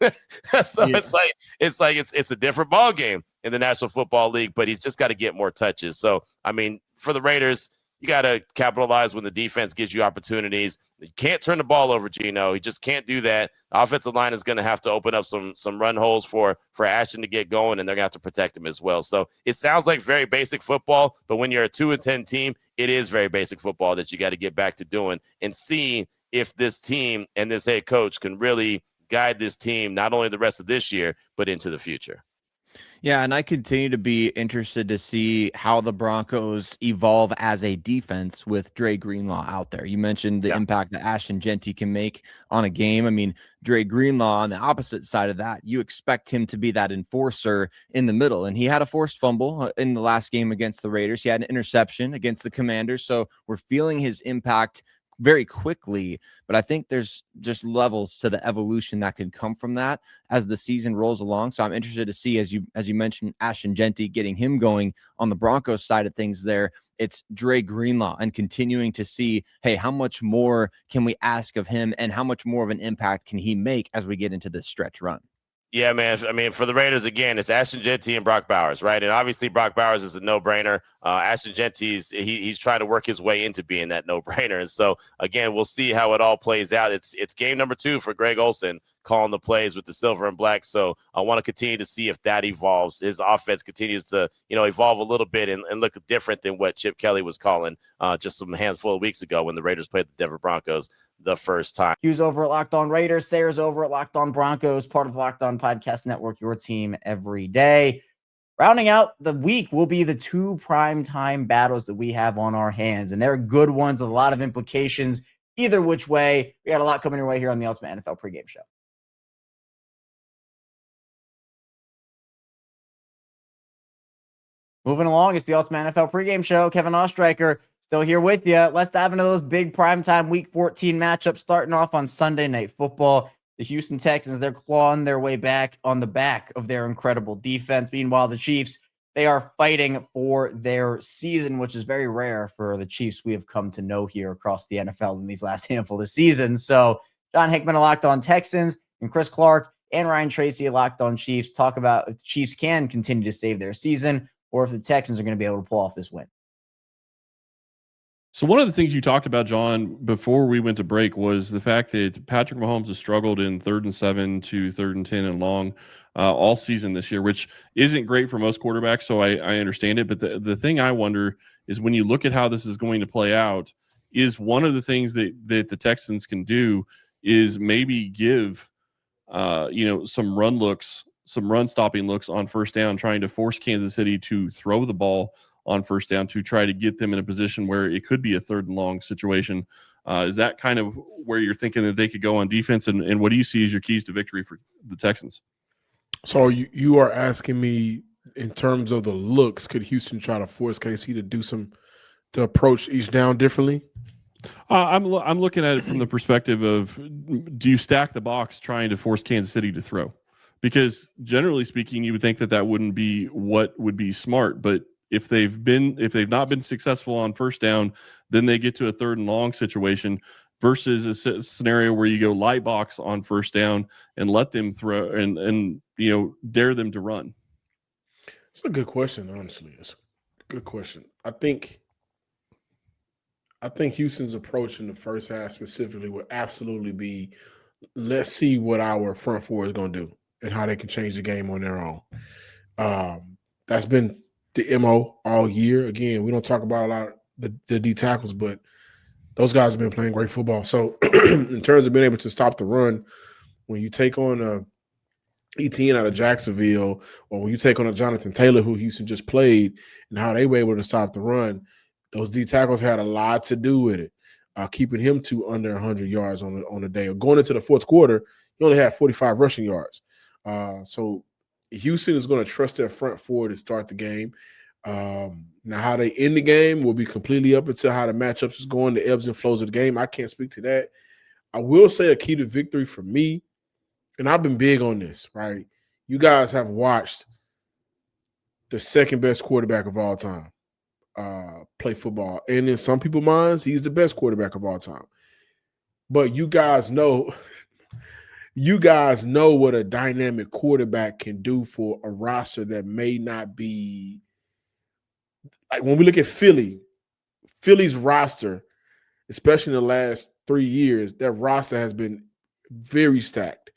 So yeah. it's a different ball game in the National Football League, but he's just got to get more touches. So, I mean, for the Raiders, you got to capitalize when the defense gives you opportunities. You can't turn the ball over, Gino. He just can't do that. The offensive line is going to have to open up some run holes for Ashton to get going, and they're going to have to protect him as well. So it sounds like very basic football, but when you're a 2-10 team, it is very basic football that you got to get back to doing and seeing if this team and this head coach can really guide this team, not only the rest of this year, but into the future. Yeah, and I continue to be interested to see how the Broncos evolve as a defense with Dre Greenlaw out there. You mentioned the impact that Ashton Genty can make on a game. I mean, Dre Greenlaw on the opposite side of that, you expect him to be that enforcer in the middle. And he had a forced fumble in the last game against the Raiders. He had an interception against the Commanders. So we're feeling his impact very quickly, but I think there's just levels to the evolution that could come from that as the season rolls along. So I'm interested to see, as you mentioned, Ashton Genty, getting him going on the Broncos side of things there. It's Dre Greenlaw and continuing to see, hey, how much more can we ask of him and how much more of an impact can he make as we get into this stretch run? Yeah, man. I mean, for the Raiders, again, it's Ashton Genty and Brock Bowers, right? And obviously Brock Bowers is a no-brainer. Ashton Genty, he's trying to work his way into being that no-brainer. And so, again, we'll see how it all plays out. It's game number 2 for Greg Olsen, calling the plays with the silver and black. So I want to continue to see if that evolves. His offense continues to, evolve a little bit and look different than what Chip Kelly was calling just some handful of weeks ago when the Raiders played the Denver Broncos the first time. Q's over at Locked On Raiders, Sayers over at Locked On Broncos, part of Locked On Podcast Network, your team every day. Rounding out the week will be the 2 primetime battles that we have on our hands, and they're good ones with a lot of implications either which way. We got a lot coming your way here on the Ultimate NFL Pregame Show. Moving along, it's the Ultimate NFL Pregame Show. Kevin Ostreicher still here with you. Let's dive into those big primetime Week 14 matchups starting off on Sunday Night Football. The Houston Texans, they're clawing their way back on the back of their incredible defense. Meanwhile, the Chiefs, they are fighting for their season, which is very rare for the Chiefs we have come to know here across the NFL in these last handful of seasons. So John Hickman of Locked On Texans and Chris Clark and Ryan Tracy of Locked On Chiefs talk about if the Chiefs can continue to save their season or if the Texans are going to be able to pull off this win. So one of the things you talked about, John, before we went to break was the fact that Patrick Mahomes has struggled in 3rd and 7 to 3rd and 10 and long all season this year, which isn't great for most quarterbacks. So I understand it. But the thing I wonder is when you look at how this is going to play out, is one of the things that the Texans can do is maybe give, some run stopping looks on first down, trying to force Kansas City to throw the ball on first down to try to get them in a position where it could be a 3rd and long situation. Is that kind of where you're thinking that they could go on defense? And what do you see as your keys to victory for the Texans? So you are asking me in terms of the looks, could Houston try to force KC to approach each down differently? I'm looking at it from the perspective of, do you stack the box trying to force Kansas City to throw? Because generally speaking, you would think that wouldn't be what would be smart, but if they've not been successful on first down, then they get to a 3rd and long situation versus a scenario where you go light box on first down and let them throw and dare them to run. It's a good question, honestly. It's a good question. I think Houston's approach in the first half specifically would absolutely be, let's see what our front four is going to do and how they can change the game on their own. That's been the MO all year. Again, we don't talk about a lot of the D tackles, but Those guys have been playing great football. So in terms of being able to stop the run, when you take on Etienne out of Jacksonville, or when you take on a Jonathan Taylor who Houston just played, and how they were able to stop the run, those D tackles had a lot to do with it. Keeping him to under 100 yards on the day. Going into the fourth quarter, he only had 45 rushing yards. So Houston is going to trust their front four to start the game. Now, how they end the game will be completely up until how the matchups is going, the ebbs and flows of the game. I can't speak to that. I will say a key to victory for me, and I've been big on this, right? You guys have watched the second best quarterback of all time play football. And in some people's minds, he's the best quarterback of all time. But you guys know what a dynamic quarterback can do for a roster that may not be like when we look at Philly's roster, especially in the last 3 years, that roster has been very stacked.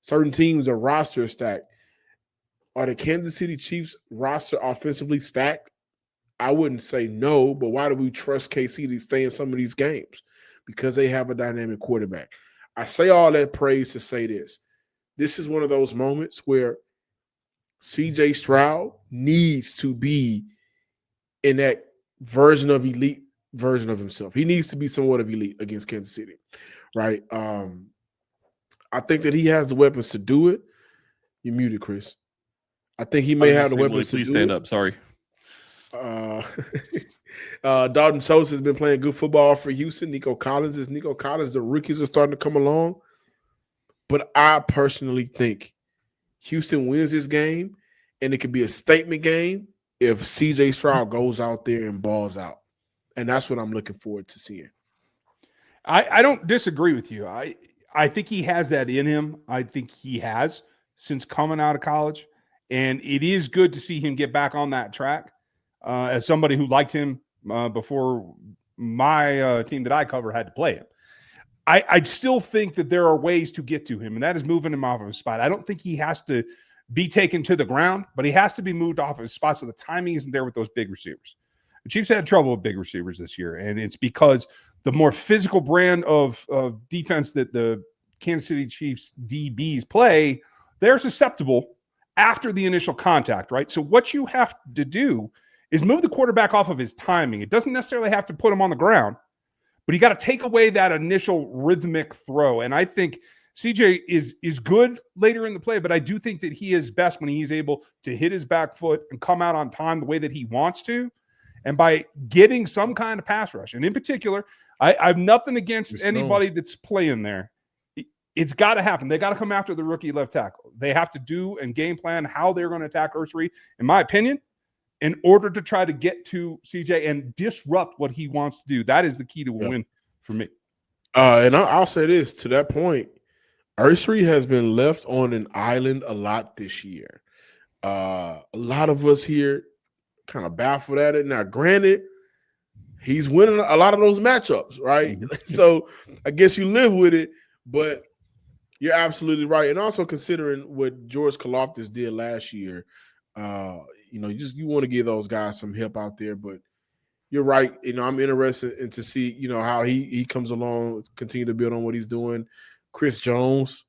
Certain teams' roster is stacked. Are the Kansas City Chiefs roster offensively stacked? I wouldn't say no, but why do we trust KC to stay in some of these games? Because they have a dynamic quarterback. I say all that praise to say this. This is one of those moments where CJ Stroud needs to be in that elite version of himself. He needs to be somewhat of elite against Kansas City, right? I think that he has the weapons to do it. You're muted, Chris. I think he may have the weapons to do it. Please stand up. Sorry. Dalton Schultz has been playing good football for Houston. Nico Collins. The rookies are starting to come along. But I personally think Houston wins this game, and it could be a statement game if CJ Stroud goes out there and balls out. And that's what I'm looking forward to seeing. I don't disagree with you. I think he has that in him. I think he has since coming out of college. And it is good to see him get back on that track. As somebody who liked him before my team that I cover had to play him. I still think that there are ways to get to him, and that is moving him off of his spot. I don't think he has to be taken to the ground, but he has to be moved off of his spot so the timing isn't there with those big receivers. The Chiefs had trouble with big receivers this year, and it's because the more physical brand of defense that the Kansas City Chiefs DBs play, they're susceptible after the initial contact, right? So what you have to do is move the quarterback off of his timing. It doesn't necessarily have to put him on the ground, but you got to take away that initial rhythmic throw. And I think CJ is good later in the play, but I do think that he is best when he's able to hit his back foot and come out on time the way that he wants to. And by getting some kind of pass rush. And in particular, I have nothing against anybody that's playing there. It's got to happen. They got to come after the rookie left tackle. They have to do and game plan how they're going to attack Ursary, in my opinion, in order to try to get to CJ and disrupt what he wants to do. That is the key to a win for me. And I'll say this, to that point, Ursary has been left on an island a lot this year. A lot of us here kind of baffled at it. Now, granted, he's winning a lot of those matchups, right? So I guess you live with it, but you're absolutely right. And also considering what George Karlaftis did last year, you want to give those guys some help out there, but you're right. I'm interested in to see, how he comes along, continue to build on what he's doing. Chris Jones,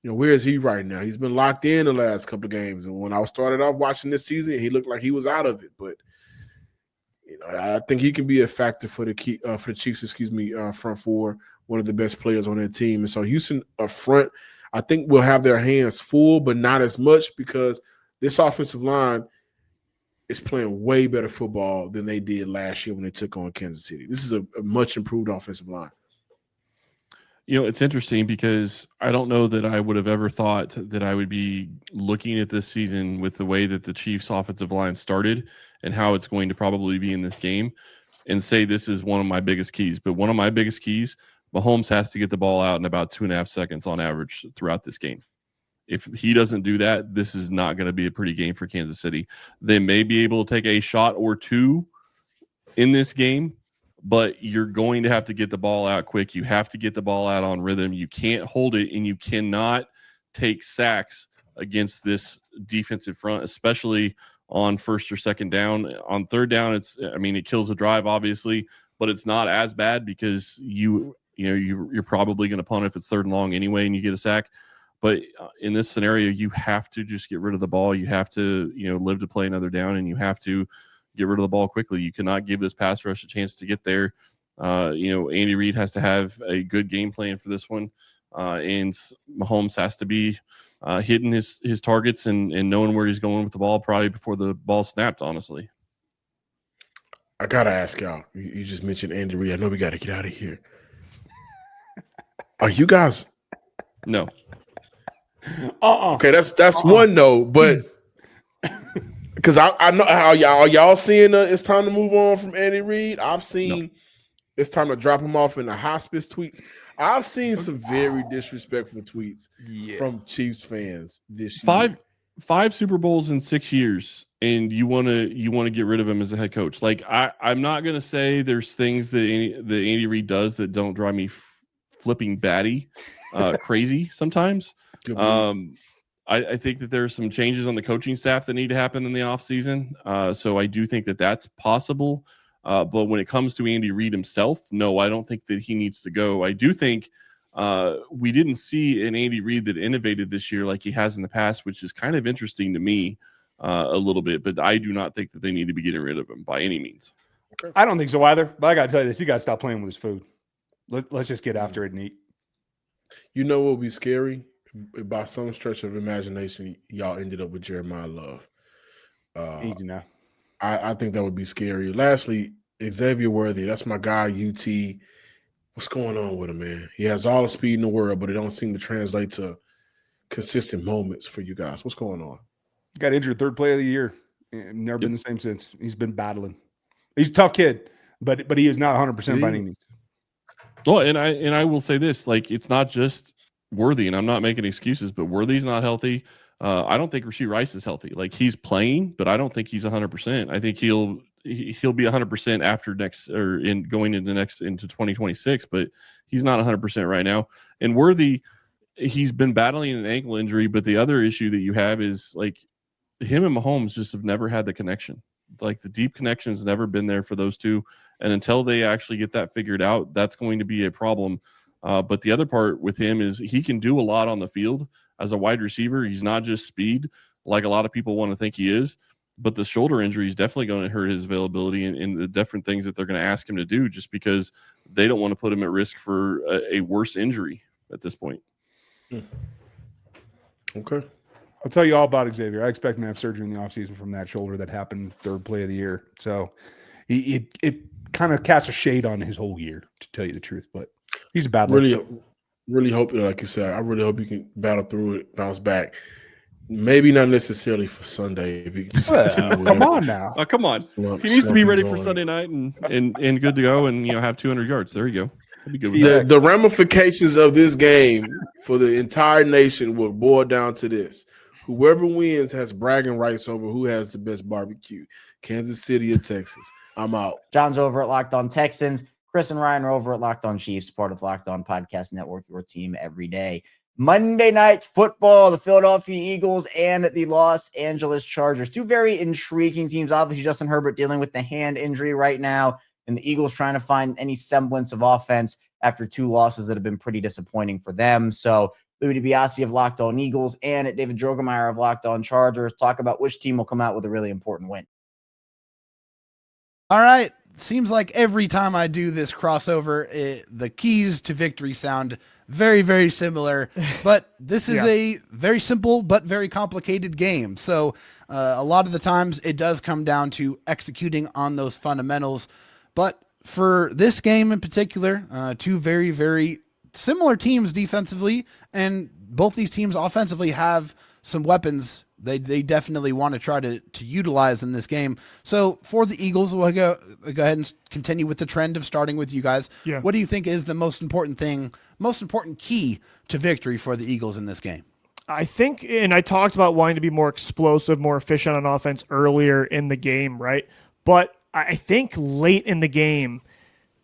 where is he right now? He's been locked in the last couple of games. And when I started off watching this season, he looked like he was out of it. But I think he can be a factor for the Chiefs, front four, one of the best players on their team. And so Houston up front, I think will have their hands full, but not as much because this offensive line is playing way better football than they did last year when they took on Kansas City. This is a much improved offensive line. It's interesting because I don't know that I would have ever thought that I would be looking at this season with the way that the Chiefs offensive line started and how it's going to probably be in this game and say this is one of my biggest keys. But one of my biggest keys, Mahomes has to get the ball out in about 2.5 seconds on average throughout this game. If he doesn't do that, this is not going to be a pretty game for Kansas City. They may be able to take a shot or two in this game, but you're going to have to get the ball out quick. You have to get the ball out on rhythm. You can't hold it, and you cannot take sacks against this defensive front, especially on first or second down. On third down, it kills a drive, obviously, but it's not as bad because you're probably going to punt if it's 3rd and long anyway, and you get a sack. But in this scenario, you have to just get rid of the ball. You have to, live to play another down, and you have to get rid of the ball quickly. You cannot give this pass rush a chance to get there. Andy Reid has to have a good game plan for this one, and Mahomes has to be hitting his targets and knowing where he's going with the ball probably before the ball snapped, honestly. I got to ask y'all. You just mentioned Andy Reid. I know we got to get out of here. Are you guys – No. Okay, that's one no, but because I know how y'all seeing it's time to move on from Andy Reid. I've seen it's time to drop him off in the hospice tweets. I've seen some very disrespectful tweets from Chiefs fans this year. Five Super Bowls in 6 years, and you want to get rid of him as a head coach. Like I'm not gonna say there's things that Andy Reid does that don't drive me flipping batty crazy sometimes. I think that there's some changes on the coaching staff that need to happen in the offseason. So I do think that that's possible. But when it comes to Andy Reid himself, no, I don't think that he needs to go. I do think we didn't see an Andy Reid that innovated this year like he has in the past, which is kind of interesting to me a little bit. But I do not think that they need to be getting rid of him by any means. I don't think so either. But I got to tell you this. He got to stop playing with his food. Let's just get after it and eat. You know what would be scary? By some stretch of imagination, y'all ended up with Jeremiah Love. Easy now. I think that would be scary. Lastly, Xavier Worthy, that's my guy, UT. What's going on with him, man? He has all the speed in the world, but it don't seem to translate to consistent moments for you guys. What's going on? Got injured 3rd play of the year. Never been the same since. He's been battling. He's a tough kid, but he is not 100% by any means. Well, and I will say this, like, it's not just Worthy, and I'm not making excuses, but Worthy's not healthy. I don't think Rashee Rice is healthy. Like, he's playing, but I don't think he's 100%. I think he'll be 100% after next, or in going into 2026, but he's not 100% right now. And Worthy, he's been battling an ankle injury, but the other issue that you have is, like, him and Mahomes just have never had the connection. Like, the deep connection has never been there for those two, and until they actually get that figured out, that's going to be a problem. But the other part with him is he can do a lot on the field as a wide receiver. He's not just speed like a lot of people want to think he is, but the shoulder injury is definitely going to hurt his availability and the different things that they're going to ask him to do, just because they don't want to put him at risk for a worse injury at this point. Okay. I'll tell you all about Xavier. I expect him to have surgery in the offseason from that shoulder that happened 3rd play of the year. So it kind of casts a shade on his whole year, to tell you the truth, but he's a bad Really hope, like you said, I really hope you can battle through it, bounce back. Maybe not necessarily for Sunday. If you just come on now. Oh, come on. He needs to be ready for Sunday night and good to go and have 200 yards. There you go. That'd be good. The ramifications of this game for the entire nation will boil down to this. Whoever wins has bragging rights over who has the best barbecue. Kansas City or Texas. I'm out. John's over at Locked On Texans. Chris and Ryan are over at Locked On Chiefs, part of the Locked On Podcast Network, your team every day. Monday night football, the Philadelphia Eagles and the Los Angeles Chargers. Two very intriguing teams. Obviously, Justin Herbert dealing with the hand injury right now, and the Eagles trying to find any semblance of offense after 2 losses that have been pretty disappointing for them. So Louis DiBiase of Locked On Eagles and David Drogemeyer of Locked On Chargers talk about which team will come out with a really important win. All right. Seems like every time I do this crossover, the keys to victory sound very, very similar, but this is a very simple but very complicated game. So a lot of the times it does come down to executing on those fundamentals. But for this game in particular, 2 very, very similar teams defensively, and both these teams offensively have some weapons they definitely want to try to utilize in this game. So for the Eagles, we'll go ahead and continue with the trend of starting with you guys. Yeah. What do you think is the most important key to victory for the Eagles in this game? I think, and I talked about wanting to be more explosive, more efficient on offense earlier in the game, right? But I think late in the game,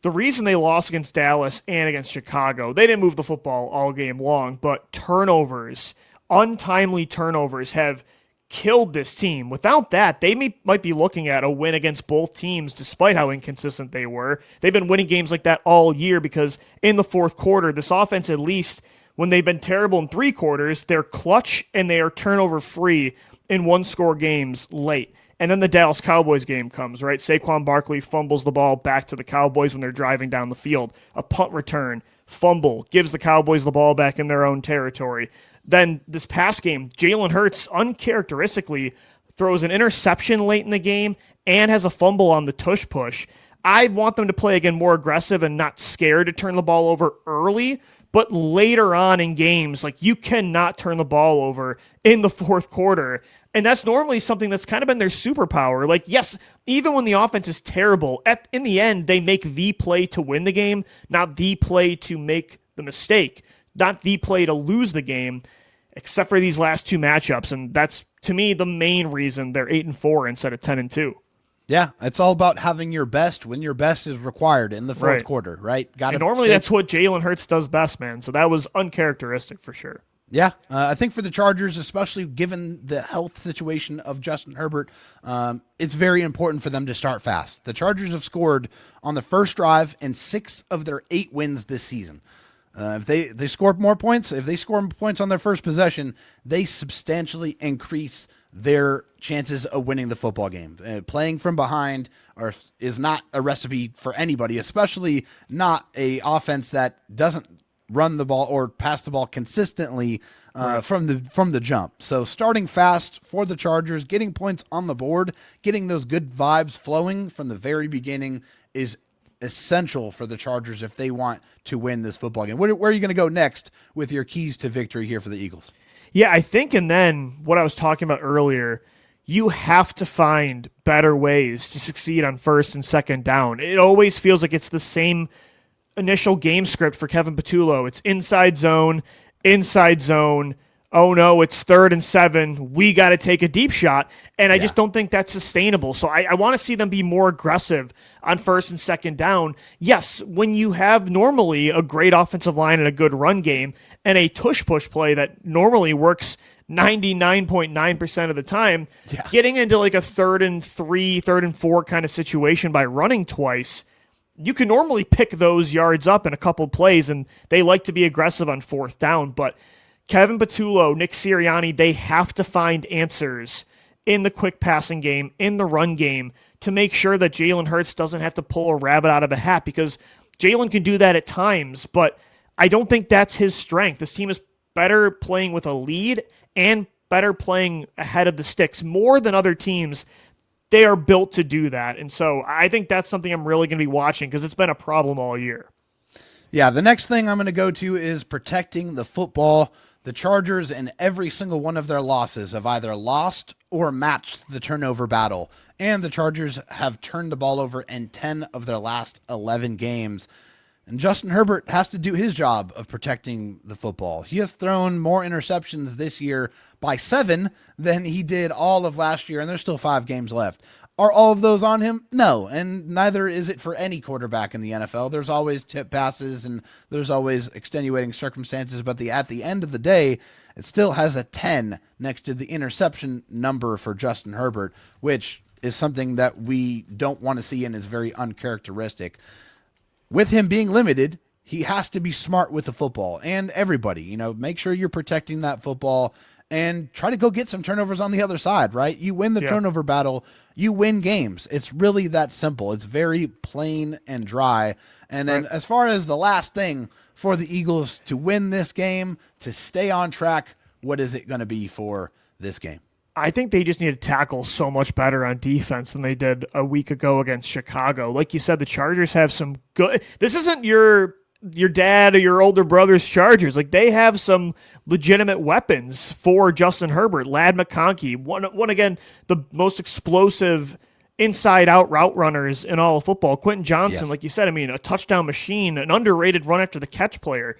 the reason they lost against Dallas and against Chicago, they didn't move the football all game long, but untimely turnovers have killed this team. Without that, they might be looking at a win against both teams, despite how inconsistent they were. They've been winning games like that all year because in the fourth quarter, this offense, at least when they've been terrible in 3 quarters, they're clutch and they are turnover free in 1-score games late. And then the Dallas Cowboys game comes, right? Saquon Barkley fumbles the ball back to the Cowboys when they're driving down the field. A punt return, fumble, gives the Cowboys the ball back in their own territory. Then this past game, Jalen Hurts uncharacteristically throws an interception late in the game and has a fumble on the tush push. I want them to play again more aggressive and not scared to turn the ball over early, but later on in games, like you cannot turn the ball over in the fourth quarter. And that's normally something that's kind of been their superpower. Like, yes, even when the offense is terrible, in the end, they make the play to win the game, not the play to make the mistake, not the play to lose the game, except for these last 2 matchups. And that's, to me, the main reason they're 8-4 instead of 10-2. Yeah, it's all about having your best when your best is required in the fourth quarter, right? Normally that's what Jalen Hurts does best, man. So that was uncharacteristic for sure. Yeah, I think for the Chargers, especially given the health situation of Justin Herbert, it's very important for them to start fast. The Chargers have scored on the first drive in 6 of their 8 wins this season. If they score more points, if they score more points on their first possession, they substantially increase their chances of winning the football game. Playing from behind is not a recipe for anybody, especially not a offense that doesn't run the ball or pass the ball consistently from the jump. So starting fast for the Chargers, getting points on the board, getting those good vibes flowing from the very beginning is essential for the Chargers if they want to win this football game. Where are you going to go next with your keys to victory here for the Eagles? Yeah, I think, and then what I was talking about earlier, you have to find better ways to succeed on first and second down. It always feels like it's the same initial game script for Kevin Patullo. It's inside zone. Oh no, it's 3rd and 7. We got to take a deep shot. And I just don't think that's sustainable. So I want to see them be more aggressive on first and second down. Yes, when you have normally a great offensive line and a good run game and a tush push play that normally works 99.9% of the time, getting into like a 3rd and 3, 3rd and 4 kind of situation by running twice, you can normally pick those yards up in a couple plays, and they like to be aggressive on 4th down. But Kevin Patullo, Nick Sirianni, they have to find answers in the quick passing game, in the run game, to make sure that Jalen Hurts doesn't have to pull a rabbit out of a hat, because Jalen can do that at times, but I don't think that's his strength. This team is better playing with a lead and better playing ahead of the sticks more than other teams. They are built to do that. And so I think that's something I'm really going to be watching because it's been a problem all year. Yeah, the next thing I'm going to go to is protecting the football. The Chargers in every single one of their losses have either lost or matched the turnover battle. And the Chargers have turned the ball over in 10 of their last 11 games. And Justin Herbert has to do his job of protecting the football. He has thrown more interceptions this year by 7 than he did all of last year, and there's still 5 games left. Are all of those on him? No, and neither is it for any quarterback in the NFL. There's always tip passes, and there's always extenuating circumstances, but at the end of the day, it still has a 10 next to the interception number for Justin Herbert, which is something that we don't want to see and is very uncharacteristic. With him being limited, he has to be smart with the football, and everybody, make sure you're protecting that football and try to go get some turnovers on the other side, right? You win the turnover battle, you win games. It's really that simple. It's very plain and dry. And then as far as the last thing for the Eagles to win this game, to stay on track, what is it going to be for this game? I think they just need to tackle so much better on defense than they did a week ago against Chicago. Like you said, the Chargers have some good... This isn't your dad or your older brother's Chargers. Like, they have some legitimate weapons for Justin Herbert. Ladd McConkey, one again, the most explosive inside-out route runners in all of football. Quentin Johnson, like you said, a touchdown machine, an underrated run-after-the-catch player.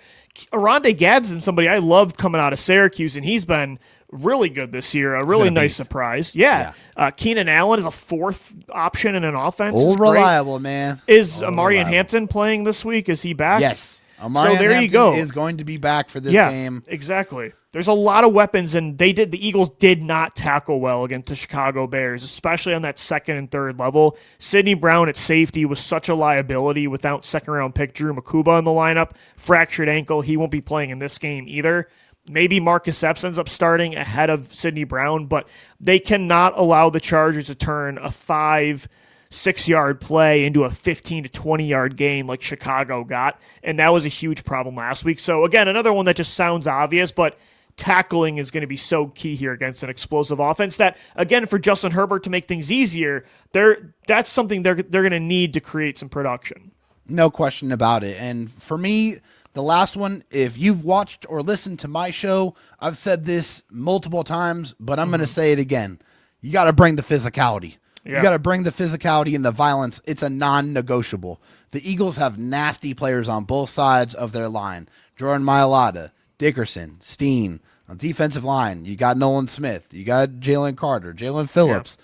Aronde Gadsden, somebody I loved coming out of Syracuse, and he's been really good this year. A really nice surprise. Keenan Allen is a 4th option in an offense. Reliable, man. Is Amarian Hampton playing this week? Is he back? Yes. Amari so there you Hampton go. is going to be back for this game. Exactly. There's a lot of weapons, and the Eagles did not tackle well against the Chicago Bears, especially on that second and third level. Sidney Brown at safety was such a liability without second-round pick Drew Makuba in the lineup. Fractured ankle. He won't be playing in this game either. Maybe Marcus Epps ends up starting ahead of Sidney Brown, but they cannot allow the Chargers to turn a 5-6-yard play into a 15 to 20-yard game like Chicago got, and that was a huge problem last week. So, again, another one that just sounds obvious, but tackling is going to be so key here against an explosive offense that, again, for Justin Herbert to make things easier, that's something they're going to need to create some production. No question about it. And for me, the last one, if you've watched or listened to my show, I've said this multiple times, but I'm going to say it again. You got to bring the physicality. Yeah. You got to bring the physicality and the violence. It's a non-negotiable. The Eagles have nasty players on both sides of their line. Jordan Mailata, Dickerson, Steen. On defensive line, you got Nolan Smith. You got Jalen Carter, Jalen Phillips,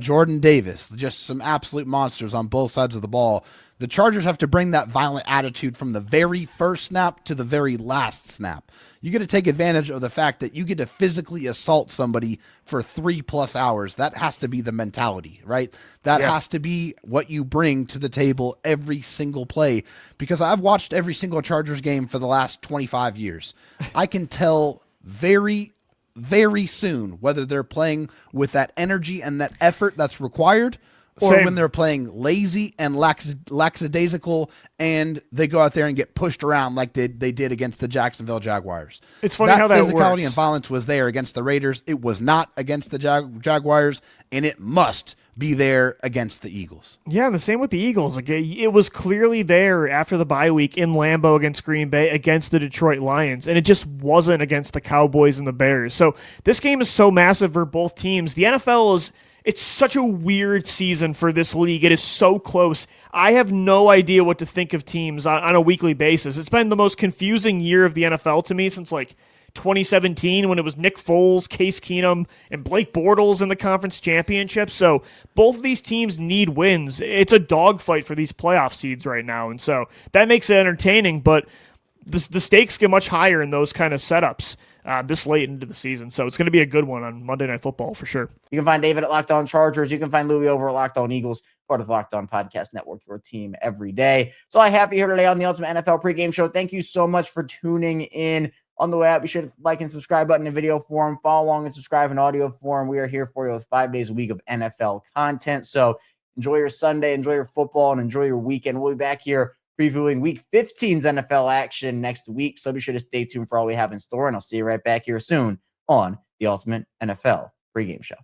Jordan Davis. Just some absolute monsters on both sides of the ball. The Chargers have to bring that violent attitude from the very first snap to the very last snap. You get to take advantage of the fact that you get to physically assault somebody for 3+ hours. That has to be the mentality, right? That has to be what you bring to the table every single play. Because I've watched every single Chargers game for the last 25 years. I can tell very, very soon whether they're playing with that energy and that effort that's required, or Same. when they're playing lazy and lackadaisical and they go out there and get pushed around like they did against the Jacksonville Jaguars. It's funny how that physicality works. and violence was there against the Raiders. It was not against the Jaguars, and it must be there against the Eagles. Yeah, and the same with the Eagles. Like, it was clearly there after the bye week in Lambeau against Green Bay, against the Detroit Lions, and it just wasn't against the Cowboys and the Bears. So this game is so massive for both teams. The NFL it's such a weird season for this league. It is so close. I have no idea what to think of teams on a weekly basis. It's been the most confusing year of the NFL to me since 2017 when it was Nick Foles, Case Keenum, and Blake Bortles in the conference championship. So both of these teams need wins. It's a dogfight for these playoff seeds right now. And so that makes it entertaining, but the stakes get much higher in those kind of setups this late into the season. So it's going to be a good one on Monday Night Football for sure. You can find David at Locked On Chargers. You can find Louie over at Locked On Eagles, part of the Locked On Podcast Network, your team every day. So I have you here today on the Ultimate NFL Pregame Show. Thank you so much for tuning in. On the way out, be sure to like and subscribe button in video form, follow along and subscribe in audio form. We are here for you with 5 days a week of NFL content. So enjoy your Sunday, enjoy your football, and enjoy your weekend. We'll be back here previewing Week 15's NFL action next week. So be sure to stay tuned for all we have in store, and I'll see you right back here soon on the Ultimate NFL Pregame Show.